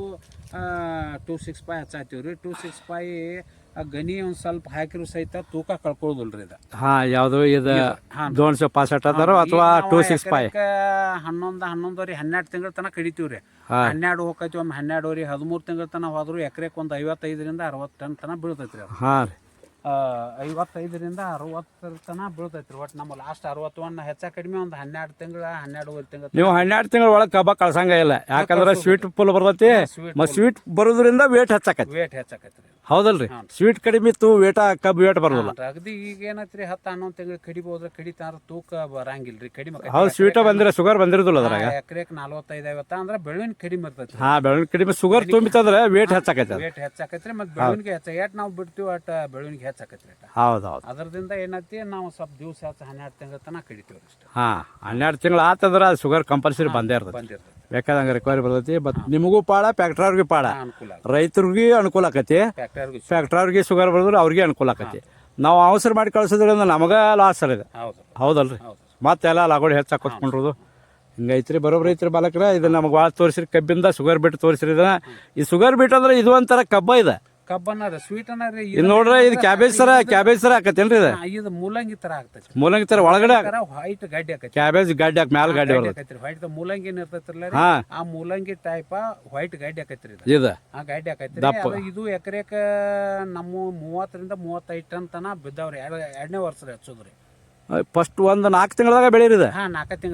265 ಹಚ್ಚಾತೀವ್ರಿ. 265 ಆ ಗನಿ ಒಂದ್ ಸ್ವಲ್ಪ ಹಾಕಿರೋ ಸಹಿತ ತೂಕ ಕಳ್ಕೊಳ್ಳೋದಿಲ್ರಿ ಇದು. ಯಾವ್ದು ಇದು 265 ಅದಾರೋ ಅಥವಾ 265? 11 12 ತಿಂಗಳ ತನಕ ಕಡಿತೀವ್ರಿ. 12 ಹೋಗೈತಿ, ಒಮ್ಮೆ 12 13 ತಿಂಗಳ ತನಕ ಹೋದ್ರು ಎಕರೆಕ್ ಒಂದು 55ರಿಂದ 60 ಟನ್ ತನಕ ಬೀಳ್ತೈತ್ರಿ. 55ರಿಂದ 60 ತನಕ ಬೀಳ್ತೈತ್ರಿ. ಒಟ್ಟು ನಮ್ಮ ಲಾಸ್ಟ್ 61 ಹೆಚ್ಚ ಕಡಿಮೆ ಒಂದು 12 ತಿಂಗಳ 12.5 ತಿಂಗಳ. ನೀವು 12 ತಿಂಗಳ ಒಳಗೆ ಕಬ್ಬ ಕಳ್ಸಂಗ ಇಲ್ಲ, ಯಾಕಂದ್ರೆ ಸ್ವೀಟ್ ಫುಲ್ ಬರ್ತೈತಿ. ಸ್ವೀಟ್ ಬರೋದ್ರಿಂದ ವೇಟ್ ಹೆಚ್ಚಾಕೈತಿ. ಹೌದಲ್ರಿ? ಸ್ವೀಟ್ ಕಡಿಮೆ ಇತ್ತು, ಕಬ್ಬು ವೇಟ್ ಬರೋದಿಲ್ಲ. ಅಗದಿ ಈಗ ಏನೈತ್ರಿ 10-11 ತಿಂಗಳು ಕಡಿಬೋದ್ರೆ ಕಡಿತಾರ ತೂಕ ಬರಂಗಿಲ್ರಿ. ಕಡಿಮೆ ಹೌದು, ಸ್ವೀಟ್ ಬಂದಿರ ಶುಗರ್ ಬಂದಿರೋದಿಲ್ಲ ಅದ್ರಾಗ. ಎಕರೆಕ್ 45-50 ಅಂದ್ರೆ ಬೆಳವಣಿಗೆ ಕಡಿಮೆ ಇರ್ತೈತಿ. ಬೆಳವಣಿಗೆ ಕಡಿಮೆ ಶುಗರ್ ತುಂಬಿತಂದ್ರೆ ವೇಟ್ ಹೆಚ್ಚಾಕೈತಿ. ಮತ್ತೆ ಬೆಳವಣಿಗೆ ಎಟ್ ನಾವು ಬಿಡ್ತೀವಿ ಅಟ್ ಬೆಳವಣಿಗೆ ಹೆಚ್ಚಾಕೈತ್ರಿ. ಹೌದೌದು. ಅದರದಿಂದ ಏನೈತಿ ನಾವು ಸ್ವಲ್ಪ ದಿವಸ 12 ತಿಂಗಳ ತನಕ ಕಡಿತೀವಿ ಅಷ್ಟೇ. 12 ತಿಂಗಳು ಆತಂದ್ರೆ ಶುಗರ್ ಕಂಪಲ್ಸರಿ ಬಂದೇ ಇರ್ತೈತಿ. ಬೇಕಾದಂಗೆ ರಿಕ್ವೈರಿ ಬರ್ತೈತಿ. ಬಟ್ ನಿಮಗೂ ಪಾಡ, ಫ್ಯಾಕ್ಟ್ರಿಯವ್ರಿಗೆ ಪಾಡ, ರೈತರಿಗೆ ಅನುಕೂಲ ಆಕತಿ. ಫ್ಯಾಕ್ಟ್ರಿಯವ್ರಿಗೆ ಶುಗರ್ ಬರೋದ್ರೆ ಅವ್ರಿಗೆ ಅನುಕೂಲ ಆಕತಿ. ನಾವು ಅವಸರ ಮಾಡಿ ಕಳ್ಸೋದ್ರಿಂದ ನಮಗೆ ಲಾಸ್ ಇದೆ. ಹೌದಲ್ರಿ? ಮತ್ತೆಲ್ಲ ಲಾಗೋಡಿ ಹೆಚ್ಚಾಗಿ ಕೊತ್ಕೊಂಡ್ರದು ಹಿಂಗೈತ್ರಿ. ಬರೋಬ್ರಿ ಐತ್ರಿ ಬಾಲಕ್ರ. ಇದು ನಮಗೆ ಭಾಳ ತೋರಿಸ್ರಿ. ಕಬ್ಬಿಂದ ಶುಗರ್ ಬಿಟ್ಟು ತೋರಿಸ್ರಿ. ಇದನ್ನ ಈ ಶುಗರ್ ಬಿಟ್ಟು ಅಂದ್ರೆ ಇದು ಒಂಥರ ಕಬ್ಬ ಇದೆ. ಕಬ್ಬನ ಸ್ವೀಟ್ ಅನ್ನರಿ. ಇದು ನೋಡ್ರಿ, ಇದು ಕ್ಯಾಬೇಜ್ ತರ ಆಕತ್ತೇನ್ರಿ? ಇದು ಮೂಲಂಗಿ ತರ ಆಗ್ತೈತಿ. ಮೂಲಂಗಿ ತರ ಒಳಗಡೆ ವೈಟ್ ಗಡ್ಡಿ ಆಕೈತಿ. ಕ್ಯಾಬೇಜ್ ಗಡ್ಡಿ ಮ್ಯಾಲ ಗಡ್ಡಿ ಬರ್ತೈತಿ. ವೈಟ್ ಮೂಲಂಗಿ ಏನ್ ಇರ್ತೈತ್ರಲ್ಲ, ಆ ಮೂಲಂಗಿ ಟೈಪ್ ವೈಟ್ ಗಡ್ಡಿ ಆಕೈತ್ರಿ. ಇದು ಗಡ್ಡಿ ಆಕೈತ್ರಿ. ಇದು ಎಕರೆಕ ನಮ್ಮ 30ರಿಂದ 35 ಟನ್ ತನ ಬಿದ್ದಾವ್ರಿ. 2ನೇ ವರ್ಷ ಹಚ್ಚೋದ್ರಿ. ಫಸ್ಟ್ ಒಂದು 4 ತಿಂಗಳದಾಗ ಬೆಳೀರಿದೆ.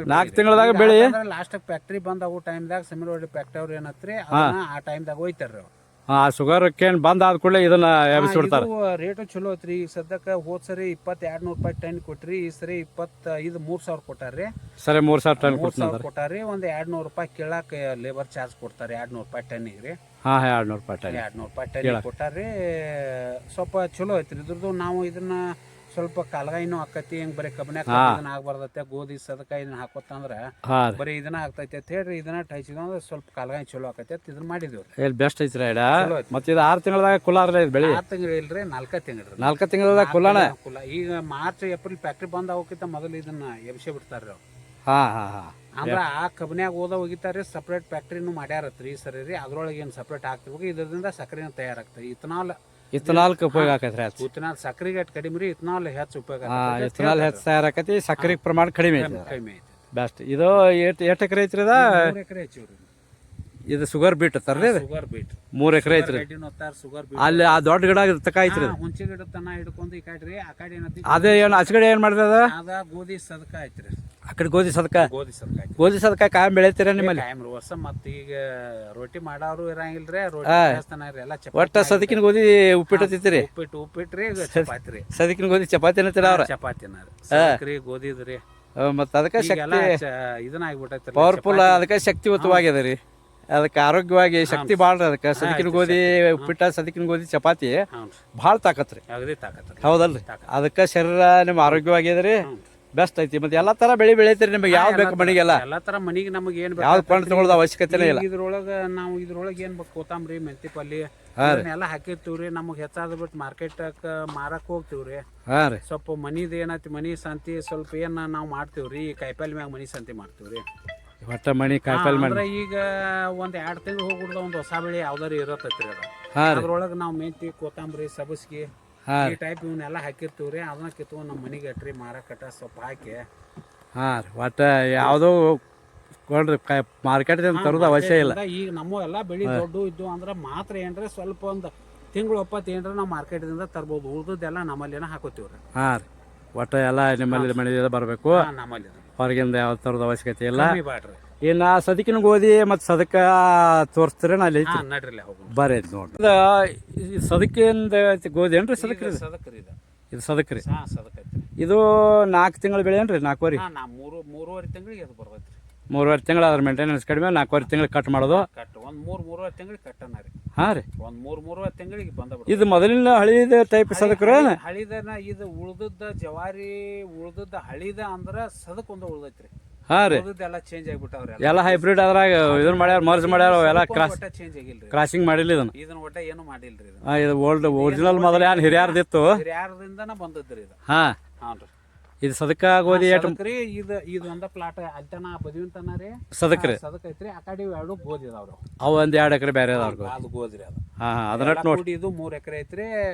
4 ತಿಂಗಳದಾಗ ಬೆಳಿ ಲಾಸ್ಟ್ ಫ್ಯಾಕ್ಟ್ರಿ ಬಂದ ಅವು ಟೈಮ್ದಾಗ ಸಮೀರ್ ಫ್ಯಾಕ್ಟ್ರಿ ಅವ್ರು ಏನತ್ರಿ ಆ ಟೈಮ್ದಾಗ ಹೋಯ್ತಾರ್ರಿ. ಶುಗರ್ ಕೇನ್ ಬಂದ್ ಆದ ಕೂಡಲೇ ಇದನ್ನ ಎಬ್ಬಿಸ್ಬಿಡ್ತಾರ. ರೇಟು ಚಲೋ ಐತ್ರಿ. ಈಗ ಸದ್ಯಕ್ಕೆ ಹೋದ್ ಸರಿ 2200 ರೂಪಾಯಿ ಟನ್ ಕೊಟ್ರಿ. ಈ ಸರಿ 3000 ಕೊಟ್ಟಾರ್ರಿ. ಸರಿ 3000 ಟನ್ ಕೊಟ್ಟಾರ್ರಿ. ಒಂದ್ 200 ರೂಪಾಯಿ ಕೇಳಾಕ ಲೇಬರ್ ಚಾರ್ಜ್ ಕೊಡ್ತಾರೆ. 200 ರೂಪಾಯಿ ಟನ್ನಿಗೆ ರೀ. 200 ರೂಪಾಯಿ ಟನ್. 200 ರೂಪಾಯಿ ಟನ್ ಕೊಟ್ಟಾರ್ರಿ. ಸ್ವಲ್ಪ ಚಲೋ ಐತ್ರಿ ಇದ್ರದ್ದು. ನಾವು ಇದನ್ನ ಸ್ವಲ್ಪ ಕಾಲ್ಗಾಯಿನೂ ಆಕತಿ. ಹೆಂಗ್ ಬರೀ ಕಬ್ಬನ್ಯಾಗ ಆಗ್ಬಾರ್ದತ್ತೆ, ಗೋಧಿ ಸದಕ ಇದನ್ನ ಹಾಕೋತಂದ್ರ ಬರೀ ಇದನ್ನ ಆಗ್ತೈತಿ ಅಂತ ಹೇಳ್ರಿ. ಇದನ್ನ ಹಚ್ಚಿದ್ರೆ ಸ್ವಲ್ಪ ಕಾಲ್ಗಾಯಿ ಚಲೋ ಆಕತಿ ಅಂತ ಇದನ್ನ ಮಾಡಿದೇವ್ರಿ. ಬೆಸ್ಟ್ ಐತ್ರಿ ಐಡ. ಮತ್ತೆ ಇದು 6 ತಿಂಗಳದಾಗ ಕುಲಾರ ಬೆಳಿ. 6 ತಿಂಗಳು ಇಲ್ರಿ, 4 ತಿಂಗಳು. 4 ತಿಂಗಳದಾಗ ಕುಲಾನ. ಈಗ ಮಾರ್ಚ್ ಏಪ್ರಿಲ್ ಫ್ಯಾಕ್ಟ್ರಿ ಬಂದ್ ಆಗೋಕ್ಕಿಂತ ಮೊದಲು ಇದನ್ನ ಎಬ್ಸೆ ಬಿಡ್ತಾರ್ರಿ. ಅಂದ್ರ ಆ ಕಬ್ಬನ್ಯಾಗ ಹೋಗಿತಾರ್ರಿ. ಸಪ್ರೇಟ್ ಫ್ಯಾಕ್ಟ್ರಿನೂ ಮಾಡ್ಯಾರತ್ರಿ ಈ ಸರಿ ರೀ. ಅದ್ರೊಳಗೆ ಏನು ಸಪ್ರೇಟ್ ಹಾಕ್ತಿರ್ಬೇಕು. ಇದರಿಂದ ಸಕ್ಕರೆನ ತಯಾರಾಗ್ತದೆ. ಇಥನಾಲ್ ಉಪಯೋಗ ಆಕೈತ್ರಿ. ಇಥನಾಲ್ ಸಕ್ಕರೆಗೆ ಅಟ್ ಕಡಿಮೆ ರೀ. ಇಥನಾಲ್ ಹೆಚ್ಚು ಉಪಯೋಗ. ಇಥನಾಲ್ ಹೆಚ್ಚು ತಯಾರಾಕತಿ. ಸಕ್ಕರೆ ಪ್ರಮಾಣ ಕಡಿಮೆ ಐತಿ. ಬೆಸ್ಟ್. ಇದು ಎಷ್ಟು ಎಕರೆ ಐತ್ರಿ? 3 ಎಕರೆ ಹಚ್ಚಿವ್ರಿ. ಇದು ಶುಗರ್ ಬೀಟ್ ಅತ್ತಾರ್ರಿ ಅದು ಶುಗರ್ ಬೀಟ್ 3 ಎಕರೆ ಐತ್ರಿ ಗಡ್ಡಿನ ಹೊತ್ತಾರ ಶುಗರ್ ಬೀಟ್ ಅಲ್ಲಿ ಆ ದೊಡ್ಡ ಗಿಡ ತಕ ಐತ್ರಿ ಅದು ಹುಂಚಿ ಗಿಡ ತನ ಹಿಡ್ಕೊಂಡು ಈ ಕಡೆ ಆ ಕಡೆ ಏನತಿ ಅದೇ ಏನು ಆಚೆ ಏನು ಮಾಡ್ತದ ಅದ ಗೋಧಿ ಸದಕ ಐತ್ರಿ ಆ ಕಡೆ ಗೋಧಿ ಸದಕ ಗೋಧಿ ಸದಕ ಕಾಯಂ ಬೆಳಿತೀರ ನಿಮ್ಮಲ್ಲಿ ಕಾಯಂ ವರ್ಷ ಮತ್ತ ಈಗ ರೊಟ್ಟಿ ಮಾಡೋರು ಇರಂಗಿಲ್ರಿ ರೊಟ್ಟಿ ಜಾಸ್ತಿನ ಎಲ್ಲ ಒಟ್ಟ ಸದಕಿನ ಗೋಧಿ ಉಪ್ಪಿಟ್ಟು ತಿಂತೀರಿ ಉಪ್ಪಿಟ್ರಿ ಚಪಾತಿ ರೀ ಸದಕಿನ ಗೋಧಿ ಚಪಾತಿ ತಿಂತೀರ ಅವ್ರ ಚಪಾತಿನ ಸಕ್ರಿ ಗೋಧಿ ರೀ ಮತ್ತೆ ಅದಕ್ಕೆ ಈಗೆಲ್ಲ ಶಕ್ತಿ ಇದನ್ನ ಆಗ್ಬಿಟ್ಟೈತಿ ಪವರ್ಫುಲ್ ಅದಕ್ಕೆ ಶಕ್ತಿಯುತವಾಗಿದೆ ರೀ ಅದಕ್ಕೆ ಆರೋಗ್ಯವಾಗಿ ಶಕ್ತಿ ಭಾಳ ರೀ ಅದಕ್ಕೆ ಸದಕಿನ ಗೋಧಿ ಉಪ್ಪಿಟ್ಟ ಸದಕಿನ ಗೋಧಿ ಚಪಾತಿ ಭಾಳ ತಾಕತ್ ರೀ ಅಗದಿ ತಾಕತ್ ಹೌದಲ್ರಿ ಅದಕ್ಕೆ ಶರೀರ ನಿಮ್ಮ ಆರೋಗ್ಯವಾಗಿದೆ ರೀ ಬೆಸ್ಟ್ ಐತಿ ಮತ್ತೆ ಎಲ್ಲಾ ತರ ಬೆಳಿ ಬೆಳಿತೀರಿ ನಿಮಗೆ ಯಾವ್ದು ಬೇಕು ಮನೆಗೆಲ್ಲ ಎಲ್ಲಾ ತರ ಮನಿಗೆ ನಮಗೆ ಏನ್ ಯಾವ್ದು ಕೊಂಡು ತಗೊಳ್ಳೋದು ಅವಶ್ಯಕತೆನೇ ಇಲ್ಲ ಇದ್ರೊಳಗ ಏನ್ ಬೇಕು ಕೊತ್ತಂಬರಿ ಮೆಂತಿ ಪಲ್ಯ ಎಲ್ಲ ಹಾಕಿರ್ತೀವ್ರಿ ನಮಗ್ ಹೆಚ್ಚಾದ ಬಿಟ್ಟು ಮಾರ್ಕೆಟ್ ಮಾರಕ್ ಹೋಗ್ತಿವ್ರಿ ಹಾ ರೀ ಸ್ವಲ್ಪ ಮನಿದ್ ಏನೈತಿ ಮನಿ ಸಂತಿ ಸ್ವಲ್ಪ ಏನ್ ನಾವ್ ಮಾಡ್ತೀವ್ರಿ ಕಾಯಿಪಲ್ಲೆ ಮ್ಯಾಗ ಮನಿ ಸಂತಿ ಮಾಡ್ತೀವ್ರಿ ಒಟ್ಟ ಮಣಿ ಕಾಯಿಪಲ್ಲೆ ಮಾಡಿ ಅಂದ್ರೆ ಈಗ ಒಂದ್ 2 ತಿಂಗಳು ಹೋಗ್ಬಿಡ್ದ ಒಂದ್ ಹೊಸ ಬೆಳಿ ಯಾವ್ದಾರು ಇರತ್ತೈತ್ರಿ ಅದ ಹಾ ರೀ ಅದ್ರೊಳಗ ನಾವ್ ಮೆಂತಿ ಕೊತ್ತಂಬರಿ ಸಬಸ್ಗಿ ಈ ಟೈಪ್ ಇವನ್ನೆಲ್ಲ ಹಾಕಿರ್ತೀವ್ರಿ ಅದನ್ನ ಕಿತ್ಕೊಂಡ್ ನಮ್ಮ ಮನಿಗೆ ಅಟ್ರಿ ಮಾರಕಟ್ಟ ಸ್ವಲ್ಪ ಹಾಕಿ ಹಾ ರೀ ಒಟ್ಟ ಯಾವ್ದೋ ಕೊಡ್ರಿ ಮಾರ್ಕೆಟ್ ತರೋದು ಅವಶ್ಯ ಇಲ್ಲ ಈಗ ನಮ್ಮ ಎಲ್ಲಾ ಬೆಳಿ ದೊಡ್ಡ ಇದ್ದು ಅಂದ್ರ ಮಾತ್ರ ಏನ್ರ ಸ್ವಲ್ಪ ಒಂದ್ ತಿಂಗಳು ಒಪ್ಪತ್ತು ಏನ್ರ ನಾವು ಮಾರ್ಕೆಟ್ದಿಂದ ತರ್ಬೋದು ಉಳ್ದದ್ದೆಲ್ಲ ನಮ್ಮಲ್ಲಿನ ಹಾಕೋತೀವ್ರಿ ಹಾ ರೀ ಒಟ್ಟ ಎಲ್ಲ ನಿಮ್ಮಲ್ಲಿ ಮನೆ ಬರಬೇಕು ನಮ್ಮಲ್ಲಿ ಹೊರಗಿಂದ ಯಾವ ತರದ ಅವಶ್ಯಕತೆ ಇಲ್ಲ ಬಾಡ್ರಿ ಇನ್ನ ಸದಕಿನ ಗೋಧಿ ಮತ್ತು ಸದಕ ತೋರಿಸ್ತೀರ ಅಲ್ಲಿ ಐತಿ ನಡ್ರಿಲ್ಲ ಹೋಗೋಣ ಬರೀ ನೋಡ್ರಿ ಸದಕಿಂದ ಗೋಧಿ ಏನ್ರಿ ಸದಕ್ರಿ ಸದಕ್ರಿ ಇದು ಸದಕ್ರಿ ಸದಕ ಐತ್ರಿ ಇದು 4 ತಿಂಗಳು ಬೆಳೆ ಏನ್ರಿ 4 ನಾ ಮೂರುವರೆ ತಿಂಗಳಿಗೆ ಅದು ಬರ್ತೈತ್ರಿ 3.5 ತಿಂಗಳು ಅದ್ರ ಮೇಂಟೆನೆನ್ಸ್ ಕಡಿಮೆ 4.5 ತಿಂಗಳು ಕಟ್ ಮಾಡೋದು ಕಟ್ ಒಂದ್ ಮೂರುವರೆ ತಿಂಗಳಿಗೆ ಕಟ್ಟನ ರೀ ಹಾ ರೀ ಒಂದ್ ಮೂರುವರೆ ತಿಂಗಳಿಗೆ ಬಂದ ಇದು ಮೊದಲಿನ ಹಳಿದ ಟೈಪ್ ಸದಕ್ರ ಹಳಿದನ ಇದು ಉಳ್ದದ್ದ ಜವಾರಿ ಉಳ್ದದ್ದ ಹಳಿದ ಅಂದ್ರ ಸದಕ್ ಒಂದ ಉಳ್ದೈತ್ರಿ ಹಾ ರೀ ಉಳ್ದದ್ದೆಲ್ಲ ಚೇಂಜ್ ಆಗ್ಬಿಟ್ಟವ್ರಿ ಎಲ್ಲ ಹೈಬ್ರಿಡ್ ಅದ್ರಾಗ ಇದನ್ನ ಮಾಡ್ಯಾರ ಮರ್ಜ್ ಮಾಡ್ಯಾರ ಎಲ್ಲ ಚೇಂಜ್ ಆಗಿಲ್ರಿ ಕ್ರಾಸಿಂಗ್ ಮಾಡಿಲ್ಲ ಇದನ್ನ ಒಟ್ಟ ಏನು ಮಾಡಿಲ್ರಿ ಇದು ಓಲ್ಡ್ ಒರಿಜಿನಲ್ ಮೊದಲ ಏನ್ ಹಿರಿಯಾರ್ದಿತ್ತು ಹಿರಿಯಾರದಿಂದನ ಬಂದದ್ರಿ ಇದು ಹಾ ಹಾನ್ರಿ ಇದು ಸದಕ ಗೋಧಿ ರೀ ಇದು ಒಂದ ಪ್ಲಾಟ್ ಅಲ್ತನ ಬದಿವಂತನ ರೀ ಸದಕ್ರಿ ಸದಕ ಐತ್ರಿ ಆ ಕಡೆ ಎರಡು ಗೋಧಿ ಅದಾವ್ರಿ ಅವು ಒಂದ್ 2 ಎಕರೆ ಬೇರೆ ಅದಾವ್ರಿ ಅದು ಗೋಧಿ ಅದು ಹಾ ಅದನ್ನ ನೋಡಿ ಇದು 3 ಎಕರೆ ಐತ್ರಿ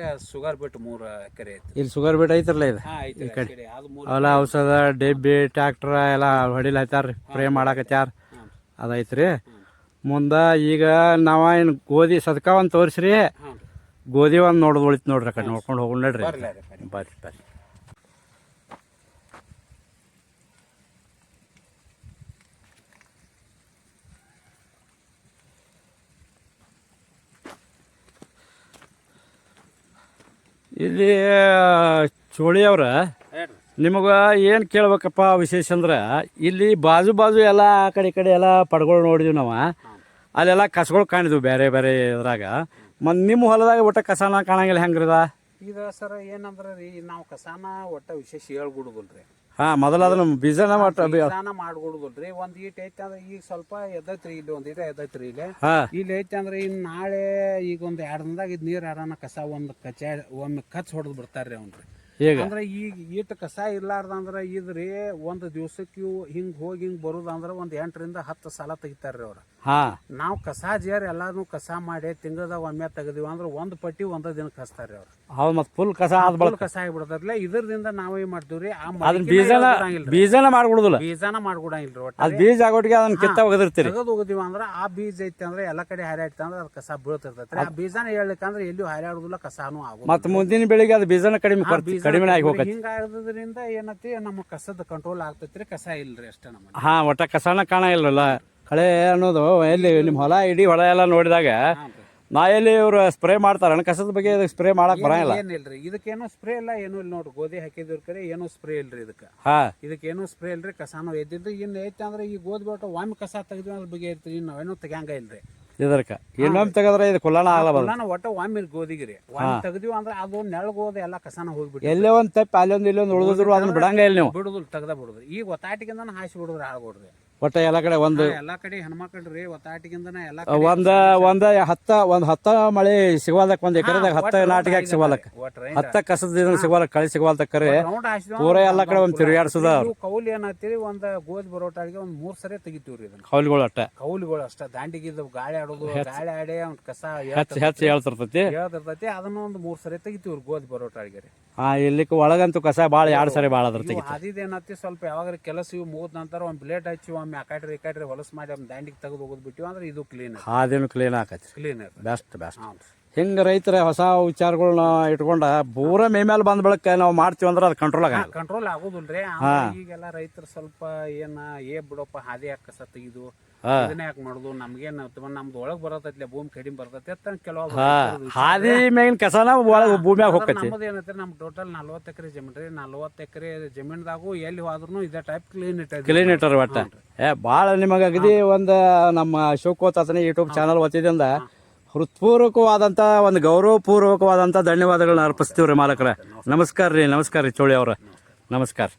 ಶುಗರ್ ಬಿಟ್ಟು 3 ಎಕರೆ ಐತ್ರಿ ಇಲ್ಲಿ ಶುಗರ್ ಬಿಟ್ ಐತ್ರಲ್ಲ ಇದು ಈ ಕಡೆ ಅದು 3 ಅವೆಲ್ಲ ಔಷಧ ಡೆಬ್ಬಿ ಟ್ರ್ಯಾಕ್ಟರ್ ಎಲ್ಲ ಹೊಡಿಲ್ ಹತ್ತಾರ ಸ್ಪ್ರೇ ಮಾಡಾಕತ್ಯಾರ ಅದೈತ್ರಿ ಮುಂದ ಈಗ ನಾವ ಏನು ಗೋಧಿ ಸದಕ ಒಂದು ತೋರಿಸ್ರಿ ಗೋಧಿ ಒಂದು ನೋಡೋದು ಉಳಿತು ನೋಡ್ರಿ ಆ ಕಡೆ ನೋಡ್ಕೊಂಡು ಹೋಗೋಣ ನಡ್ರಿ ಬರ್ರಿ ಬರ್ರಿ ಇಲ್ಲಿ ಚೋಳಿ ಅವ್ರ ನಿಮಗೆ ಏನು ಕೇಳ್ಬೇಕಪ್ಪ ವಿಶೇಷ ಅಂದ್ರೆ ಇಲ್ಲಿ ಬಾಜು ಎಲ್ಲ ಆ ಕಡೆ ಈ ಕಡೆ ಎಲ್ಲ ಪಡ್ಗಳು ನೋಡಿದ್ವಿ ನಾವು ಅಲ್ಲೆಲ್ಲ ಕಸಗಳು ಕಾಣಿದ್ವು ಬೇರೆ ಬೇರೆ ಇದ್ರಾಗ ಮತ್ತು ನಿಮ್ಮ ಹೊಲದಾಗ ಒಟ್ಟ ಕಸನ ಕಾಣಂಗಿಲ್ಲ ಹೆಂಗ್ರದ ಇದು ಸರ್ ಏನಂದ್ರ ರೀ ನಾವು ಕಸಾನ ಒಟ್ಟ ವಿಶೇಷ ಹೇಳ್ಬಿಡುದಿಲ್ರಿ ಹಾಂ ಮೊದಲು ಅದನ್ನ ಬೀಜನ ಬೀಜಾನ ಮಾಡ್ಬಿಡುದಿಲ್ರಿ ಒಂದ್ ಈಟ್ ಐತಿ ಅಂದ್ರೆ ಈಗ ಸ್ವಲ್ಪ ಎದ್ದೈತ್ರಿ ಇಲ್ಲಿ ಒಂದ್ ಈಟ ಎದ್ದೈತ್ರಿ ಇಲ್ಲಿ ಇಲ್ಲಿ ಐತಿ ಅಂದ್ರೆ ಇನ್ ನಾಳೆ ಈಗ ಒಂದ್ 2 ದಿನದಾಗ ಇದ್ ನೀರ್ ಯಾರನ್ನ ಕಸ ಒಂದ್ ಒಮ್ಮೆ ಕಚ್ ಹೊಡೆದ್ ಬಿಡ್ತಾರ್ರಿ ಅವ್ನ್ರಿ ಅಂದ್ರೆ ಈಗ ಈಟ್ ಕಸ ಇರ್ಲಾರ್ದಂದ್ರ ಇದ್ರಿ ಒಂದ್ ದಿವ್ಸಕ್ಕೆ ಹಿಂಗ್ ಹೋಗಿ ಹಿಂಗ್ ಬರುದಂದ್ರ ಒಂದ್ 8 ರಿಂದ 10 ಸಲ ತೆಗಿತಾರ್ರಿ ಅವ್ರ ನಾವ್ ಕಸ ಜೇರ್ ಎಲ್ಲಾನು ಕಸ ಮಾಡಿ ತಿಂಗಳದಾಗ ಒಮ್ಮೆ ತೆಗದಿವಿ ಅಂದ್ರ ಒಂದ್ ಪಟ್ಟಿ ಒಂದ ದಿನ ಕಸ್ತಾರ್ರಿ ಅವ್ರ ಹೌದು ಮತ್ತೆ ಫುಲ್ ಕಸ ಕಸ ಆಗಿಬಿಡ್ತಾರಲ್ಲ ಇದರಿಂದ ನಾವೇನ್ ಮಾಡ್ತೀವ್ರಿ ಬೀಜನ ಮಾಡ್ಬಿಡುದಿಲ್ಲ ಬೀಜಾನ ಮಾಡ್ಕೊಡಂಗಿಲ್ರಿ ಅದ್ ಬೀಜ ಆಗೋಟಿಗೆ ಅದನ್ನ ಕಿತ್ತ ಒಗದಿರ್ತೀರಿ ತೆಗೆದು ಹೋಗಿದೀವಿ ಅಂದ್ರ ಆ ಬೀಜ ಐತಿ ಅಂದ್ರೆ ಎಲ್ಲಾ ಕಡೆ ಹಾರಾಡ್ತಿ ಅಂದ್ರ ಅದ್ ಕಸ ಬೀಳ್ತಿರ್ತೈತ್ರಿ ಆ ಬೀಜಾನ ಹೇಳ್ಲಿಕ್ಕಂದ್ರ ಎಲ್ಲಿಯೂ ಹಾರಾಡುದಿಲ್ಲ ಕಸಾನು ಆಗೋದು ಮತ್ತೆ ಮುಂದಿನ ಬೆಳಿಗ್ಗೆ ಅದು ಬೀಜನ ಕಡಿಮೆ ಆಗಿ ಹೋಗತ್ತೆ ಹಿಂಗಾಗೋದ್ರಿಂದ ಏನೈತಿ ನಮ್ಮ ಕಸದ ಕಂಟ್ರೋಲ್ ಆಗ್ತೈತ್ರಿ ಕಸ ಇಲ್ರಿ ಅಷ್ಟ ನಮ್ಮ ಹಾ ಒಟ್ಟ ಕಸನ ಕಾಣ ಇಲ್ಲಲ್ಲ ಕಳೆ ಅನ್ನೋದು ಎಲ್ಲಿ ನಿಮ್ಮ ಹೊಲ ಇಡೀ ಹೊಲ ಎಲ್ಲ ನೋಡಿದಾಗ ನಾ ಎಲ್ಲಿ ಇವ್ರು ಸ್ಪ್ರೇ ಮಾಡ್ತಾರ ಕಸದ ಬಗ್ಗೆ ಸ್ಪ್ರೇ ಮಾಡಕ್ ಬರಂಗಿಲ್ಲ ಏನಿಲ್ರಿ ಇದಕ್ಕೇನು ಸ್ಪ್ರೇ ಇಲ್ಲ ಏನು ಇಲ್ಲ ನೋಡ್ರಿ ಗೋಧಿ ಹಾಕಿದ್ರ ಕರೆ ಏನು ಸ್ಪ್ರೇ ಇಲ್ರಿ ಇದಕ್ಕೇನು ಸ್ಪ್ರೇ ಇಲ್ರಿ ಕಸಾನು ಎದ್ದಿದ್ದು ಇನ್ ಐತಿ ಅಂದ್ರೆ ಈ ಗೋಧಿ ಬಿಟ್ಟು ಒಮ್ಮೆ ಕಸ ತೆಗ್ದಿವಿ ಅದ್ರ ಬಗ್ಗೆ ಇರ್ತೀವಿ ನಾವೇನು ತೆಗ್ಯಾಂಗ ಇಲ್ರಿ ಇದಕ್ಕ ಇನ್ನೊಮ್ಮೆ ತೆಗದ್ರೆ ಇದು ಕುಲ್ಲಾನ ಆಗಲ್ಲ ನಾನು ಒಟ್ಟ ಒಮ್ಮೆ ಗೋಧಿಗಿರಿ ಒಮ್ಮೆ ತೆಗ್ದಿವಿ ಅಂದ್ರೆ ಅದು ನೆಳಗೋದ ಎಲ್ಲ ಕಸನ ಹೋಗ್ಬಿಟ್ಟು ಎಲ್ಲೇ ಒಂದ್ ತಪ್ಪಿ ಅಲ್ಲೊಂದು ಇಲ್ಲೊಂದು ಉಳಿದ್ರು ಅದನ್ನ ಬಿಡಂಗ ಇಲ್ಲ ನೀವು ಬಿಡುದಿಲ್ಲ ತೆಗ್ದ ಬಿಡುದು ಈಗ ಒತ್ತಾಟಿಗಿಂದ ಹಾಸಿ ಬಿಡುದ್ರಿ ಆಳ್ಗೊಡ್ರಿ ಒಟ್ಟ ಎಲ್ಲಾ ಕಡೆ ಒಂದು ಎಲ್ಲಾ ಕಡೆ ಹೆಣ್ಮಕ್ಳ್ರಿ ಒತ್ತಾಟಿಗಿಂದನ ಎಲ್ಲಾ ಒಂದ್ 10 ಮಳೆ ಸಿಗವಾಲಕ್ ಒಂದ್ ಎಕರೆದಾಗ 10 ನಾಟಿಗೆ ಹಾಕಿ ಸಿಗವಾಲಕ್ 10 ಕಸದ ಸಿಗವಾಲಕ್ ಕಳಿ ಸಿಗವಾಲ್ತಕ್ ಕರೆ ಪೂರ ಎಲ್ಲಾ ಕಡೆ ಒಂದ್ ತಿರುಗಾಡ್ಸುದ ಕೌಲ್ ಏನತ್ತೀರಿ ಒಂದ್ ಗೋಧಿ ಬರೋಟಾಳಿಗೆ ಒಂದ್ 3 ಸರಿ ತೆಗಿತೀವ್ರಿ ಇದನ್ನ ಕೌಲ್ಗಳು ಅಟ್ಟ ಕೌಲ್ಗಳು ಅಷ್ಟ ದಾಂಡಿಗಿದ್ದು ಗಾಳಿ ಆಡೋದು ಗಾಳಿ ಆಡಿ ಅವ್ನ ಕಸ ಹೆಚ್ಚು ಹೇಳ್ತಿರ್ತೈತಿ ಅದನ್ನ ಒಂದ್ 3 ಸರಿ ತೆಗಿತೀವ್ರಿ ಗೋಧಿ ಬರೋಟಾಳಿಗೆ ರೀ ಇಲ್ಲಿಕ್ ಒಳಗಂತೂ ಕಸ ಬಾಳ 2 ಸರಿ ಬಾಳ ಅದ್ರ ತೆಗಿತೀವಿ ಅದಿದೇನತ್ತಿ ಸ್ವಲ್ಪ ಯಾವಾಗ ಕೆಲಸ ಇವು ಮುಗಿದ ನಂತರ ಒಂದ್ ಬ್ಲೇಡ್ ಹಚ್ಚಿ ಒಮ್ಮೆ ಆ ಕಡೆ ಹೊಲಸು ಮಾಡಿ ಅವ್ನ ದಾಂಡಿಗೆ ತೆಗೆದು ಹೋಗೋದು ಬಿಟ್ಟಿವಿ ಅಂದ್ರೆ ಇದು ಕ್ಲೀನ್ ಹಾದೇನು ಕ್ಲೀನ್ ಆಕೈತಿ ಕ್ಲೀನ್ ಬೆಸ್ಟ್ ಬೆಸ್ಟ್ ಹ್ಞೂ ಹಿಂಗೆ ರೈತರ ಹೊಸ ವಿಚಾರಗಳನ್ನ ಇಟ್ಕೊಂಡ ಪೂರ ಮೇ ಮೇಲೆ ಬಂದ ಬಳಿಕ ನಾವು ಮಾಡ್ತೀವಿ ಅಂದ್ರೆ ಅದು ಕಂಟ್ರೋಲ್ ಆಗಲ್ಲ. ಕಂಟ್ರೋಲ್ ಆಗೋದಿಲ್ರಿ ಈಗೆಲ್ಲ ರೈತರು ಸ್ವಲ್ಪ ಬಿಡಪ್ಪ ಹಾದಿ ಹಾಕಸತ್ ಇದು ಇದನ್ನ ಯಾಕೆ ಮಾಡುದು ನಮ್ಗೇನು ನಮ್ದು ಒಳಗೆ ಬರತೈತಿ ಭೂಮಿ ಕಡಿಮೆ ಬರ್ತೈತಿ ಅಂತ ಕೆಲವು ಹಾದಿ ಮೇಗಿನ ಕಸನ ಒಳಗೆ ಭೂಮಿಯಾಗ ಹೋಗ್ತೈತಿ. ನಮ್ಮದು ಏನೈತೆ ನಮ್ಮ ಟೋಟಲ್ 40 ಎಕರೆ ಜಮೀನು ರೀ 40 ಎಕರೆ ಜಮೀನ್ದಾಗೂ ಎಲ್ಲಿ ಹೋದ್ರೂ ಇದೇ ಟೈಪ್ ಕ್ಲೀನ್ ಇಟ್ಟರು ಒಟ್ಟ ಭಾಳ ನಿಮಗೆ ಅಗದಿ ಒಂದು ನಮ್ಮ ಶಿವಕೋತಾತನ ಯೂಟ್ಯೂಬ್ ಚಾನಲ್ ವತಿಯಿಂದ ಹೃತ್ಪೂರ್ವಕವಾದಂಥ ಒಂದು ಗೌರವಪೂರ್ವಕವಾದಂಥ ಧನ್ಯವಾದಗಳನ್ನ ಅರ್ಪಿಸ್ತೀವಿ ರೀ ಮಾಲಕರ. ನಮಸ್ಕಾರ ರೀ ಚೋಳಿ ಅವ್ರ. ನಮಸ್ಕಾರ.